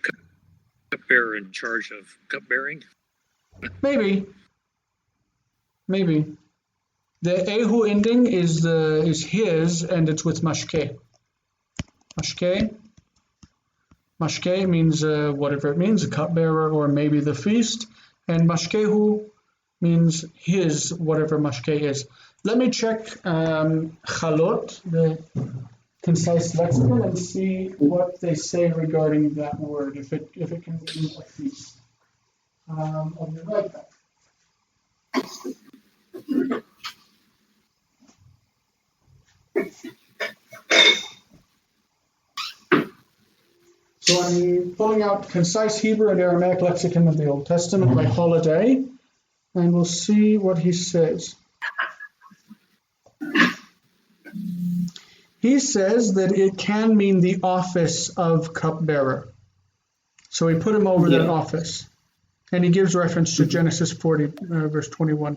Speaker 4: cupbearer in charge of cupbearing?
Speaker 1: maybe. The ehu ending is his, and it's with mashke. Mashke means whatever it means, a cupbearer or maybe the feast, and mashkehu means his, whatever mashke is. Let me check chalot, the concise lexicon, and see what they say regarding that word, if it can mean a feast. I'll be right back. So I'm pulling out concise Hebrew and Aramaic lexicon of the Old Testament by Holiday, and we'll see what he says. He says that it can mean the office of cupbearer. So he put him over that office. And he gives reference to Genesis 40, verse 21.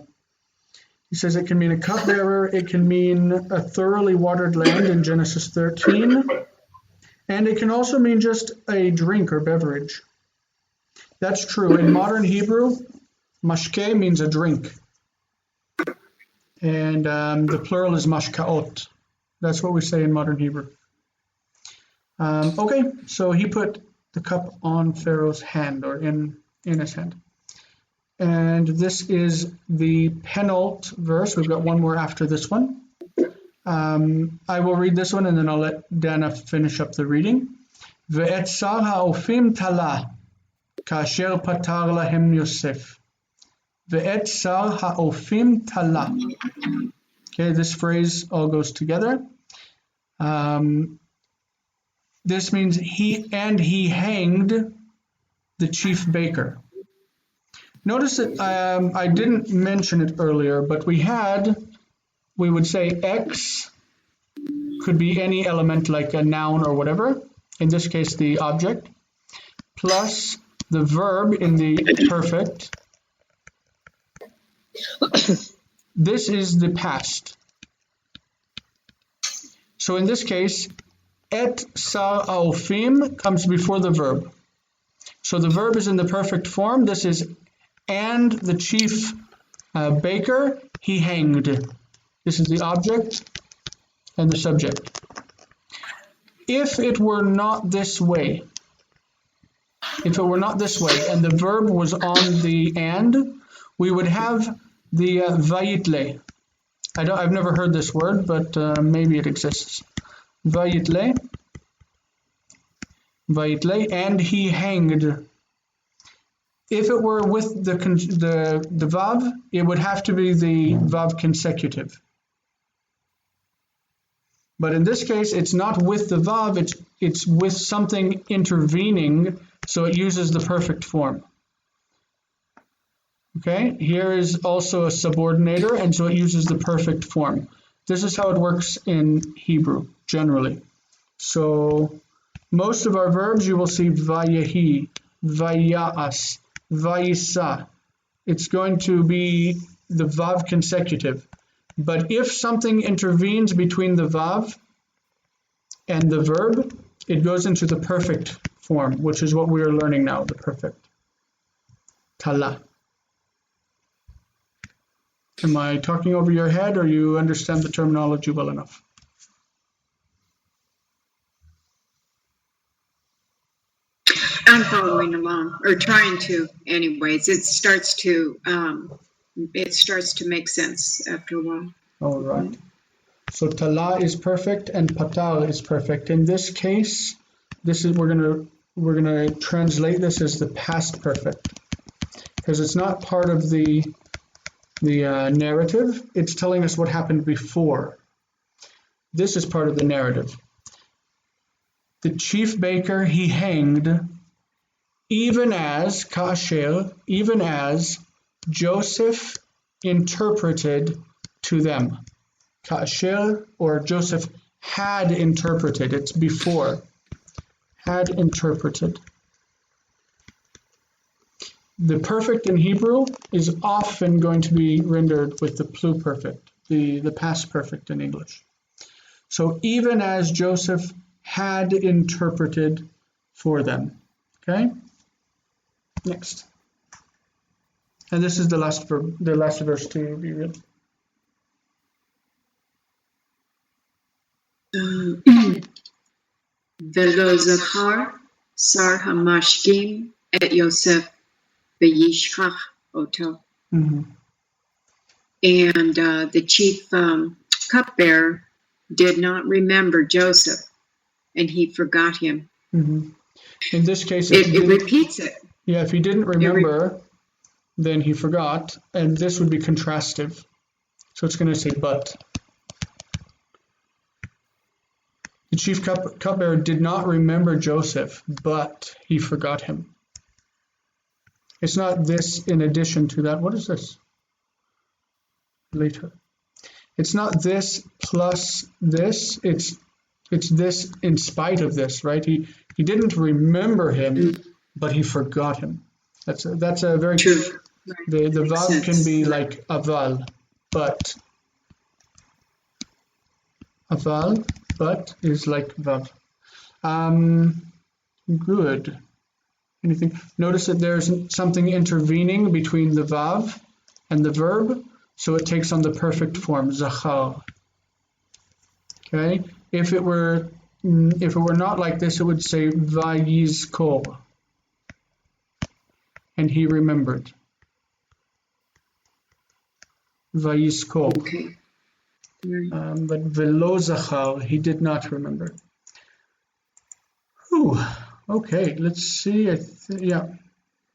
Speaker 1: He says it can mean a cupbearer, it can mean a thoroughly watered land in Genesis 13, and it can also mean just a drink or beverage. That's true. In modern Hebrew, mashke means a drink. And the plural is mashkaot. That's what we say in modern Hebrew. Okay, so he put the cup on Pharaoh's hand, or in his hand. And this is the penult verse. We've got one more after this one. I will read this one, and then I'll let Dana finish up the reading. Ve'et sar ha'ofim tala, kasher patar lahem Yosef. Ve'et sar ha'ofim tala. Okay, this phrase all goes together. This means he hanged the chief baker. Notice that I didn't mention it earlier, but we would say X could be any element like a noun or whatever, in this case the object, plus the verb in the perfect. This is the past. So in this case, et sa'ofim comes before the verb. So the verb is in the perfect form. This is, and the chief baker, he hanged. This is the object and the subject. If it were not this way, and the verb was on the and, we would have the vayitle. I've never heard this word, but maybe it exists. Vayitle, and he hanged. If it were with the vav, it would have to be the vav consecutive. But in this case, it's not with the vav, it's with something intervening, so it uses the perfect form. Okay, here is also a subordinator, and so it uses the perfect form. This is how it works in Hebrew, generally. So most of our verbs, you will see vayehi, vayas, vayisa. It's going to be the vav consecutive. But if something intervenes between the vav and the verb, it goes into the perfect form, which is what we are learning now, the perfect. Tala. Am I talking over your head, or you understand the terminology well enough?
Speaker 3: I'm following along, or trying to. Anyways, it starts to make sense after a while.
Speaker 1: All right. So tala is perfect and patal is perfect. In this case, we're gonna translate this as the past perfect, because it's not part of the narrative. It's telling us what happened before. This is part of the narrative. The chief baker, he hanged, even as Joseph interpreted to them. Kasher, or Joseph had interpreted. It's before. Had interpreted. The perfect in Hebrew is often going to be rendered with the pluperfect, the past perfect in English. So even as Joseph had interpreted for them. Okay? Next. And this is the last verse to be read.
Speaker 3: Velo zachar sar hamashkim et Yosef v'yishchach oto.
Speaker 1: Mm-hmm.
Speaker 3: And the chief cupbearer did not remember Joseph, and he forgot him.
Speaker 1: Mm-hmm. In this case,
Speaker 3: it repeats it.
Speaker 1: Yeah, if he didn't remember, then he forgot, and this would be contrastive. So it's going to say but. The chief cupbearer did not remember Joseph, but he forgot him. It's not this in addition to that. What is this? Later. It's not this plus this. It's this in spite of this, right? He didn't remember him, but he forgot him. That's a very
Speaker 3: true.
Speaker 1: The vav can be like aval, but aval, but is like vav. Good. Anything? Notice that there's something intervening between the vav and the verb, so it takes on the perfect form, zachar. Okay. If it were not like this, it would say vayizkor, and he remembered. Vayizkor.
Speaker 3: Okay.
Speaker 1: But velo zachar, he did not remember. Whew. Okay, let's see. Yeah.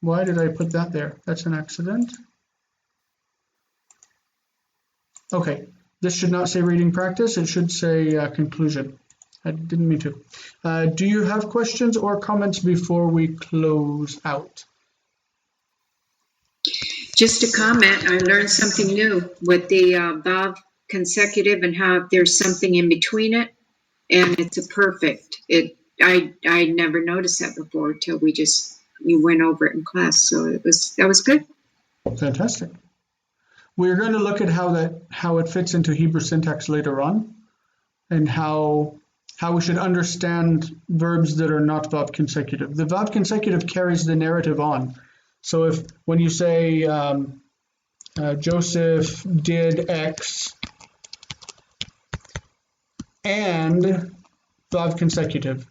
Speaker 1: Why did I put that there? That's an accident. Okay. This should not say reading practice. It should say conclusion. I didn't mean to. Do you have questions or comments before we close out?
Speaker 3: Just a comment. I learned something new with the vav consecutive and how there's something in between it, and it's a perfect. I never noticed that before till we just you went over it in class. So that was good.
Speaker 1: Fantastic. We're going to look at how it fits into Hebrew syntax later on, and how we should understand verbs that are not verb consecutive. The verb consecutive carries the narrative on. So when you say Joseph did X and verb consecutive,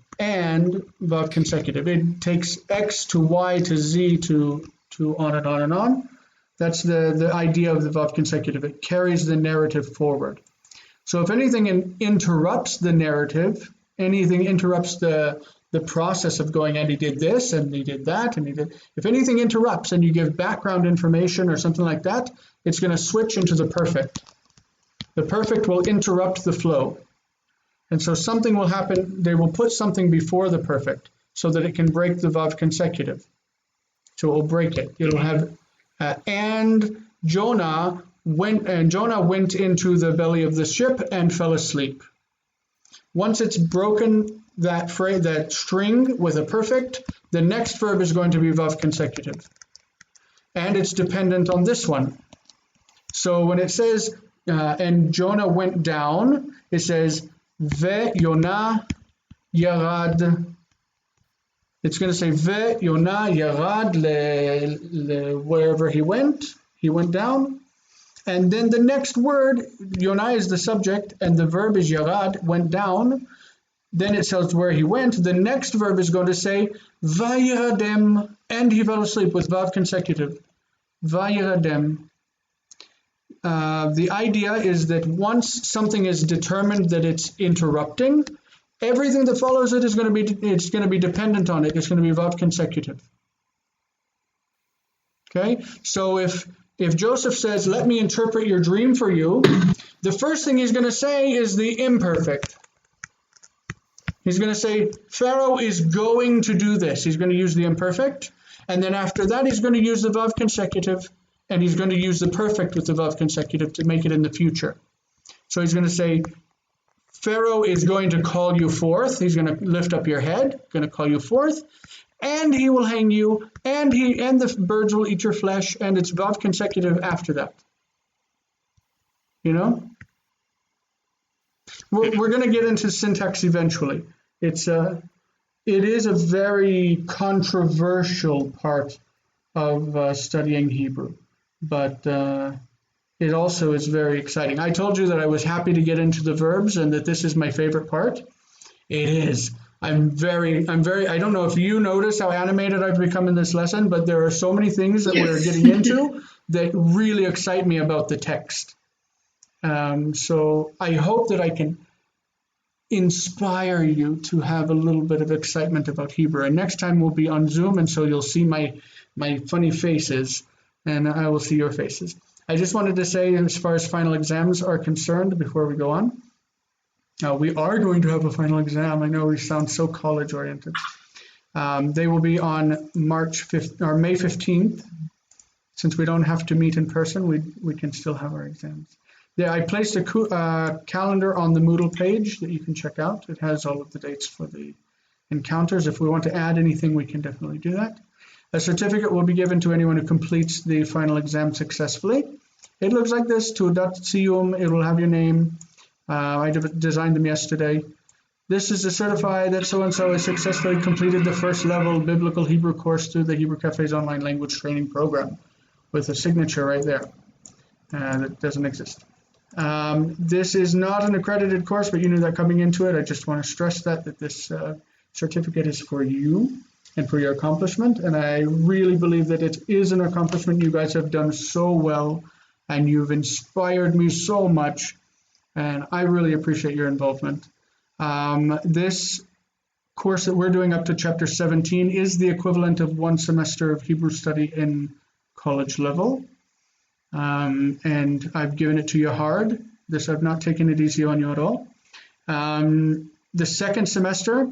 Speaker 1: it takes X to Y to Z to on and on and on. That's the idea of the verb consecutive. It carries the narrative forward. So if anything interrupts the narrative, anything interrupts the process of going, and he did this, and he did that, and he did. If anything interrupts and you give background information or something like that, it's going to switch into the perfect. The perfect will interrupt the flow. And so something will happen. They will put something before the perfect so that it can break the verb consecutive. So it will break it. It'll have, and Jonah went into the belly of the ship and fell asleep. Once it's broken that phrase, that string with a perfect, the next verb is going to be verb consecutive. And it's dependent on this one. So when it says, and Jonah went down, it says, Ve-Yonah yarad. It's going to say, Ve-Yonah yarad wherever he went down. And then the next word, Yonah is the subject, and the verb is yarad, went down. Then it tells where he went. The next verb is going to say, Vayiradem, and he fell asleep with verb consecutive. Vayiradem. The idea is that once something is determined that it's interrupting, everything that follows it is going to be dependent on it. It's going to be verb consecutive. Okay, so if Joseph says, let me interpret your dream for you, the first thing he's going to say is the imperfect. He's going to say, Pharaoh is going to do this. He's going to use the imperfect. And then after that, he's going to use the verb consecutive. And he's going to use the perfect with the verb consecutive to make it in the future. So he's going to say, Pharaoh is going to call you forth. He's going to lift up your head, going to call you forth. And he will hang you, and the birds will eat your flesh, and it's verb consecutive after that. You know? We're going to get into syntax eventually. It is a very controversial part of studying Hebrew, but it also is very exciting. I told you that I was happy to get into the verbs and that this is my favorite part. It is. I don't know if you notice how animated I've become in this lesson, but there are so many things that we're getting into that really excite me about the text. So I hope that I can inspire you to have a little bit of excitement about Hebrew. And next time we'll be on Zoom, and so you'll see my funny faces, and I will see your faces. I just wanted to say, as far as final exams are concerned, before we go on, we are going to have a final exam. I know we sound so college-oriented. They will be on May 15th. Since we don't have to meet in person, we can still have our exams. Yeah, I placed a calendar on the Moodle page that you can check out. It has all of the dates for the encounters. If we want to add anything, we can definitely do that. A certificate will be given to anyone who completes the final exam successfully. It looks like this, Tudat Siyum. It will have your name. I designed them yesterday. This is to certify that so-and-so has successfully completed the first level biblical Hebrew course through the Hebrew Cafe's online language training program, with a signature right there. That doesn't exist. This is not an accredited course, but you knew that coming into it. I just want to stress that this certificate is for you and for your accomplishment. And I really believe that it is an accomplishment. You guys have done so well, and you've inspired me so much. And I really appreciate your involvement. This course that we're doing up to chapter 17 is the equivalent of one semester of Hebrew study in college level. And I've given it to you hard. I've not taken it easy on you at all. The second semester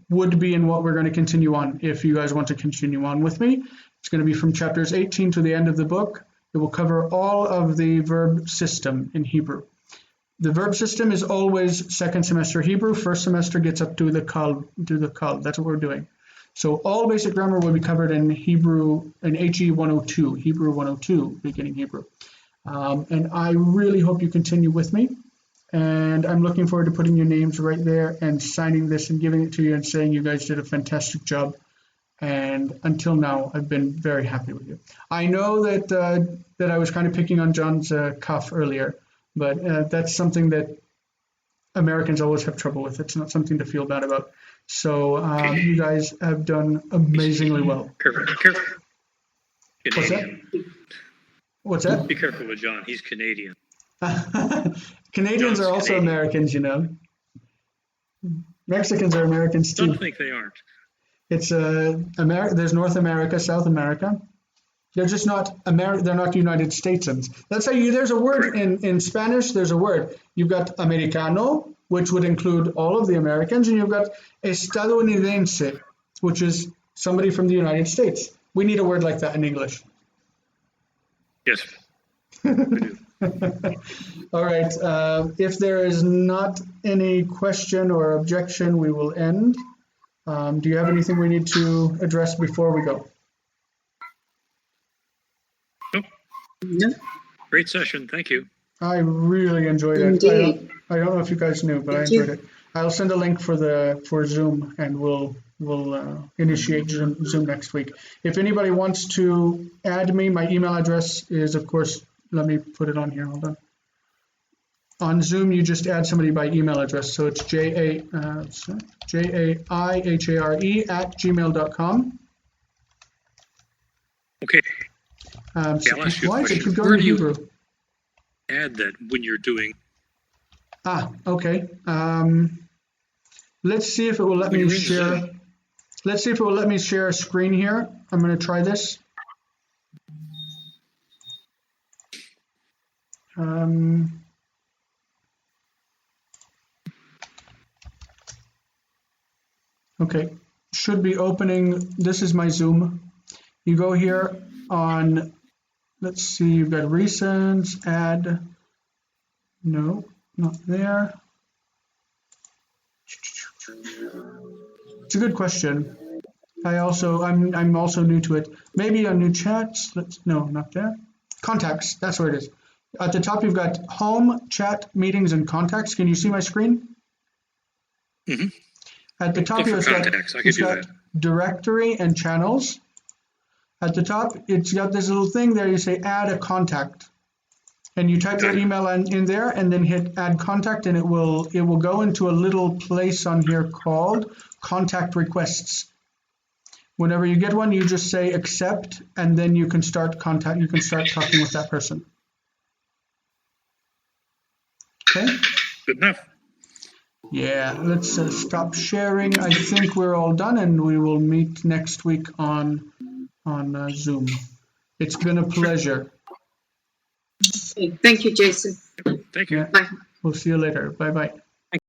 Speaker 1: would be in what we're going to continue on. If you guys want to continue on with me, it's going to be from chapters 18 to the end of the book. It will cover all of the verb system in Hebrew. The verb system is always second semester Hebrew. First semester gets up to the Qal. That's what we're doing. So all basic grammar will be covered in Hebrew, in HE 102, Hebrew 102, beginning Hebrew. And I really hope you continue with me. And I'm looking forward to putting your names right there and signing this and giving it to you and saying you guys did a fantastic job. And until now, I've been very happy with you. I know that that I was kind of picking on John's cuff earlier, but that's something that Americans always have trouble with. It's not something to feel bad about. So you guys have done amazingly well.
Speaker 4: Careful.
Speaker 1: What's that? What's that?
Speaker 4: Be careful with John. He's Canadian.
Speaker 1: Canadians are also
Speaker 4: Canadian.
Speaker 1: Americans, you know. Mexicans are Americans too.
Speaker 4: Some think they aren't.
Speaker 1: It's there's North America, South America. They're just not they're not United Statesans. That's how there's a word in Spanish, there's a word. You've got Americano, which would include all of the Americans, and you've got estadounidense, which is somebody from the United States. We need a word like that in English.
Speaker 4: Yes. We do.
Speaker 1: All right. If there is not any question or objection, we will end. Do you have anything we need to address before we go?
Speaker 4: Nope.
Speaker 3: No.
Speaker 4: Great session. Thank you.
Speaker 1: I really enjoyed it.
Speaker 3: Indeed.
Speaker 1: I don't know if you guys knew, but I enjoyed it. I'll send a link for Zoom, and we'll initiate Zoom next week. If anybody wants to add me, my email address is, of course, let me put it on here. Hold on. On Zoom, you just add somebody by email address. So it's jaihare@gmail.com.
Speaker 4: Okay.
Speaker 1: So
Speaker 4: I'll ask you a
Speaker 1: why does it
Speaker 4: question.
Speaker 1: keep going
Speaker 4: Where
Speaker 1: in
Speaker 4: do you
Speaker 1: Hebrew?
Speaker 4: add that when you're doing?
Speaker 1: Okay. Let's see if it will let
Speaker 4: When
Speaker 1: me
Speaker 4: you're in
Speaker 1: share.
Speaker 4: Zoom.
Speaker 1: Let's see if it will let me share a screen here. I'm going to try this. Okay, should be opening. This is my Zoom. You go here on, let's see, you've got recents, add. No, not there. It's a good question. I'm also new to it. Maybe on new chats. No, not there. Contacts. That's where it is. At the top, you've got home, chat, meetings, and contacts. Can you see my screen?
Speaker 4: Mm-hmm.
Speaker 1: At the top,
Speaker 4: Look for
Speaker 1: it's
Speaker 4: contacts. I can do
Speaker 1: got
Speaker 4: that.
Speaker 1: directory and channels. At the top, it's got this little thing there. You say add a contact, and you type your email in there, and then hit add contact, and it will go into a little place on here called contact requests. Whenever you get one, you just say accept, and then you can start talking with that person. Okay.
Speaker 4: Good enough.
Speaker 1: Yeah, let's stop sharing. I think we're all done, and we will meet next week on Zoom. It's been a pleasure.
Speaker 3: Okay. Thank you, Jason.
Speaker 4: Thank you.
Speaker 3: Bye.
Speaker 1: We'll see you later. Bye-bye.